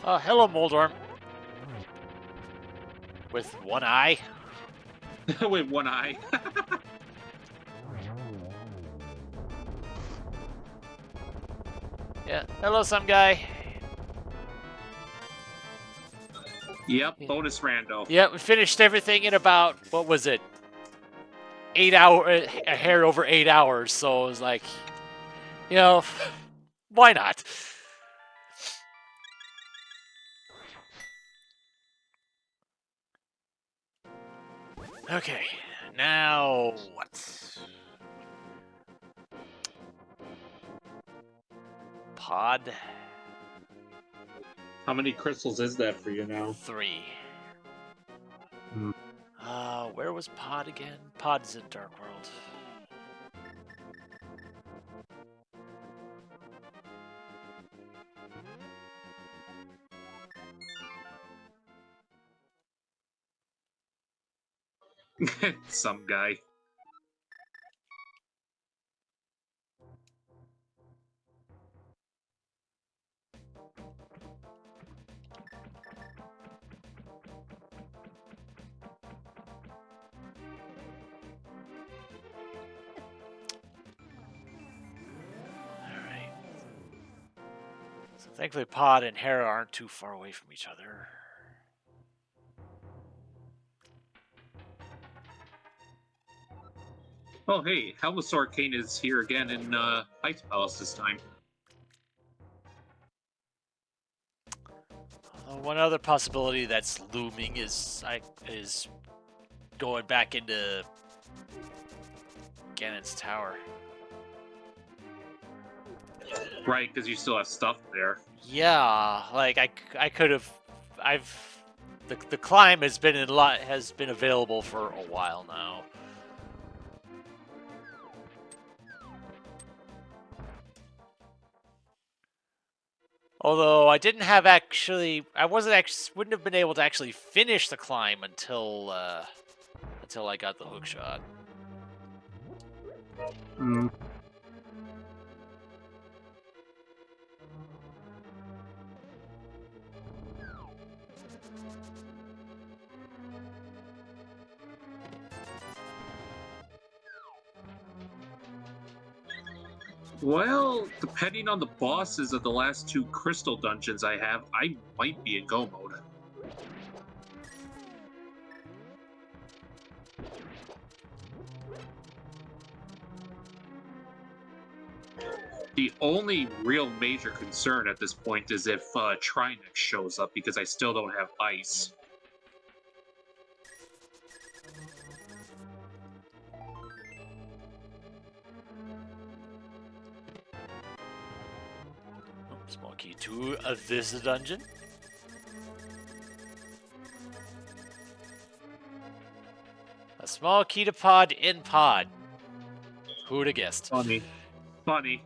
Oh, hello, Moldorm. With one eye. With one eye. Yeah, hello, some guy. Yep, bonus rando. Yeah, we finished everything in about, what was it? 8 hours, a hair over 8 hours, so it was like, you know, why not? Okay, now what? Pod? How many crystals is that for you now? 3. Where was Pod again? Pod is in Dark World. Some guy. Alright. So thankfully Pod and Hera aren't too far away from each other. Oh, hey, Helmus Arcane is here again in Ice Palace this time. One other possibility that's looming is going back into Ganon's tower. Right, because you still have stuff there. Yeah, like I could have, the climb has been available for a while now. Although I didn't have actually, wouldn't have been able to actually finish the climb until I got the hook shot. Hmm. Well, depending on the bosses of the last 2 crystal dungeons I have, I might be in go mode. The only real major concern at this point is if Trinex shows up, because I still don't have ice. Small key to this dungeon. A small key to pod in pod. Who'd have guessed? Funny. Funny.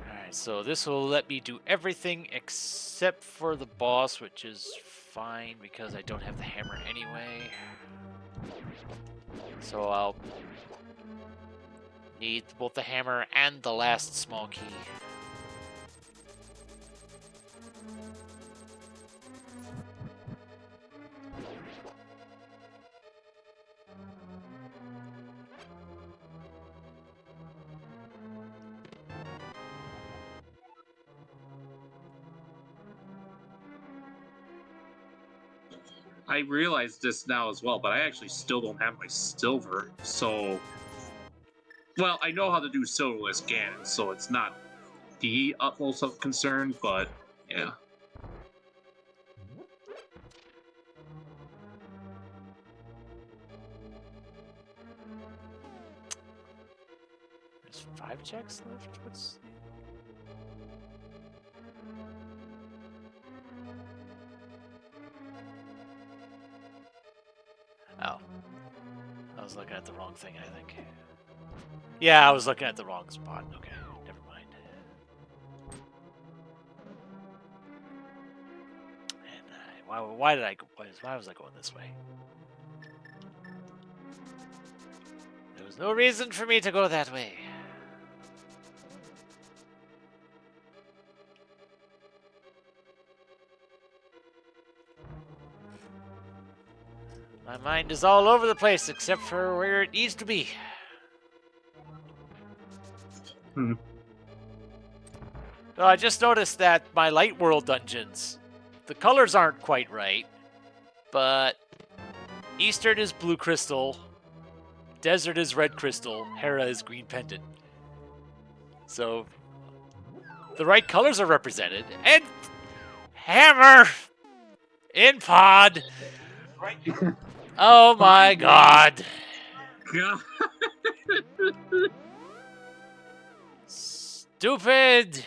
Alright, so this will let me do everything except for the boss, which is fine because I don't have the hammer anyway. So I'll need both the hammer and the last small key. I realize this now as well, but I actually still don't have my silver, so... Well, I know how to do silverless Ganon, so it's not the utmost of concern, but yeah. There's 5 checks left? What's... Oh. I was looking at the wrong thing, I think. Yeah, I was looking at the wrong spot. Okay, never mind. And why was I going this way? There was no reason for me to go that way. My mind is all over the place except for where it needs to be. Hmm. Well, I just noticed that my Light World dungeons, the colors aren't quite right, but Eastern is blue crystal, Desert is red crystal, Hera is green pendant. So the right colors are represented, and hammer in pod. Oh my god. Yeah. Stupid.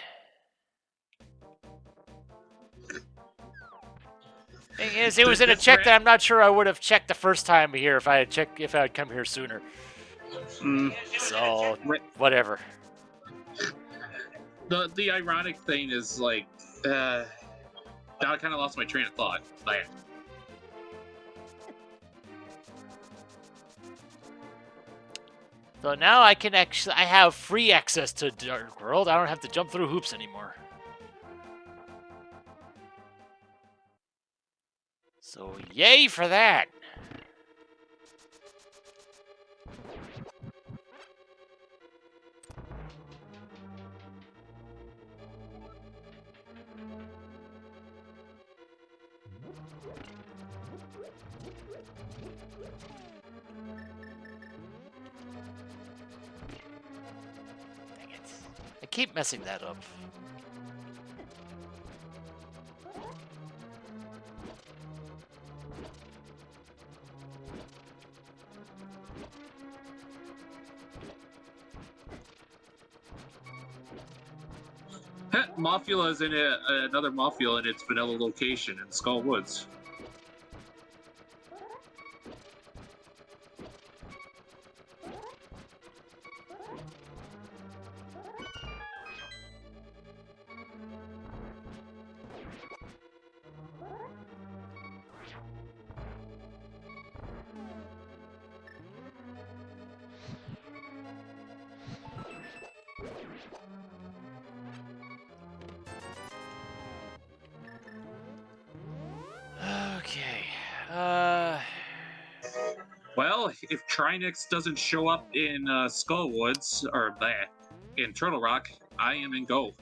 Thing is, it was in a check that I'm not sure I would have checked the first time here if I had come here sooner. So whatever. The ironic thing is, like, now I kind of lost my train of thought. Like, So now I have free access to Dark World. I don't have to jump through hoops anymore. So yay for that. Dang it. I keep messing that up. Mothula is in another Mothula in its vanilla location in Skull Woods. Okay. Well, if Trinix doesn't show up in Skull Woods, or in Turtle Rock, I am in Go.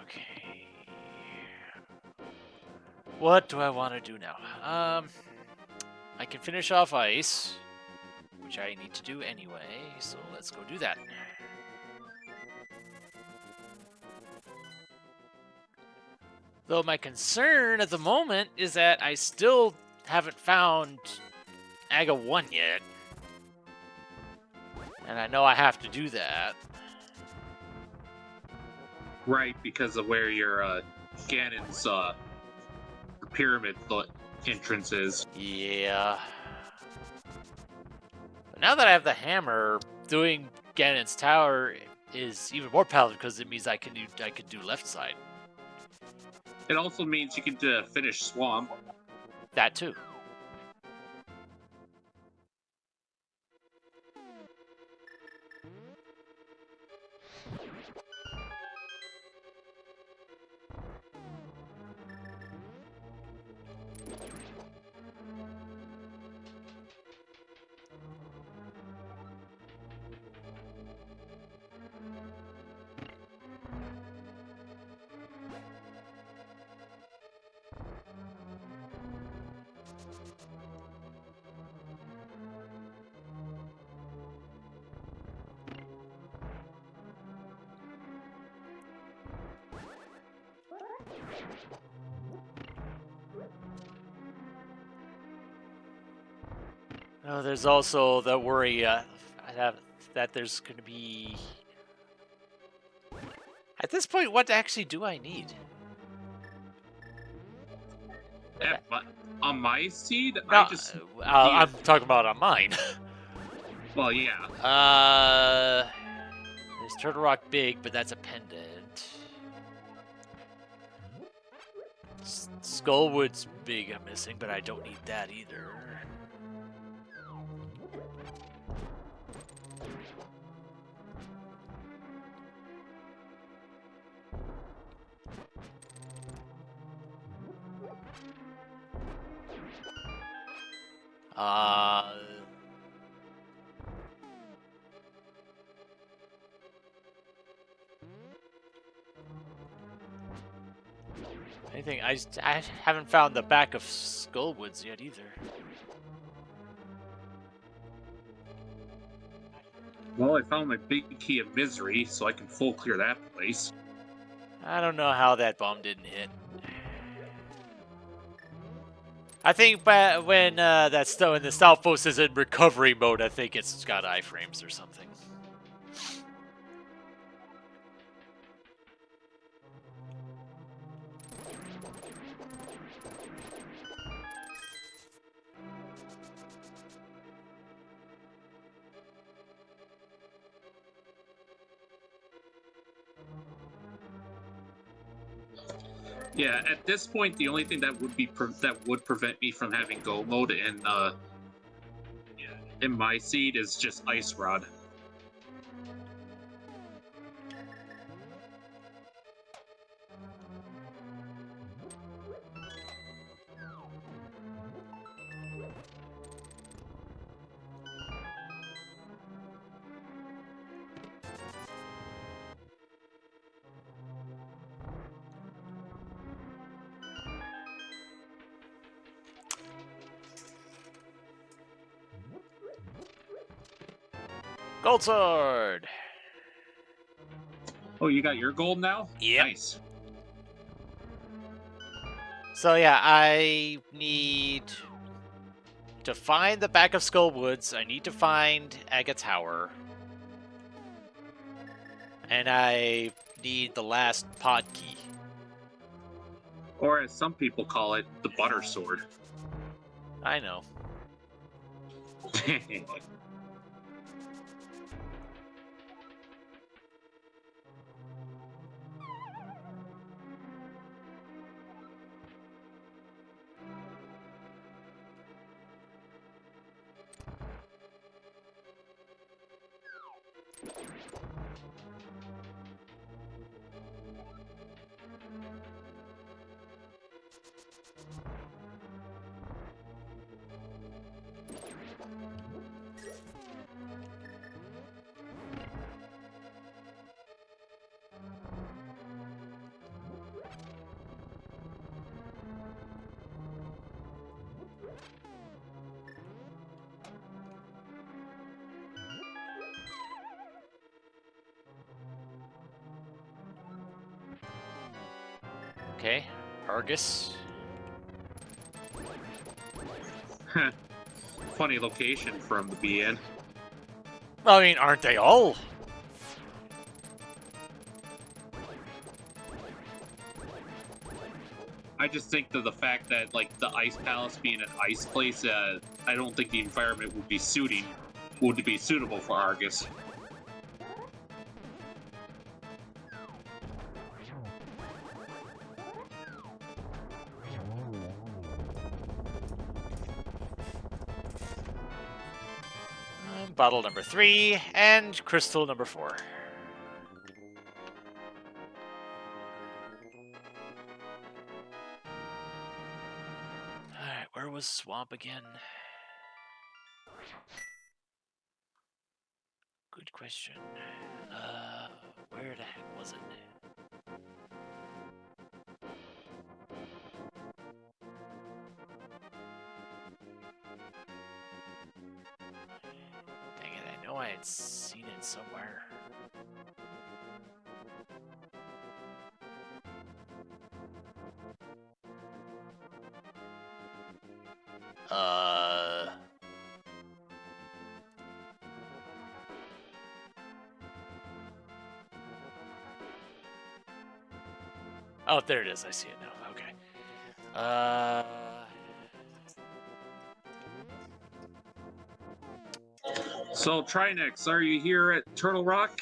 Okay. What do I want to do now? I can finish off ice, which I need to do anyway, so let's go do that. Though my concern at the moment is that I still haven't found Aga 1 yet. And I know I have to do that. Right, because of where your Ganon's pyramid entrance is. Yeah. But now that I have the hammer, doing Ganon's tower is even more palatable because it means I could do left side. It also means you can finish Swamp. That too. Oh, there's also the worry I have that there's going to be... At this point, what actually do I need? Yeah, but on my seed, No, I just... I'm talking about on mine. Well, yeah. There's Turtle Rock Big, but that's a pendant. Skullwood's Big I'm missing, but I don't need that either. Anything? I haven't found the back of Skullwoods yet either. Well, I found my big key of misery, so I can full clear that place. I don't know how that bomb didn't hit. I think when when the Stalfos is in recovery mode, I think it's got iframes or something. Yeah, at this point, the only thing that would prevent me from having go mode in my seed is just Ice Rod. Gold sword. Oh, you got your gold now? Yep. Nice. So yeah, I need to find the back of Skull Woods. I need to find Aga Tower. And I need the last pod key. Or as some people call it, the butter sword. I know. Okay, Argus. Funny location for him to be in. I mean, aren't they all? I just think that the fact that like the ice palace being an ice place, I don't think the environment would be suitable for Argus. Bottle number 3 and crystal number 4. Alright, where was Swamp again? Good question. Where the heck was it? Dang it, I know I had seen it somewhere. Oh, there it is. I see it now. Okay. So Trinex, are you here at Turtle Rock?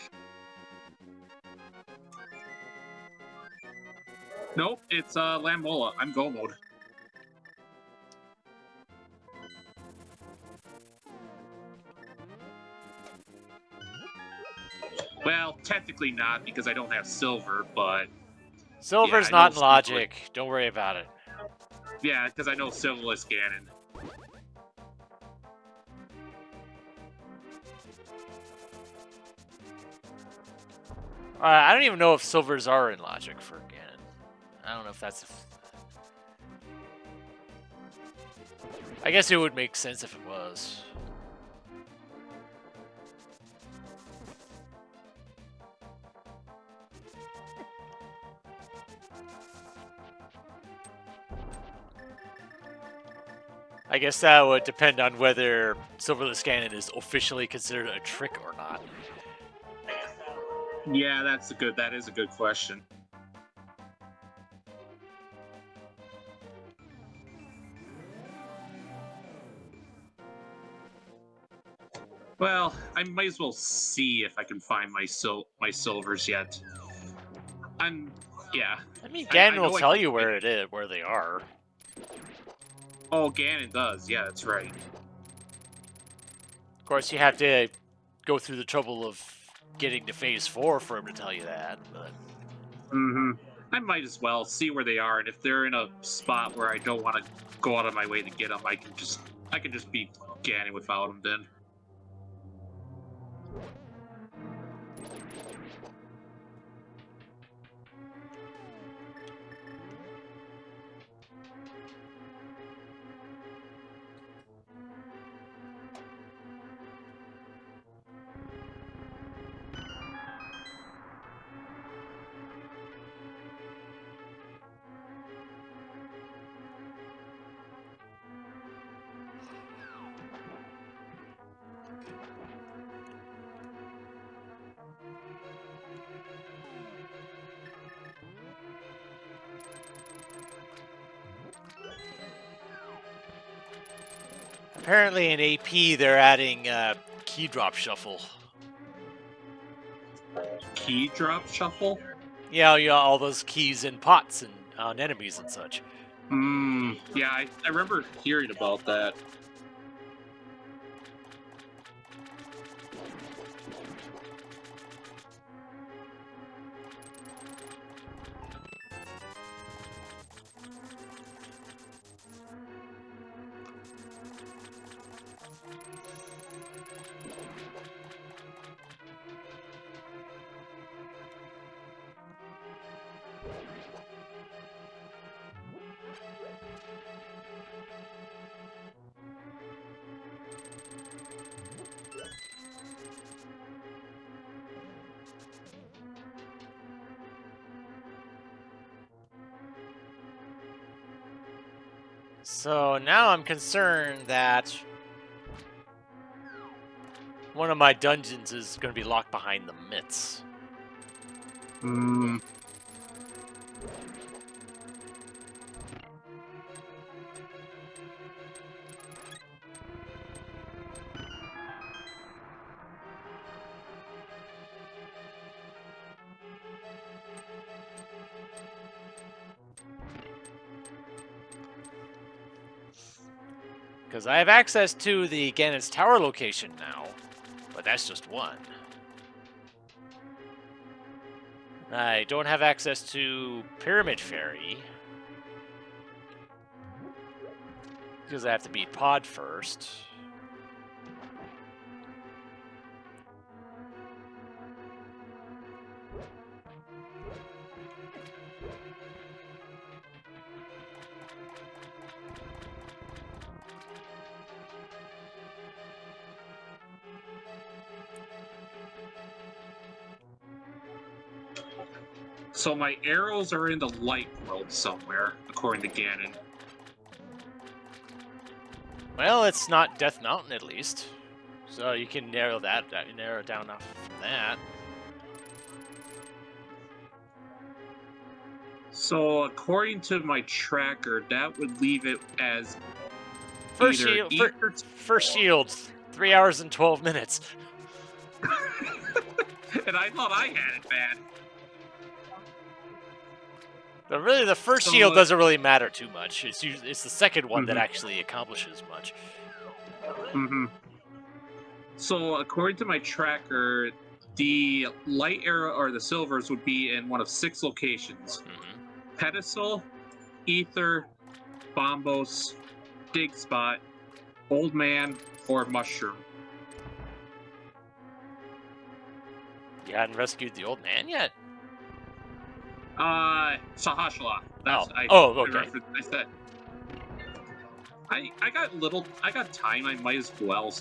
Nope, it's Lambola. I'm go mode. Well, technically not because I don't have silver, but Silver's yeah, I know not in logic. Don't worry about it. yeah, because I know Silverless Ganon. I don't even know if silvers are in logic for Ganon. I don't know if that's... I guess it would make sense if it was. I guess that would depend on whether Silverless Ganon is officially considered a trick or not. Yeah, that is a good question. Well, I might as well see if I can find my silvers yet. Yeah. I mean, I Ganon know will I tell can you where find it is, where they are. Oh, Ganon does. Yeah, that's right. Of course, you have to go through the trouble of getting to Phase 4 for him to tell you that, but... Mm-hmm. I might as well see where they are, and if they're in a spot where I don't want to go out of my way to get them, I can just beat Ganon without them then. Apparently in AP they're adding key drop shuffle. Key drop shuffle? Yeah, all those keys in pots and on enemies and such. Yeah, I remember hearing about that. So now I'm concerned that one of my dungeons is going to be locked behind the mitts. Because I have access to the Ganon's Tower location now, but that's just one. I don't have access to Pyramid Fairy, because I have to beat Pod first. So my arrows are in the light world somewhere, according to Ganon. Well, it's not Death Mountain at least, so you can narrow down off from that. So according to my tracker, that would leave it as First either shield, first shield, 3 hours and 12 minutes. And I thought I had it bad. But really, the first shield doesn't really matter too much. It's the second one that actually accomplishes much. So according to my tracker, the light arrow or the silvers would be in one of 6 locations: Pedestal, Ether, Bombos, Dig Spot, Old Man, or Mushroom. You hadn't rescued the old man yet? Sahashala. That's okay. I said. I got time. I might as well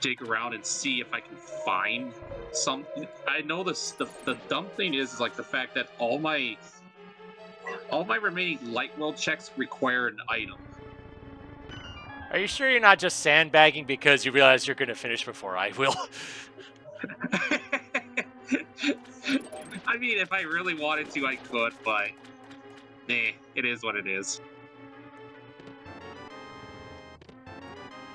dig around and see if I can find something. I know the dumb thing is like the fact that all my remaining light world checks require an item. Are you sure you're not just sandbagging because you realize you're going to finish before I will? I mean, if I really wanted to, I could, but it is what it is.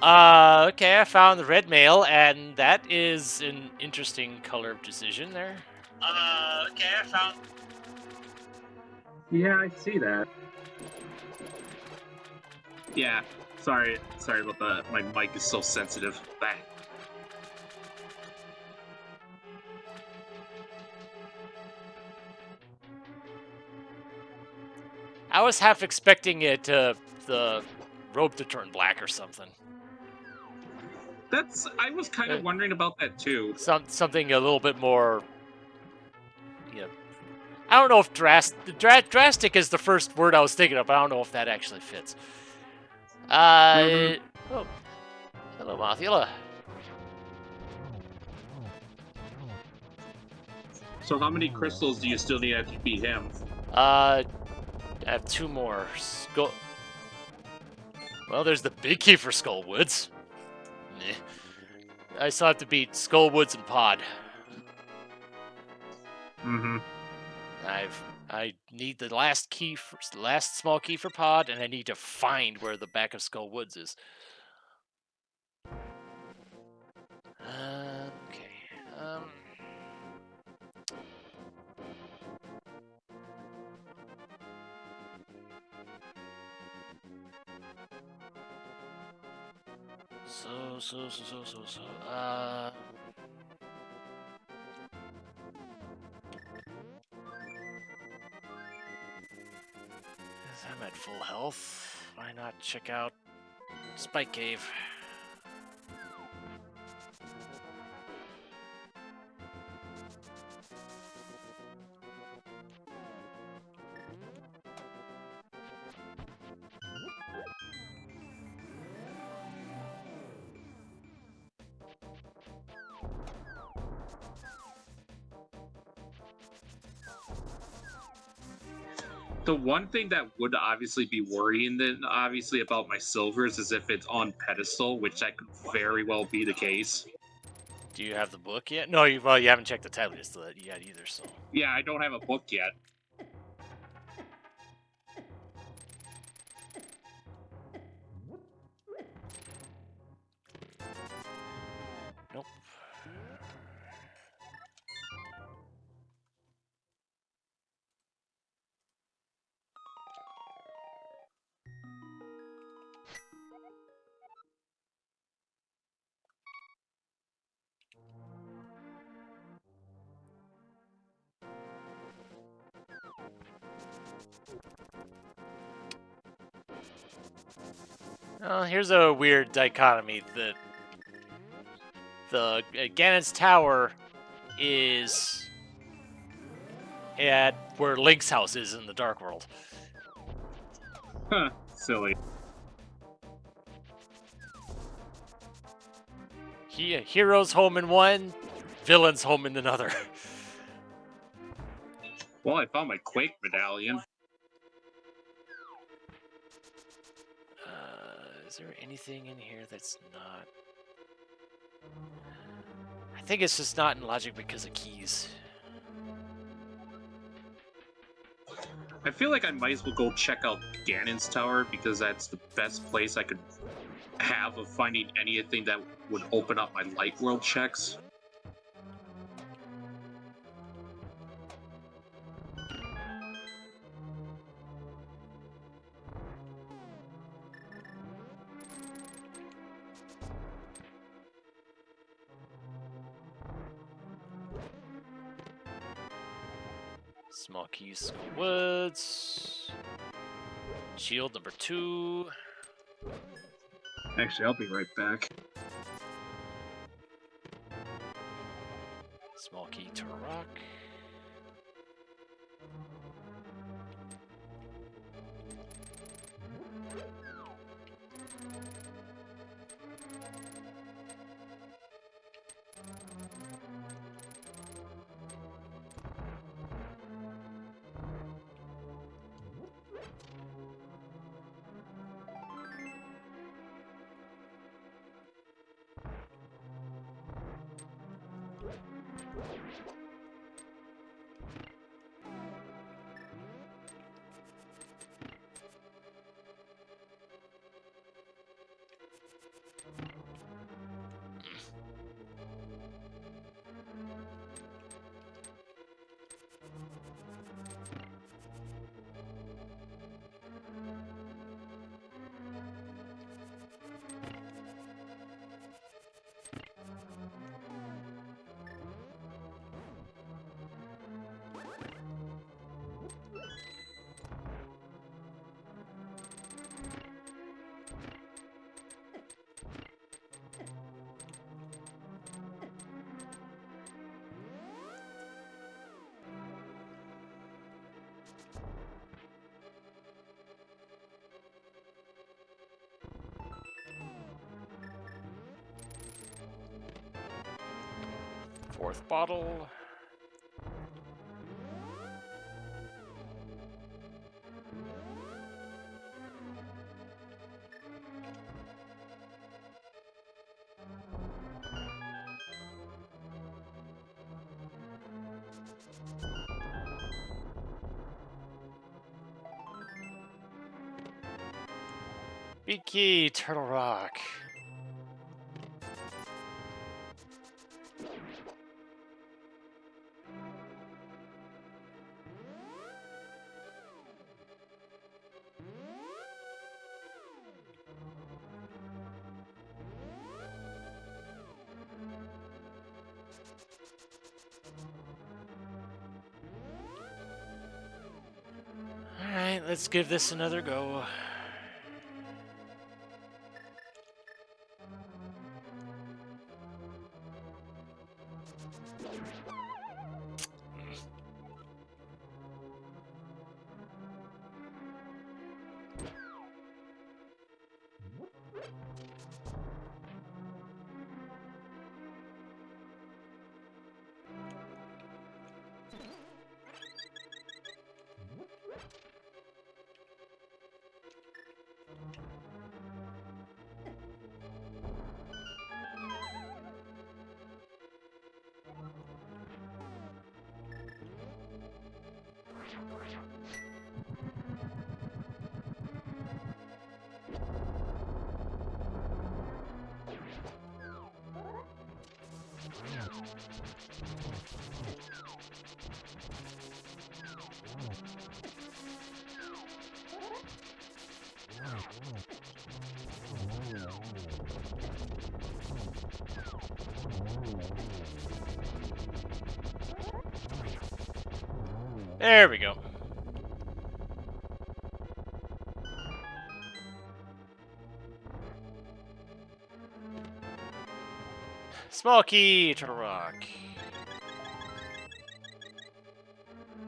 Okay, I found the red mail, and that is an interesting color of decision there. Okay, I found. Yeah, I see that. Yeah, sorry about that. My mic is so sensitive. Bang. I was half expecting the robe to turn black or something. I was kind of wondering about that too. Something a little bit more. Yeah. I don't know if drastic is the first word I was thinking of, but I don't know if that actually fits. Oh, hello, Mothula. So how many crystals do you still need to beat him? I have 2 more. Well, there's the big key for Skullwoods. I still have to beat Skullwoods and Pod. I need the last small key for Pod, and I need to find where the back of Skullwoods is. So. I'm at full health. Why not check out Spike Cave? The one thing that would obviously be worrying then obviously about my silvers is if it's on pedestal, which that could very well be the case. Do you have the book yet? No, you haven't checked the tab list yet either, so. Yeah, I don't have a book yet. Nope. Here's a weird dichotomy. The Ganon's Tower is at where Link's house is in the Dark World. Huh, silly. Hero's home in one, villain's home in another. Well, I found my Quake medallion. Is there anything in here that's not? I think it's just not in logic because of keys. I feel like I might as well go check out Ganon's Tower because that's the best place I could have of finding anything that would open up my Light World checks. Small keys, Skull Woods. Shield number 2. Actually, I'll be right back. Small key to rock. Fourth bottle. Big key, Turtle Rock. let's give this another go. There we go. Small key, Turtle Rock.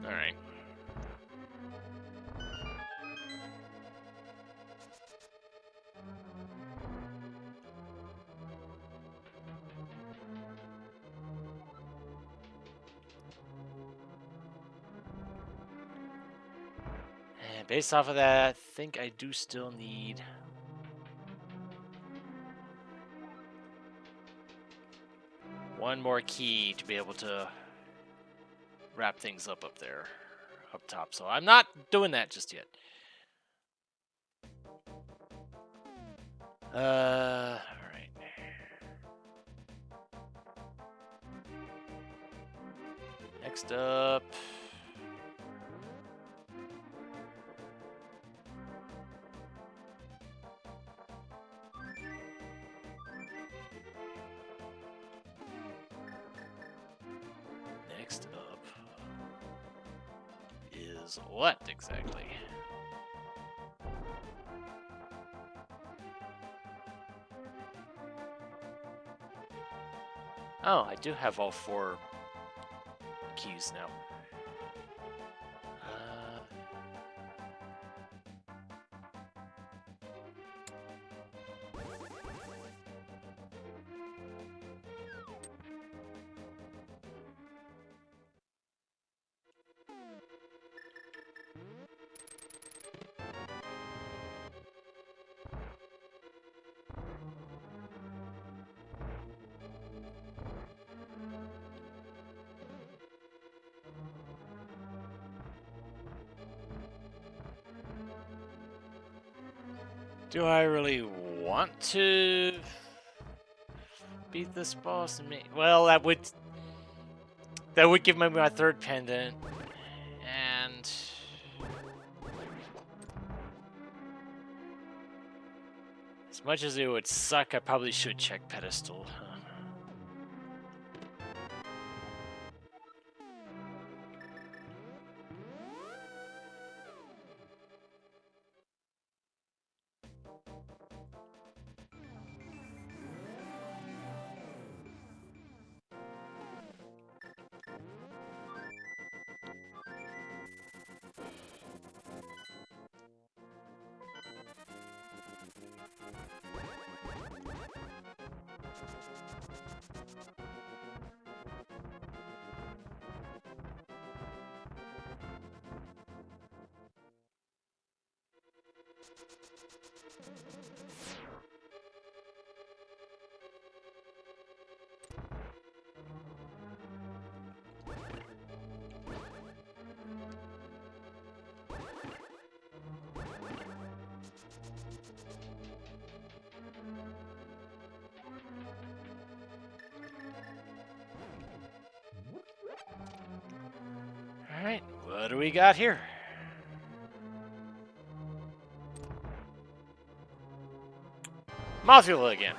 Alright. And based off of that, I think I do still need one more key to be able to wrap things up there, up top. So I'm not doing that just yet. All right. Next up. Next up is what exactly? Oh, I do have all 4 keys now. Do I really want to beat this boss? Well, that would give me my 3rd pendant, and as much as it would suck, I probably should check pedestal. Alright, what do we got here? Mothula again.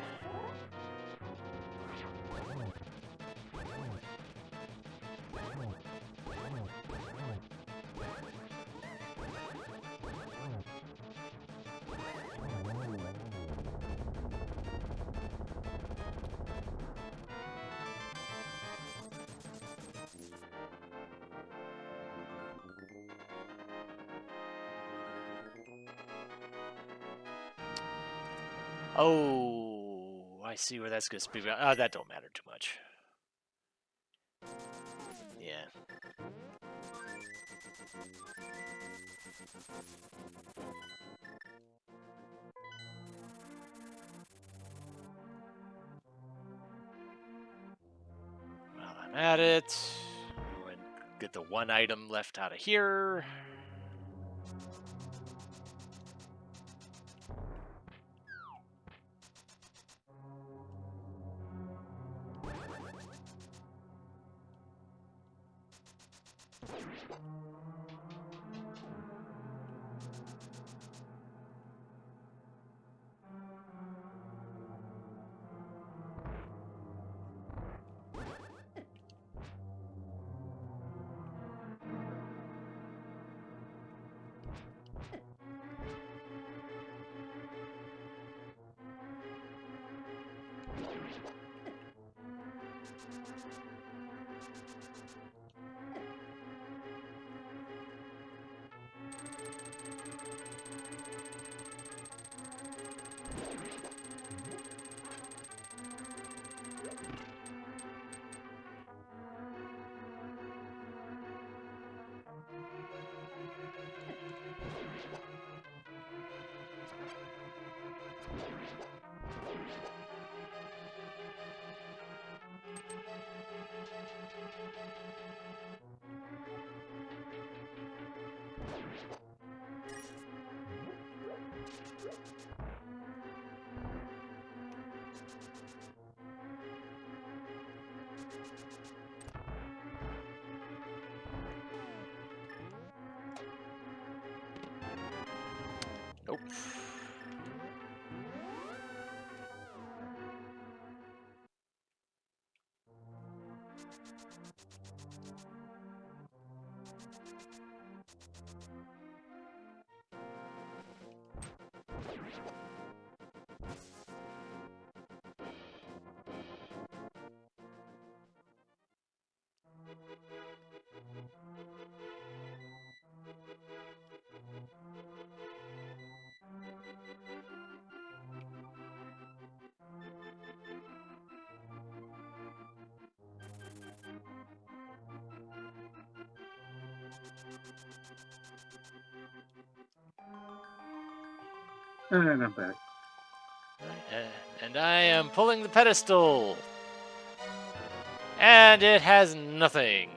Oh, I see where that's going to speak. That don't matter too much. Yeah. While I'm at it, go and get the one item left out of here. Nope. And I'm back. And I am pulling the pedestal. And it has nothing.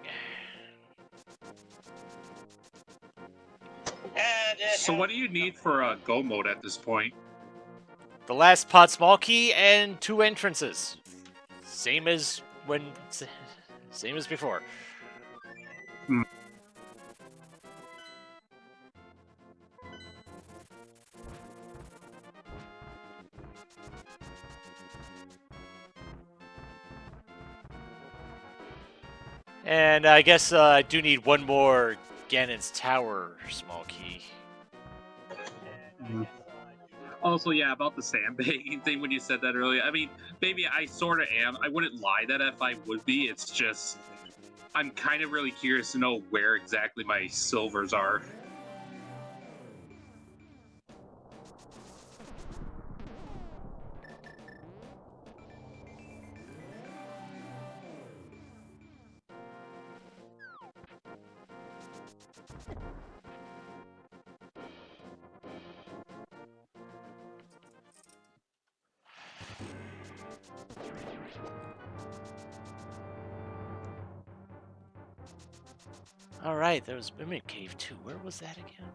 So what do you need for go mode at this point? The last pot small key and 2 entrances. Same as before. Hmm. And I guess I do need one more Ganon's Tower small key. Also, yeah, about the sandbagging thing when you said that earlier. I mean, maybe I sort of am. I wouldn't lie that if I would be. It's just, I'm kind of really curious to know where exactly my silvers are. All right, there was Mimic Cave too. Where was that again?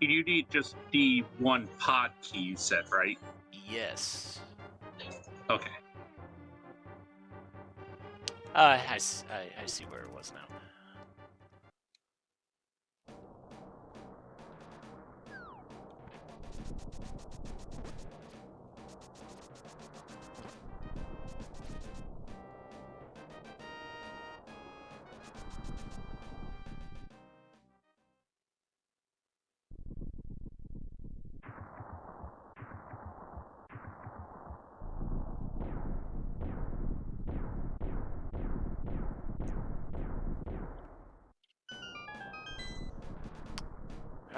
You need just the one pod key you said, right? Yes. Okay. I see where it was now.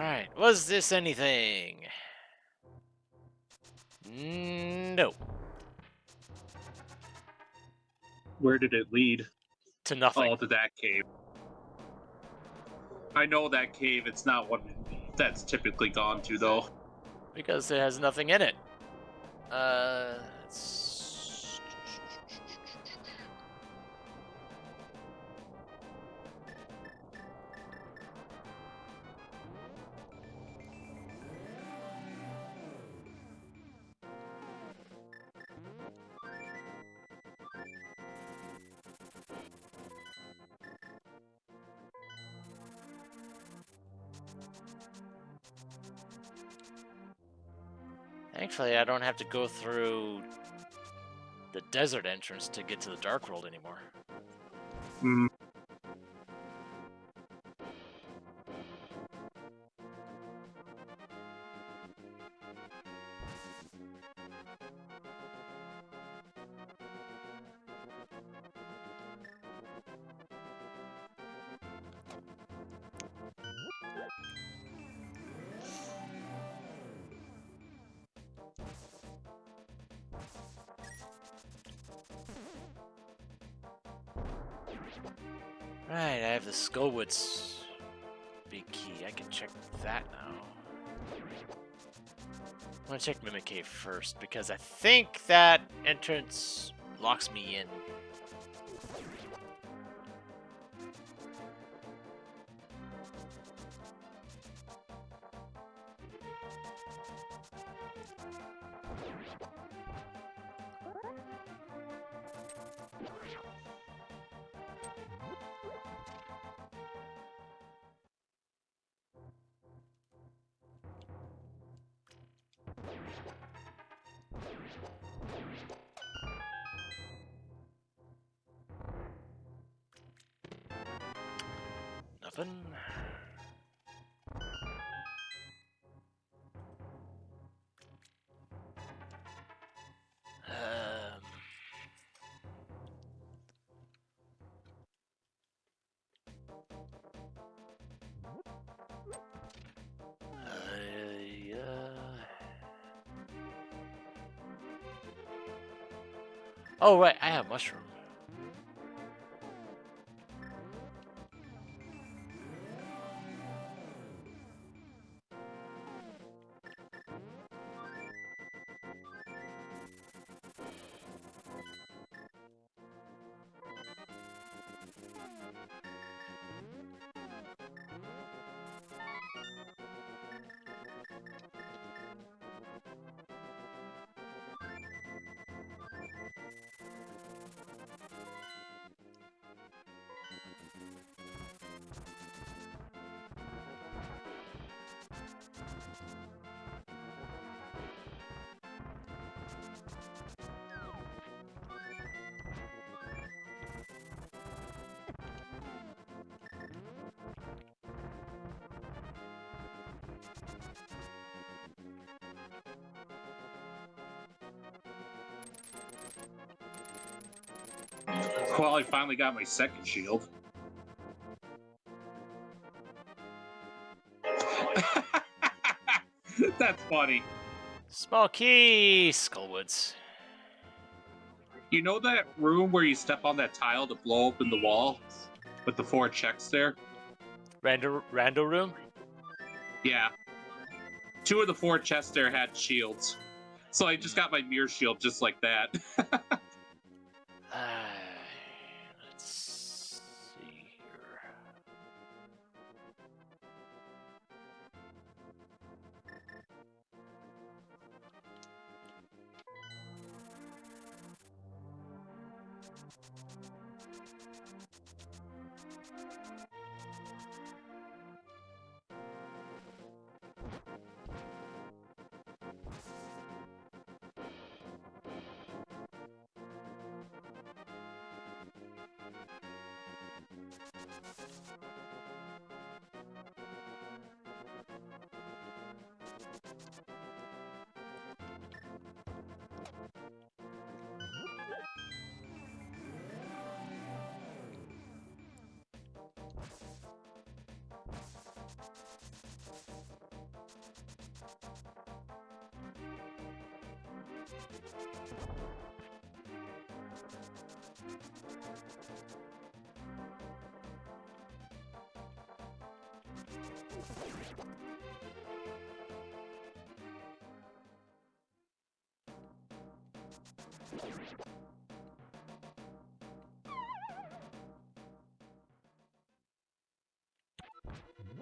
Alright, was this anything? No. Where did it lead? To nothing. Oh, to that cave. I know that cave. It's not one that's typically gone to, though. Because it has nothing in it. It's... Thankfully, I don't have to go through the desert entrance to get to the Dark World anymore. Hmm. Right, I have the Skullwoods big key. I can check that now. I'm gonna check Mimic Cave first because I think that entrance locks me in. Nothing. Um, yeah. Oh, right, I have mushroom. Well, I finally got my second shield. That's funny. Small key, Skullwoods. You know that room where you step on that tile to blow open the wall with the 4 checks there? Rando room? Yeah. 2 of the 4 chests there had shields. So I just got my mirror shield just like that. Let's see here.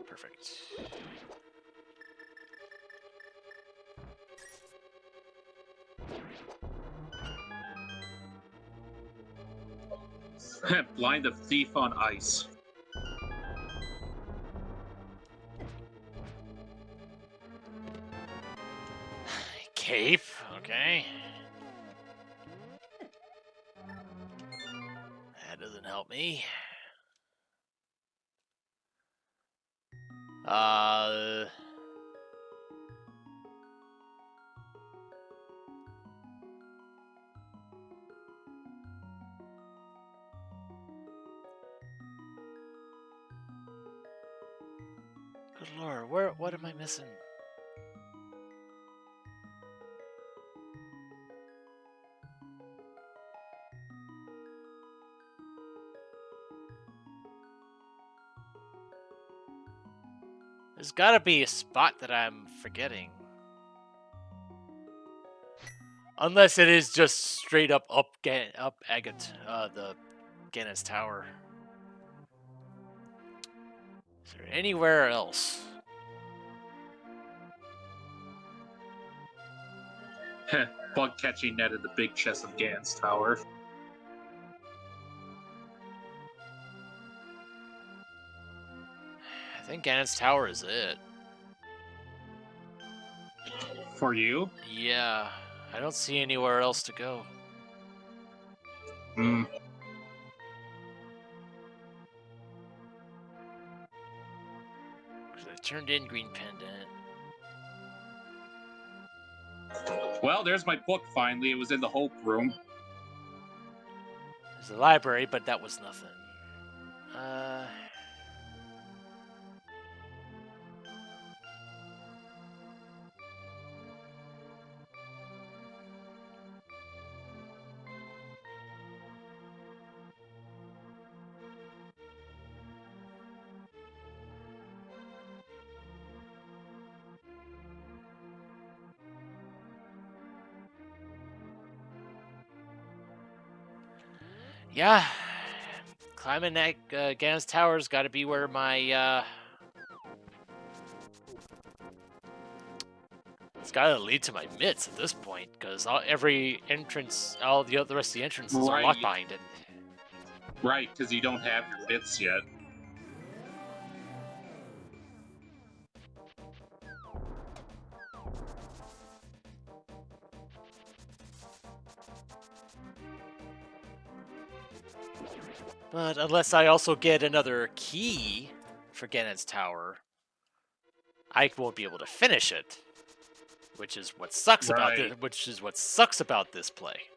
Perfect. Blind the thief on ice. Cape, okay. That doesn't help me. Good lord, what am I missing? There's gotta be a spot that I'm forgetting. Unless it is just straight up Agate, the Gannis Tower. Is there anywhere else? Bug catching net in the big chest of Gan's tower. I think Gannis Tower is it. For you? Yeah, I don't see anywhere else to go. Hmm. 'Cause I turned in Green Pendant. Well, there's my book finally. It was in the Hope Room. There's a library, but that was nothing. Yeah, climbing that Gannis Tower's got to be where my it's got to lead to my mitts at this point, because every entrance, the rest of the entrances are Right. locked behind it. Right, because you don't have your bits yet. But unless I also get another key for Gannis Tower, I won't be able to finish it, which is what sucks about Right. this. Which is what sucks about this play.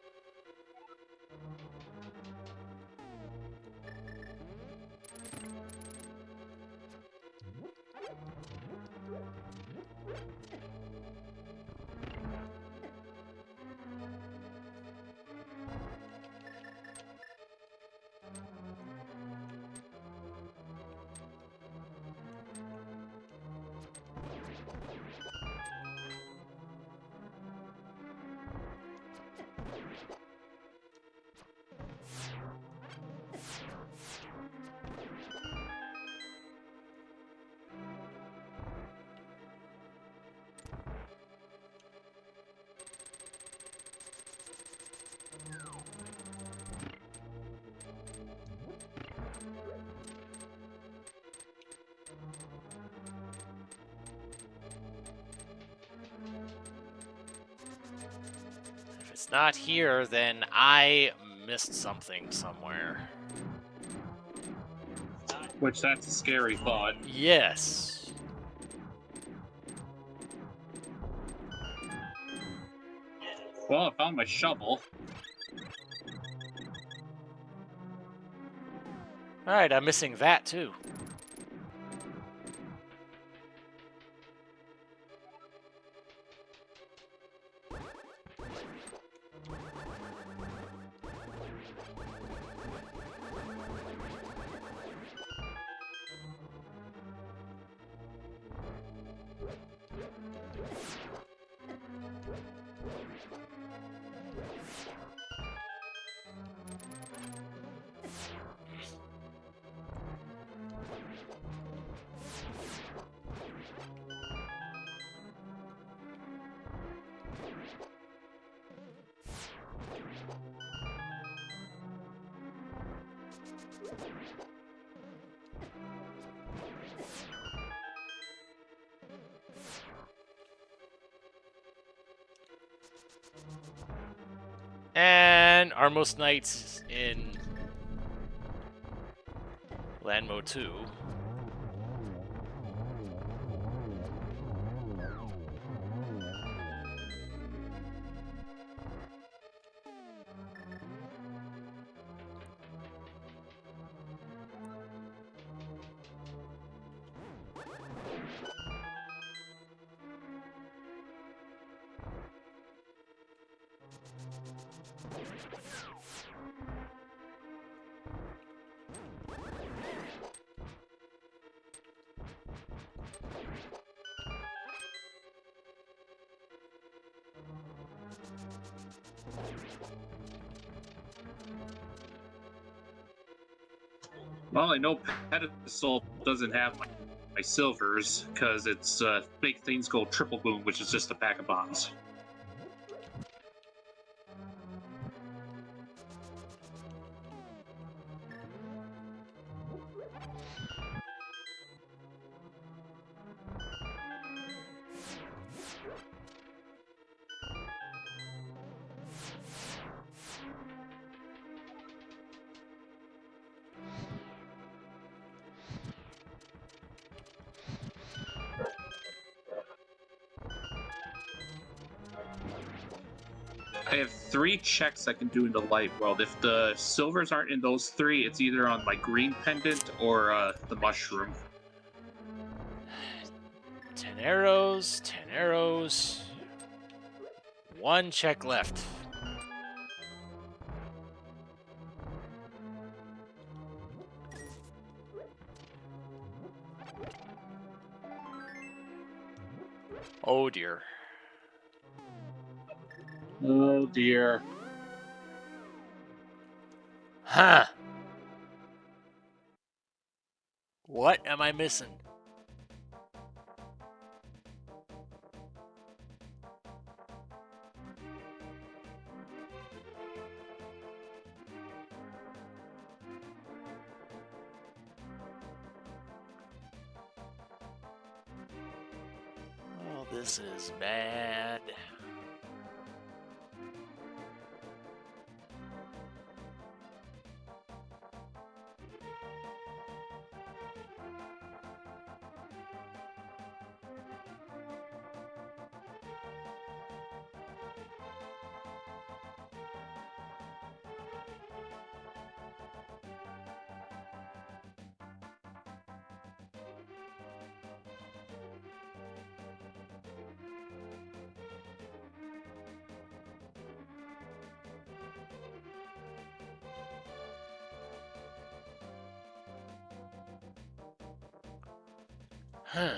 If it's not here, then I missed something somewhere. Which, that's a scary thought. Yes. Well, I found my shovel. Alright, I'm missing that too. And Armos Knights in Land Mode 2. Well, I know Pedestal doesn't have my silvers because it's make things go triple boom, which is just a pack of bombs. I have 3 checks I can do in the light world. If the silvers aren't in those 3, it's either on my green pendant or the mushroom. 10 arrows, 10 arrows. 1 check left. Oh dear. Oh dear. Huh. What am I missing? Oh, this is bad. Huh.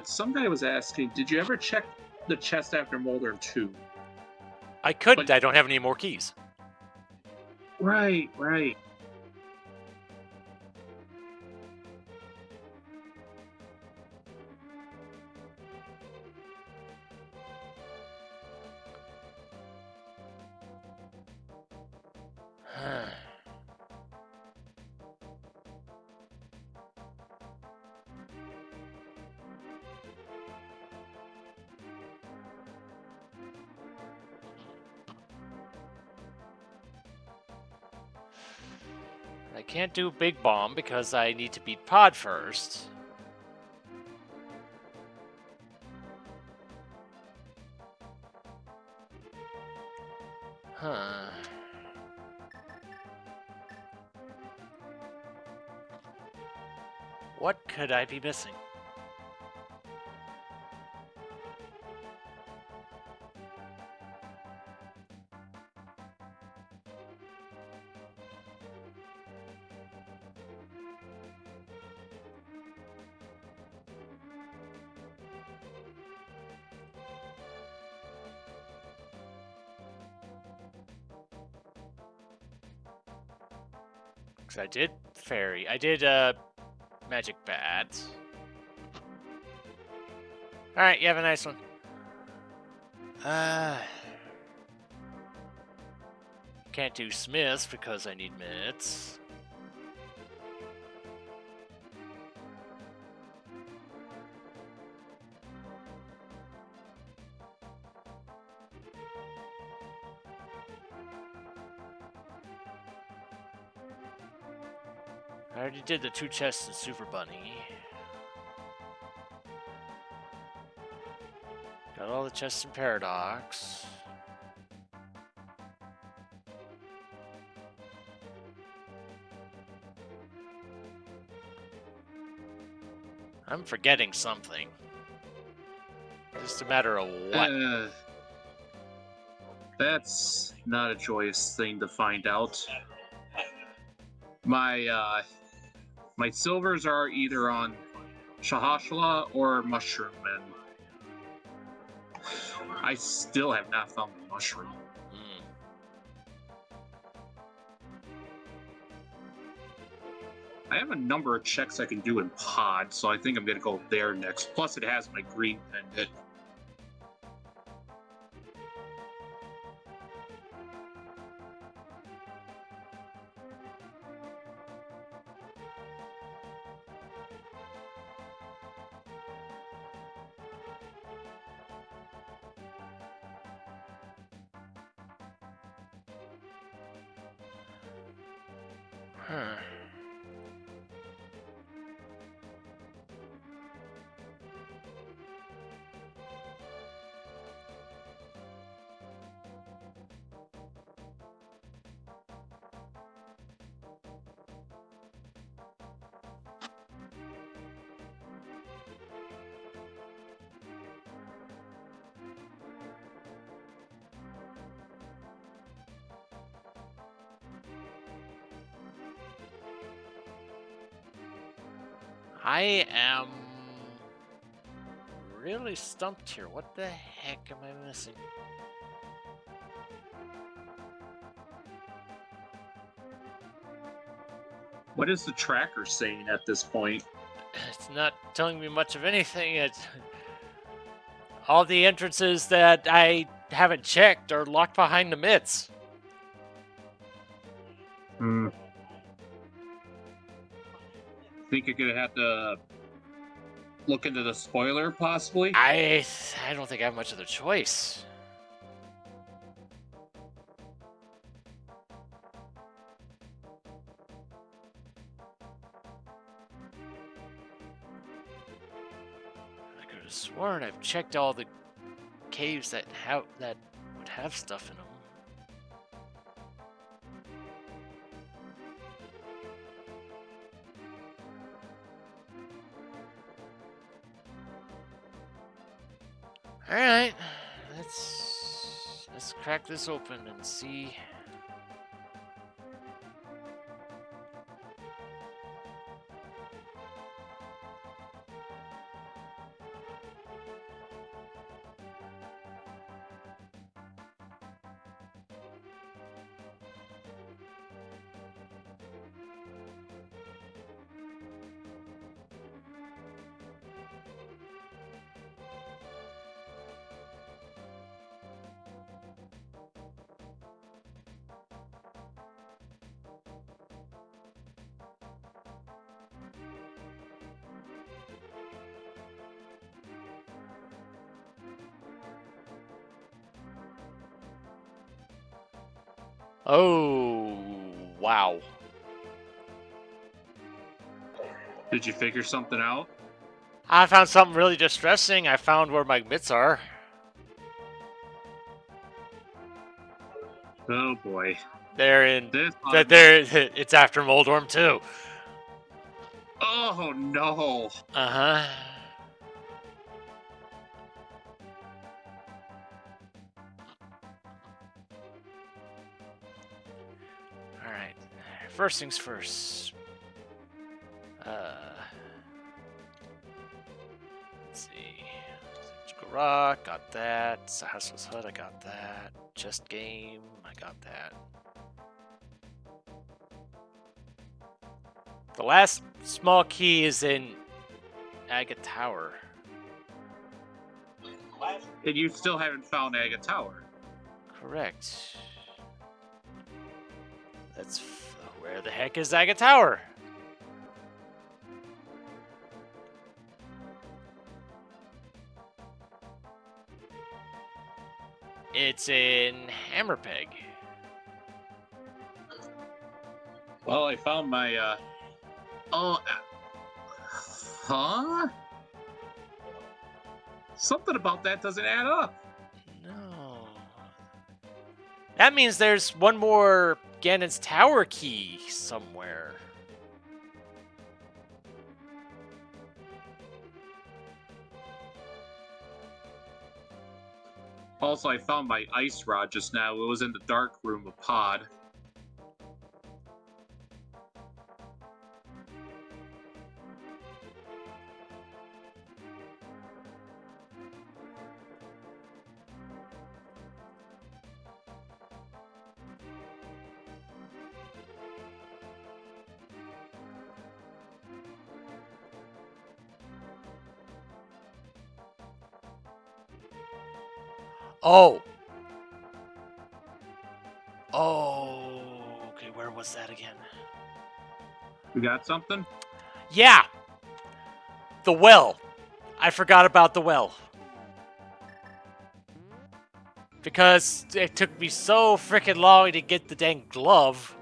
Some guy was asking, did you ever check the chest after Molder 2? I couldn't. But- I don't have any more keys. Right. Huh. I can't do Big Bomb because I need to beat Pod first. Huh. What could I be missing? Because I did fairy. I did magic bats. Alright, you have a nice one. Can't do smiths because I need mitts. I already did the 2 chests in Super Bunny. Got all the chests in Paradox. I'm forgetting something. Just a matter of what. That's not a joyous thing to find out. My silvers are either on Shahashla or Mushroom, and I still have not found the Mushroom. I have a number of checks I can do in Pod, so I think I'm going to go there next. Plus, it has my green pendant. Huh. I am really stumped here. What the heck am I missing? What is the tracker saying at this point? It's not telling me much of anything. It's all the entrances that I haven't checked are locked behind the mitts. Think you're gonna have to look into the spoiler, possibly? I don't think I have much of the choice. I could have sworn I've checked all the caves that would have stuff in them. All right, let's crack this open and see. Oh, wow. Did you figure something out? I found something really distressing. I found where my mitts are. Oh boy. They're in. This It's after Moldorm too. Oh no. Uh-huh. Alright. First things first. Let's see. Rock, got that. Sahasra's Hut, I got that. Chest game, I got that. The last small key is in Aga Tower. And you still haven't found Aga Tower. Correct. Where the heck is Aga Tower? It's in Hammerpeg. Well, I found my, huh? Something about that doesn't add up. No. That means there's one more Ganon's Tower key somewhere. Also, I found my ice rod just now. It was in the dark room of Pod. Oh. Oh. Okay, where was that again? You got something? Yeah. The well. I forgot about the well. Because it took me so freaking long to get the dang glove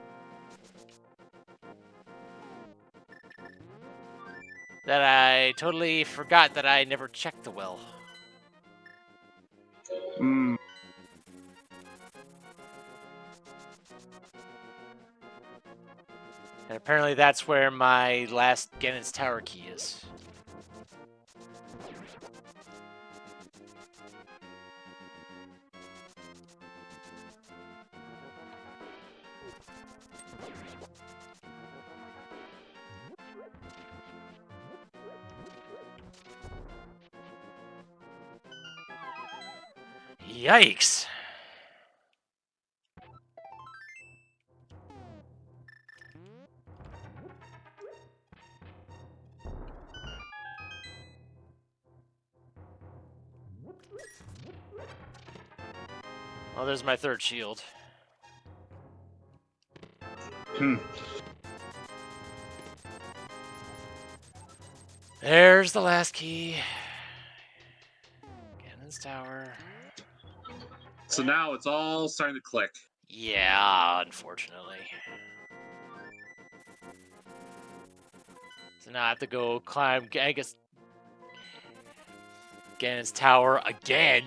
that I totally forgot that I never checked the well. Hmm. And apparently that's where my last Ganon's Tower key is. Yikes. Well, there's my third shield. There's the last key. Ganon's Tower. So now it's all starting to click. Yeah, unfortunately. So now I have to go climb, I guess, Ganon's Tower again.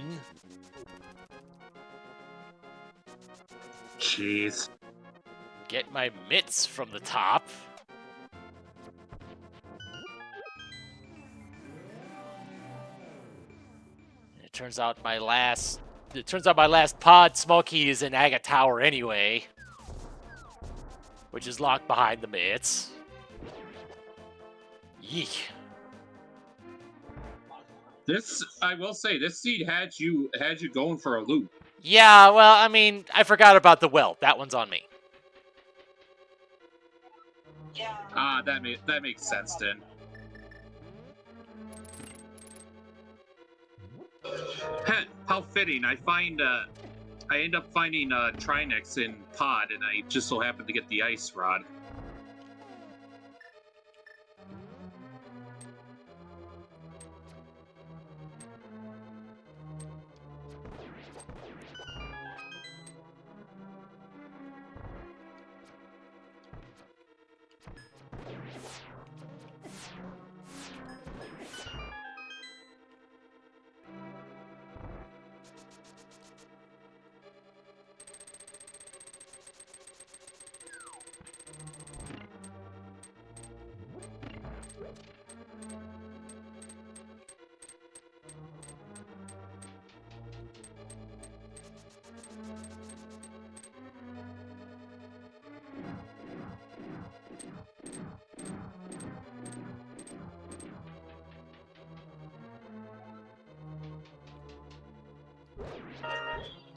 Jeez. Get my mitts from the top. It turns out my last pod small key is in Aga Tower anyway, which is locked behind the mitts. Yeek. This, I will say, this seed had you going for a loop. Yeah, well, I mean, I forgot about the well. That one's on me. Ah, that makes sense then. How fitting! I end up finding Trinex in Pod, and I just so happen to get the ice rod.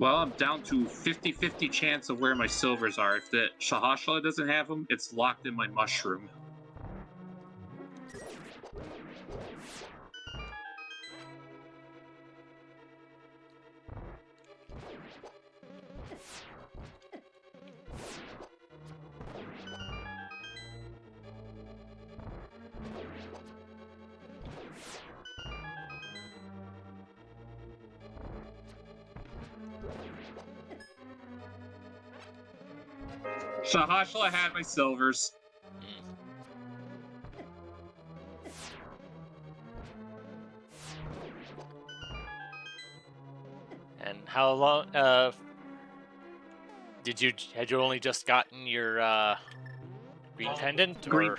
Well, I'm down to 50-50 chance of where my silvers are. If the Shahashala doesn't have them, it's locked in my mushroom. Shahashla had my silvers. And how long? Had you only just gotten your green pendant, or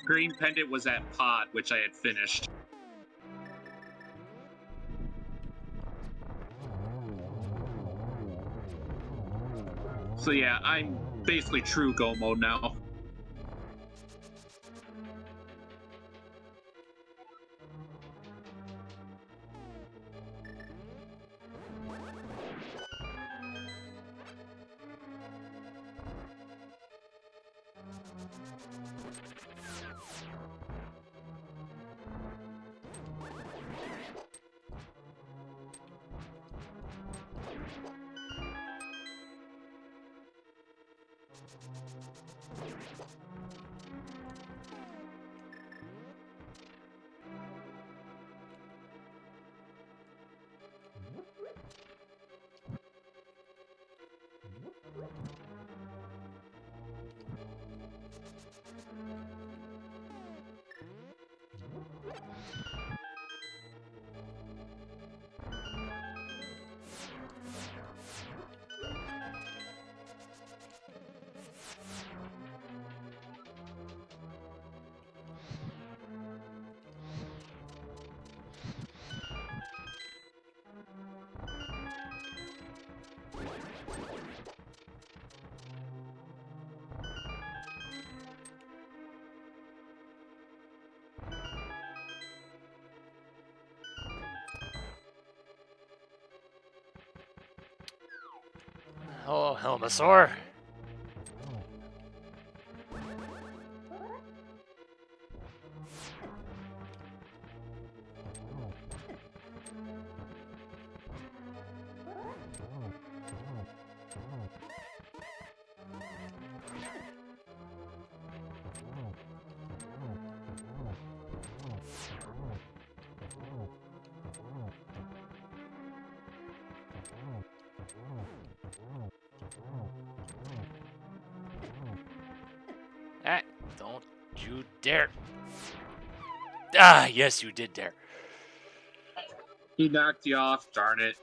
Green pendant was at pod, which I had finished. So yeah, I'm basically true go mode now. oh, Helmasaur? Ah, don't you dare! Ah, yes, you did dare. He knocked you off, darn it.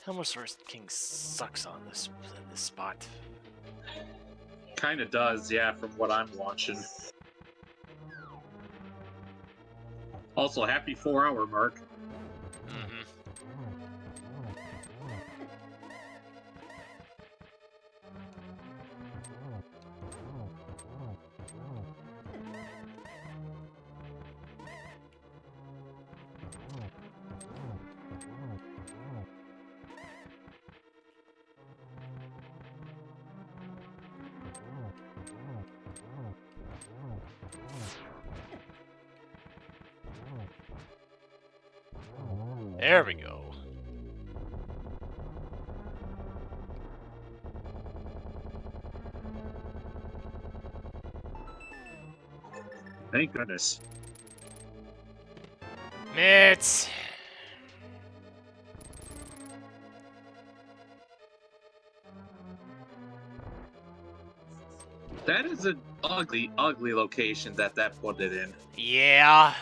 Helmasaur King sucks on this spot. Kinda does, yeah, from what I'm watching. Also, happy 4-hour mark. Mm-hmm. There we go. Thank goodness. Mitts. That is an ugly, ugly location that put it in. Yeah.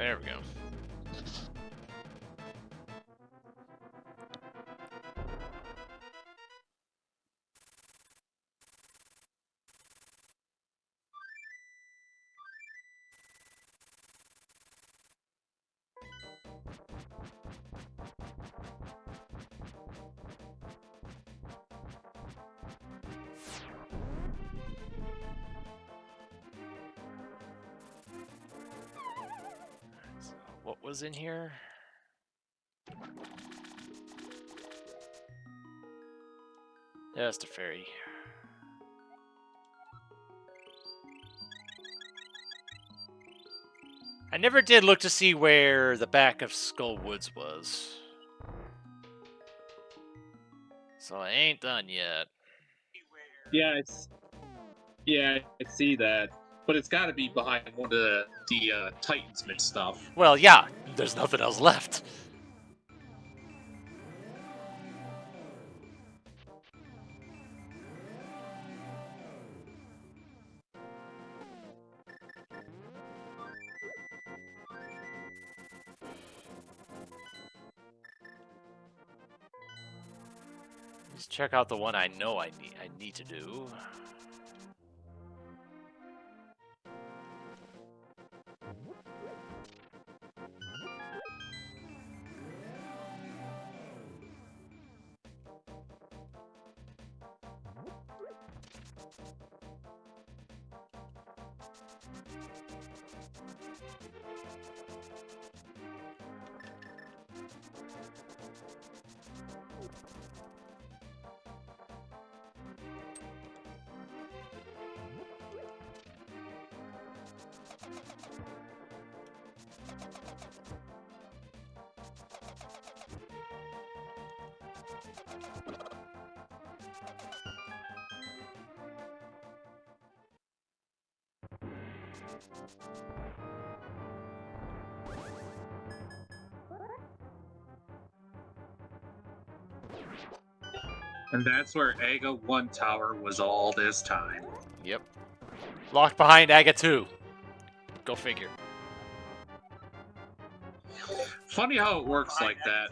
There we go. So what was in here? Just a fairy. I never did look to see where the back of Skull Woods was. So I ain't done yet. Yeah, I see that, but it's got to be behind one of the Titansmith stuff. Well, yeah, there's nothing else left. Let's check out the one I know I need to do. And that's where Aga 1 Tower was all this time. Yep. Locked behind Aga 2. Go figure. Funny how it works like that.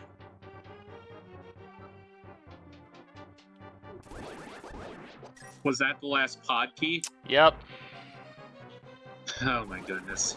Was that the last pod key? Yep. Oh my goodness.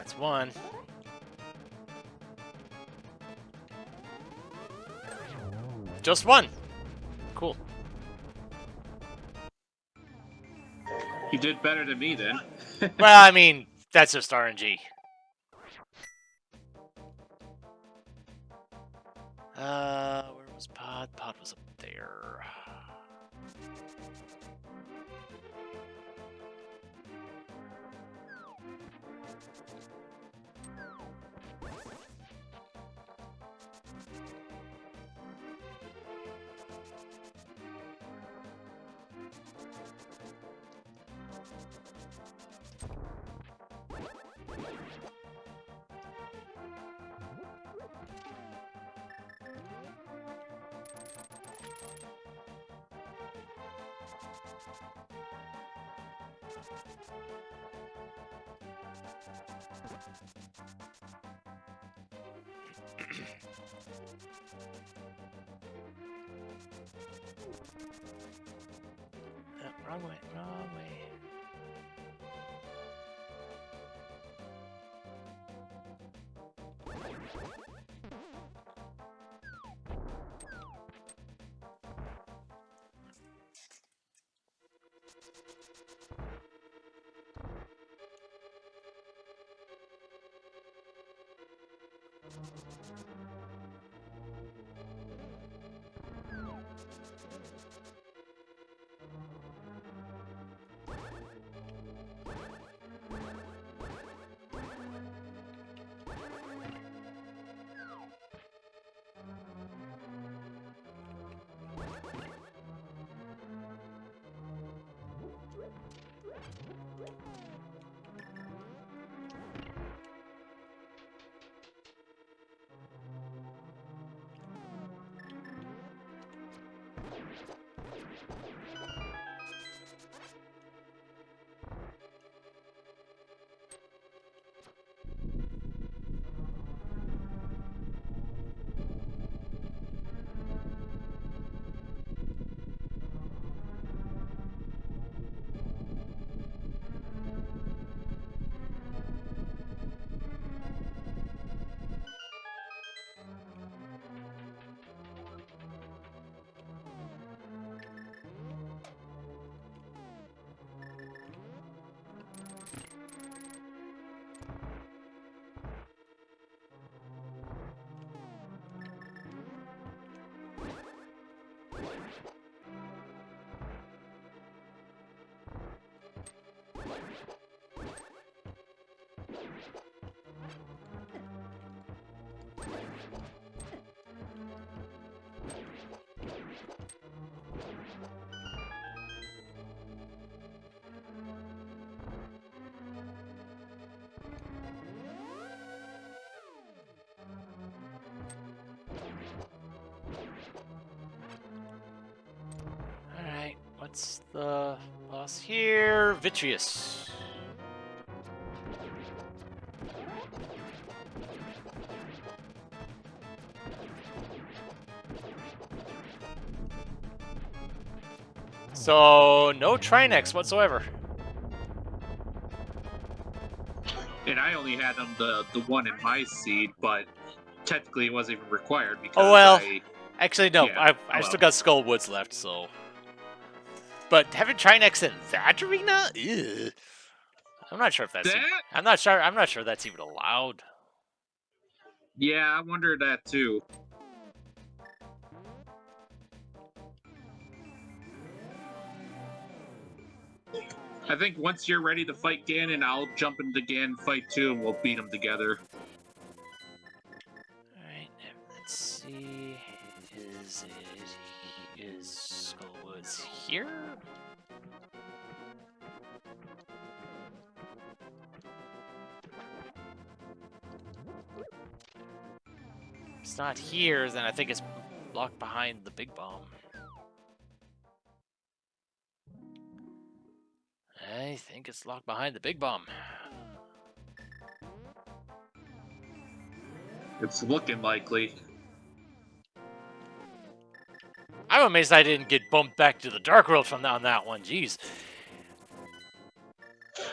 That's one. Just one. Cool. You did better than me then. Well, I mean, that's just RNG. Where was Pod? Pod was up there. Wrong way, wrong way. Alright, what's the boss here? Vitreous. So, no Trinex whatsoever. And I only had the one in my seed, but technically it wasn't even required because Oh well. I... Actually, no. Yeah, I still got Skull Woods left, so. But having Trinex in that arena? Ew. I'm not sure if that's. That? I'm not sure. I'm not sure that's even allowed. Yeah, I wondered that too. I think once you're ready to fight Ganon, I'll jump into Ganon fight too, and we'll beat them together. Alright, let's see. Is Skullwoods here? If it's not here, then I think it's locked behind the big bomb. I think it's locked behind the big bomb. It's looking likely. I'm amazed I didn't get bumped back to the Dark World from on that one. Jeez.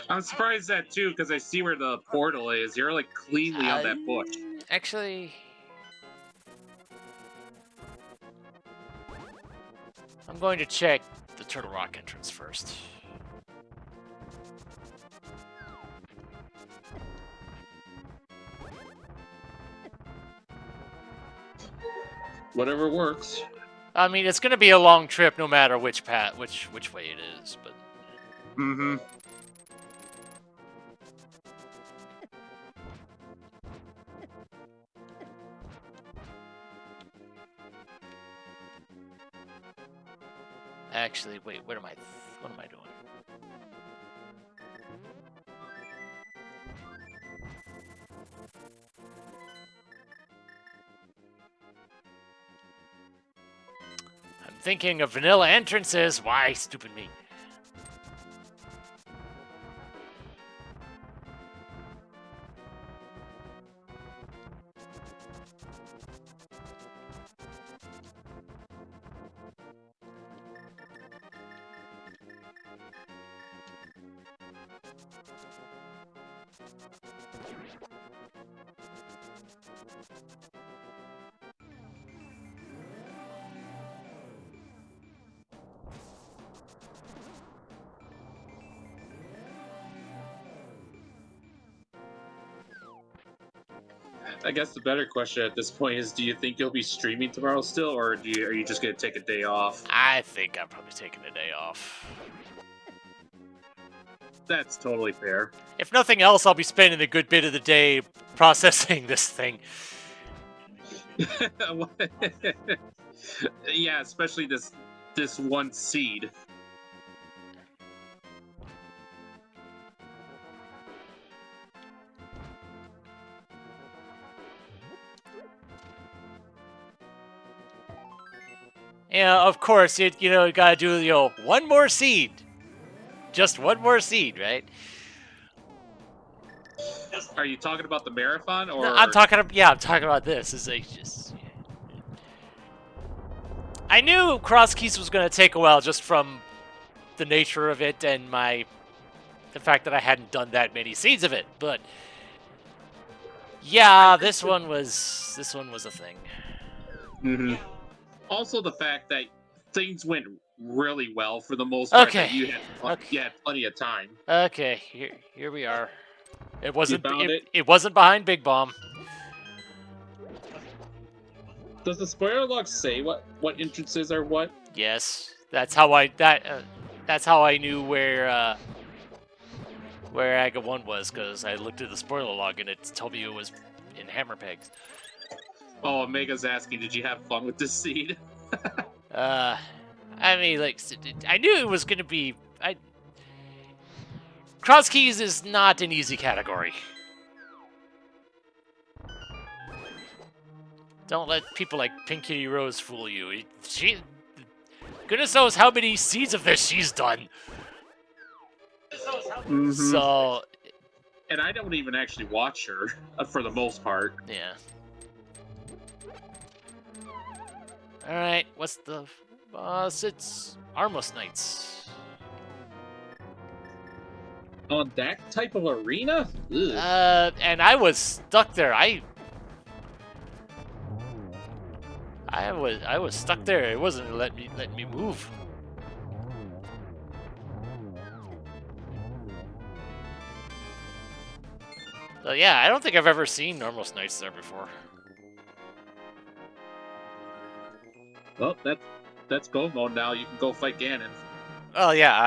I'm surprised that too, because I see where the portal is. You're like cleanly on that bush. Actually, I'm going to check the Turtle Rock entrance first. Whatever works. I mean, it's going to be a long trip, no matter which path, which way it is. But Mm-hmm. actually, wait, what am I doing? I'm thinking of vanilla entrances. Why, stupid me? I guess the better question at this point is, do you think you'll be streaming tomorrow still, or are you just gonna take a day off? I think I'm probably taking a day off. That's totally fair. If nothing else, I'll be spending a good bit of the day processing this thing. Yeah, especially this one seed. Yeah, of course, you gotta do one more seed, just one more seed, right? Are you talking about the marathon, or No, I'm talking about this. Is like just. I knew Cross Keys was gonna take a while just from the nature of it and the fact that I hadn't done that many seeds of it, but yeah, this one was a thing. Mm-hmm. Also, the fact that things went really well for the most part. Okay. That you had plenty of time. Okay, here we are. It wasn't found it? it wasn't behind Big Bomb. Does the spoiler log say what entrances are what? Yes, that's how I knew where Aga 1 was, because I looked at the spoiler log and it told me it was in Hammer Pegs. Oh, Omega's asking, did you have fun with this seed? I mean, like, I knew it was gonna be. Cross Keys is not an easy category. Don't let people like Pink Kitty Rose fool you. Goodness knows how many seeds of this she's done. Mm-hmm. So. And I don't even actually watch her, for the most part. Yeah. Alright, what's the boss? It's Armless Knights. On that type of arena? Ugh. And I was stuck there. I was stuck there. It wasn't letting me move. So yeah, I don't think I've ever seen Armless Knights there before. Well, that's go mode now. You can go fight Ganon. Oh yeah,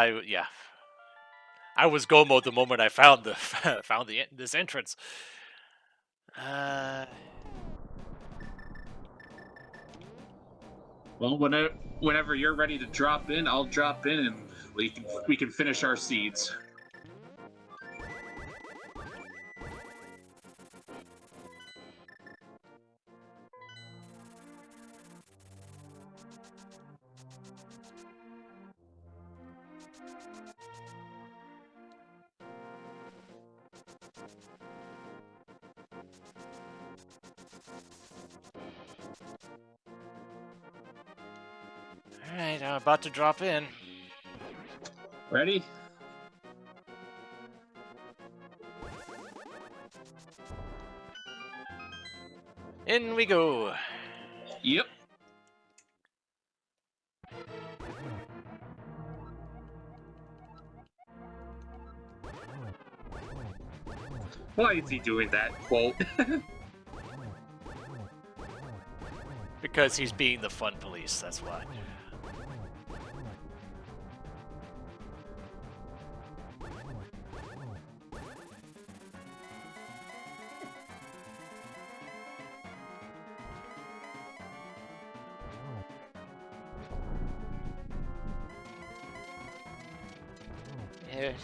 I was go mode the moment I found this entrance. Well, whenever you're ready to drop in, I'll drop in and we can finish our seeds. Alright, I'm about to drop in. Ready? In we go. Yep. Why is he doing that quote? Because he's being the fun police, that's why.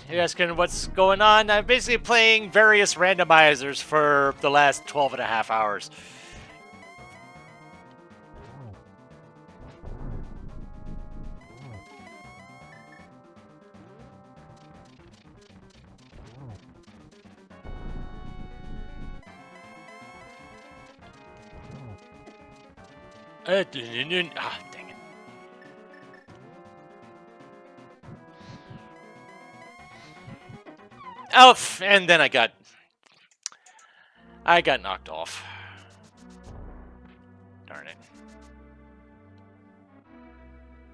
You're asking what's going on? I'm basically playing various randomizers for the last 12 and a half hours. Ah, dang it. Oh, and then I got knocked off. Darn it.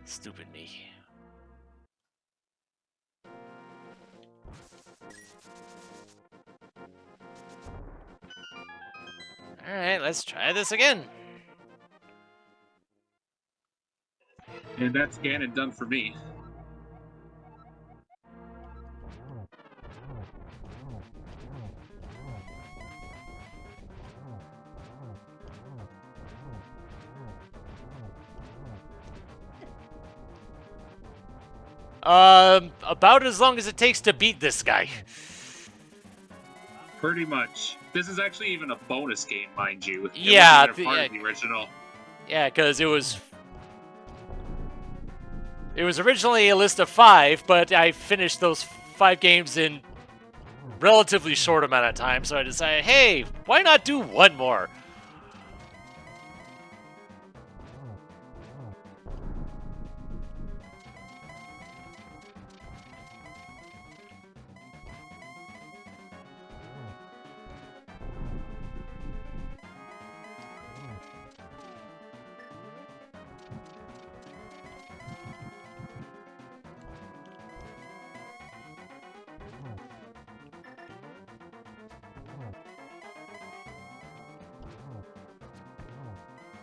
Stupid me. Alright, let's try this again. And that's Ganon done for me. About as long as it takes to beat this guy. Pretty much. This is actually even a bonus game, mind you. It Yeah, wasn't even part of the original. Yeah, because it was originally a list of 5, but I finished those 5 games in relatively short amount of time, so I decided, hey, why not do one more?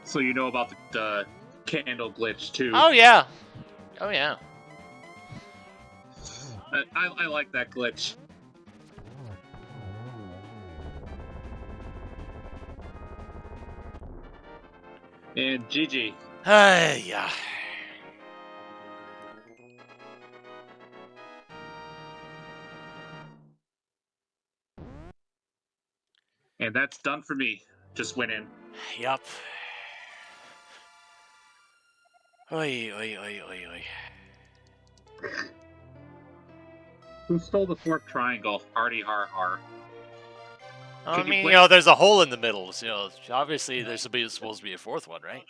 So you know about the candle glitch, too. Oh, yeah. Oh, yeah. I like that glitch. And GG. Yeah. And that's done for me. Just went in. Yup. Oi, oi, oi, oi, oi. Who stole the fourth triangle? Hardy har har. I Can you mean, play- you know, there's a hole in the middle, so obviously there's supposed to be a fourth one, right?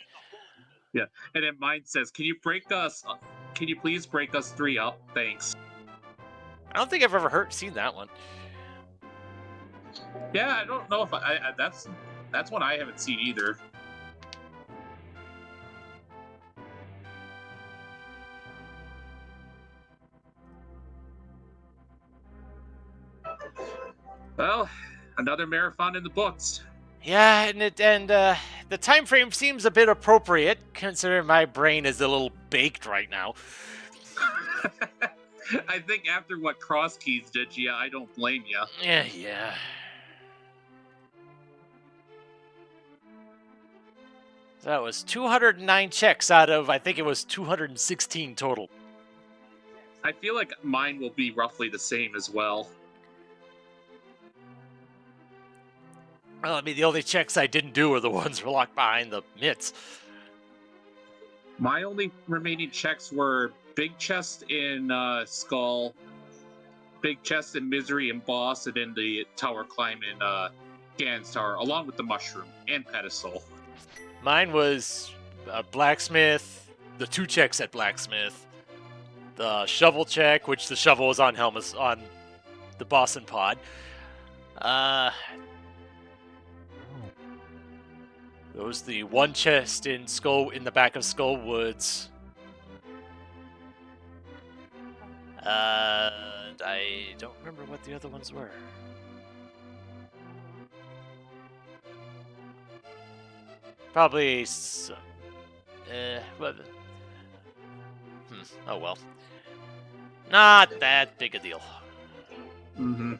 Yeah. And then mine says, can you please break us 3 up? Thanks. I don't think I've ever seen that one. Yeah, I don't know if that's one I haven't seen either. Well, another marathon in the books. Yeah, and the time frame seems a bit appropriate considering my brain is a little baked right now. I think after what Cross Keys did, yeah, I don't blame you. Yeah. That was 209 checks out of, I think it was 216 total. I feel like mine will be roughly the same as well. Well, I mean, the only checks I didn't do were the ones locked behind the mitts. My only remaining checks were Big Chest in Skull, Big Chest in Misery and Boss, and then the tower climb in Gan's Tower, along with the Mushroom and Pedestal. Mine was Blacksmith, the 2 checks at Blacksmith, the shovel check, which the shovel was on Helmus on the Boss and Pod. There was the one chest in the back of Skull Woods. And I don't remember what the other ones were. Probably some, but, oh well. Not that big a deal. Mm-hmm.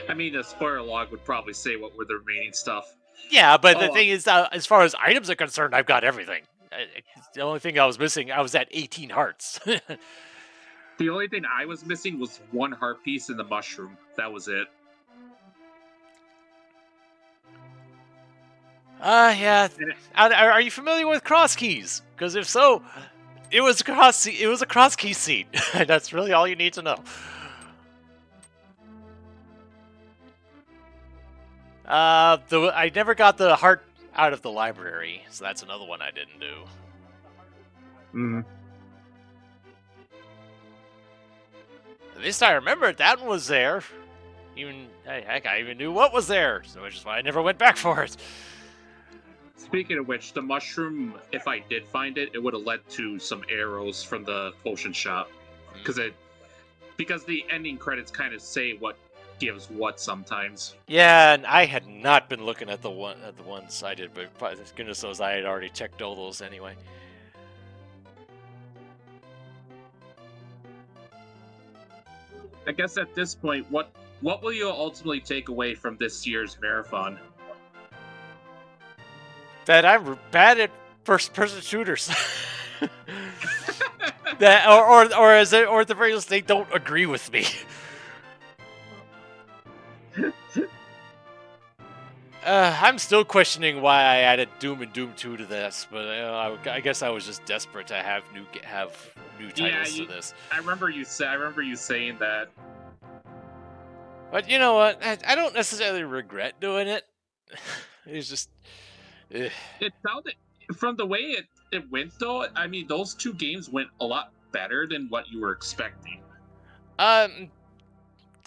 I mean, a spoiler log would probably say what were the remaining stuff. Yeah, but the thing is, as far as items are concerned, I've got everything. The only thing I was missing, I was at 18 hearts. The only thing I was missing was one heart piece in the mushroom. That was it. Yeah. Are you familiar with cross keys? Because if so, it was a cross key seed. That's really all you need to know. I never got the heart out of the library, so that's another one I didn't do. Mm-hmm. At least I remembered that one was there. Heck, I even knew what was there, so which is why I never went back for it. Speaking of which, the mushroom, if I did find it, it would have led to some arrows from the potion shop. Because the ending credits kind of say what gives what sometimes. Yeah, and I had not been looking at the ones I did, but goodness knows I had already checked all those anyway. I guess at this point, what will you ultimately take away from this year's marathon? That I'm bad at first-person shooters. That or at the very least they don't agree with me. I'm still questioning why I added Doom and Doom 2 to this, but I guess I was just desperate to have new titles to this. I remember you saying that. But you know what? I don't necessarily regret doing it. It's just. Ugh. It sounded, from the way it went, though. I mean, those two games went a lot better than what you were expecting. The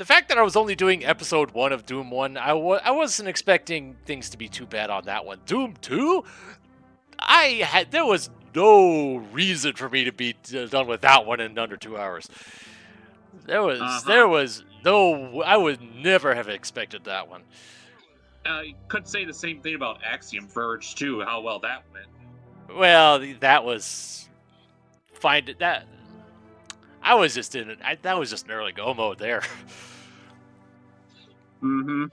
fact that I was only doing episode 1 of Doom 1, I wasn't expecting things to be too bad on that one. Doom 2, there was no reason for me to be done with that one in under 2 hours. There was no, I would never have expected that one. You could say the same thing about Axiom Verge too. How well that went. Well, that was that. I was just in it. That was just an early go mode there. Mm-hmm.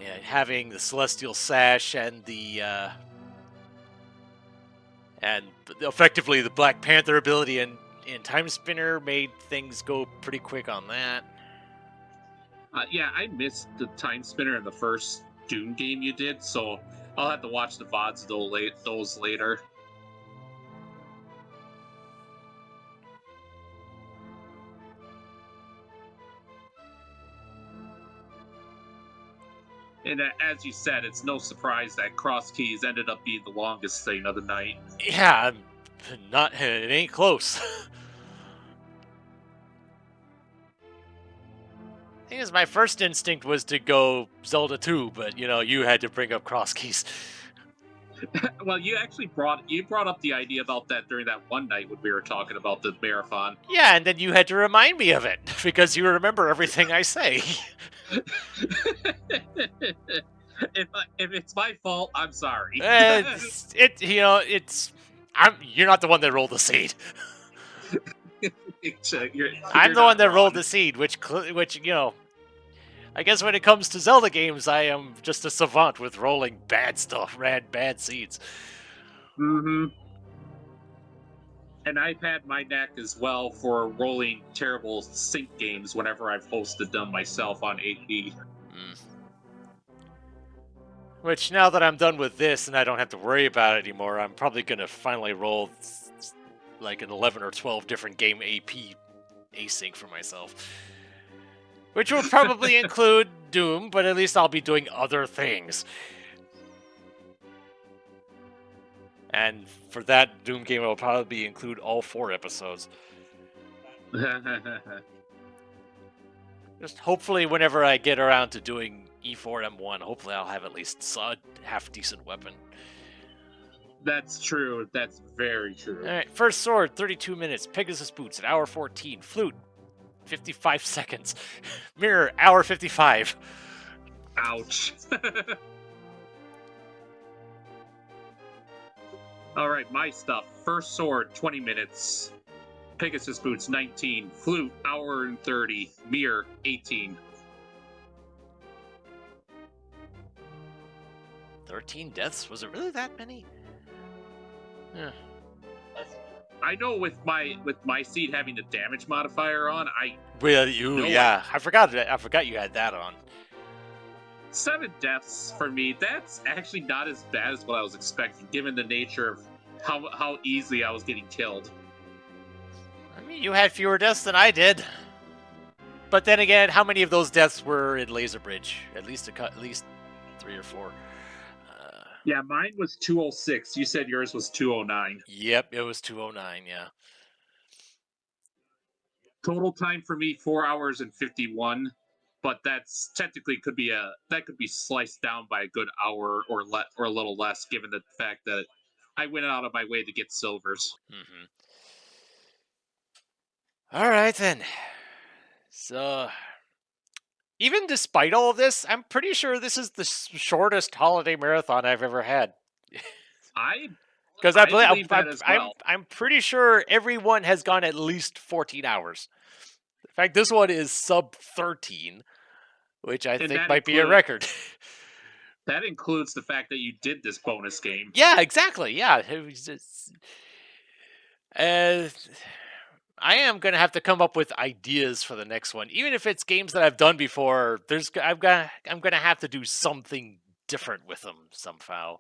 Yeah, having the Celestial Sash and and effectively the Black Panther ability and Time Spinner made things go pretty quick on that. Yeah, I missed the Time Spinner in the first Doom game you did, so I'll have to watch the VODs those later. And as you said, it's no surprise that cross keys ended up being the longest thing of the night. Yeah, it ain't close. I think my first instinct was to go Zelda 2, but you had to bring up cross keys. Well, you actually brought up the idea about that during that one night when we were talking about the marathon. Yeah, and then you had to remind me of it because you remember everything I say. If it's my fault, I'm sorry. You're not the one that rolled the seed. I'm the one that rolled the seed, which I guess when it comes to Zelda games, I am just a savant with rolling bad stuff, bad seeds. Mm-hmm. And I've had my knack as well for rolling terrible sync games whenever I've hosted them myself on AP. Which, now that I'm done with this and I don't have to worry about it anymore, I'm probably going to finally roll like an 11 or 12 different game AP async for myself. Which will probably include Doom, but at least I'll be doing other things. And for that Doom game, it'll probably include all 4 episodes. Just hopefully, whenever I get around to doing E4M1, hopefully I'll have at least a half decent weapon. That's true. That's very true. All right, first sword, 32 minutes. Pegasus boots, an hour 14. Flute, 55 seconds. Mirror, hour 55. Ouch. All right, my stuff. First sword, 20 minutes. Pegasus boots, 19. Flute, hour and 30. Mirror, 18. 13 deaths? Was it really that many? Yeah. I know with my seed having the damage modifier on, Well, yeah. I forgot you had that on. 7 deaths for me. That's actually not as bad as what I was expecting, given the nature of how easily I was getting killed. I mean, you had fewer deaths than I did. But then again, how many of those deaths were in Laser Bridge? At least 3 or 4. Yeah, mine was 206. You said yours was 209. Yep, it was 209. Yeah. Total time for me 4 hours and 51. But that's technically could be sliced down by a good hour or a little less, given the fact that I went out of my way to get silvers. Mm-hmm. All right then. So, even despite all of this, I'm pretty sure this is the shortest holiday marathon I've ever had. Because I believe that as well. I'm pretty sure everyone has gone at least 14 hours. In fact, this one is sub 13, which I think might be a record. That includes the fact that you did this bonus game. Yeah, exactly. Yeah, it was just, I am gonna have to come up with ideas for the next one, even if it's games that I've done before. I'm gonna have to do something different with them somehow.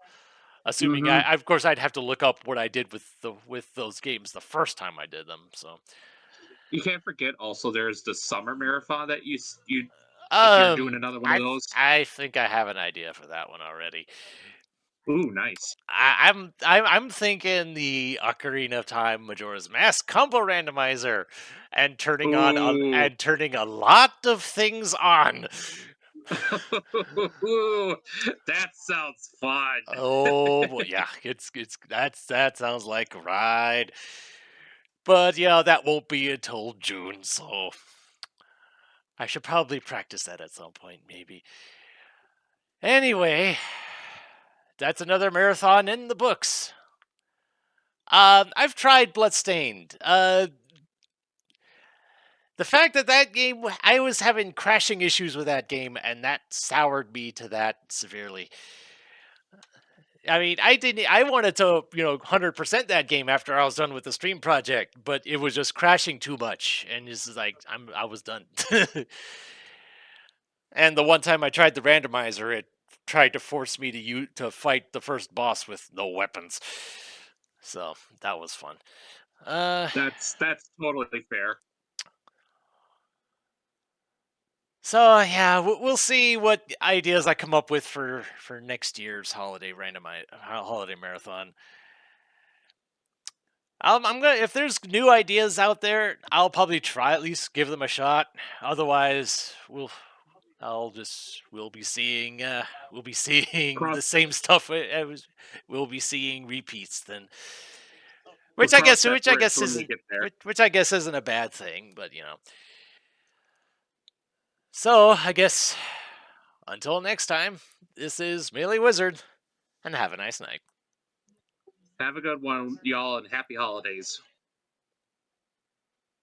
Assuming of course, I'd have to look up what I did with those games the first time I did them. So you can't forget also there's the summer marathon that if you're doing another one of those. I think I have an idea for that one already. Ooh, nice. I'm thinking the Ocarina of Time Majora's Mask combo randomizer and turning a lot of things on. That sounds fun. Oh boy, yeah, that sounds like a ride. But yeah, that won't be until June, so I should probably practice that at some point, maybe. Anyway, that's another marathon in the books. I've tried Bloodstained. The fact that game, I was having crashing issues with that game, and that soured me to that severely. I mean, I wanted to, 100% that game after I was done with the stream project, but it was just crashing too much, and it's like I was done. And the one time I tried the randomizer, it tried to force me to fight the first boss with no weapons. So that was fun. That's totally fair. So yeah, we'll see what ideas I come up with for next year's holiday marathon. I'm gonna, if there's new ideas out there, I'll probably try at least give them a shot. Otherwise, we'll be seeing the same stuff. We'll be seeing repeats then, which I guess isn't a bad thing, but So I guess until next time, this is MeleeWizard, and have a nice night. Have a good one, y'all, and happy holidays.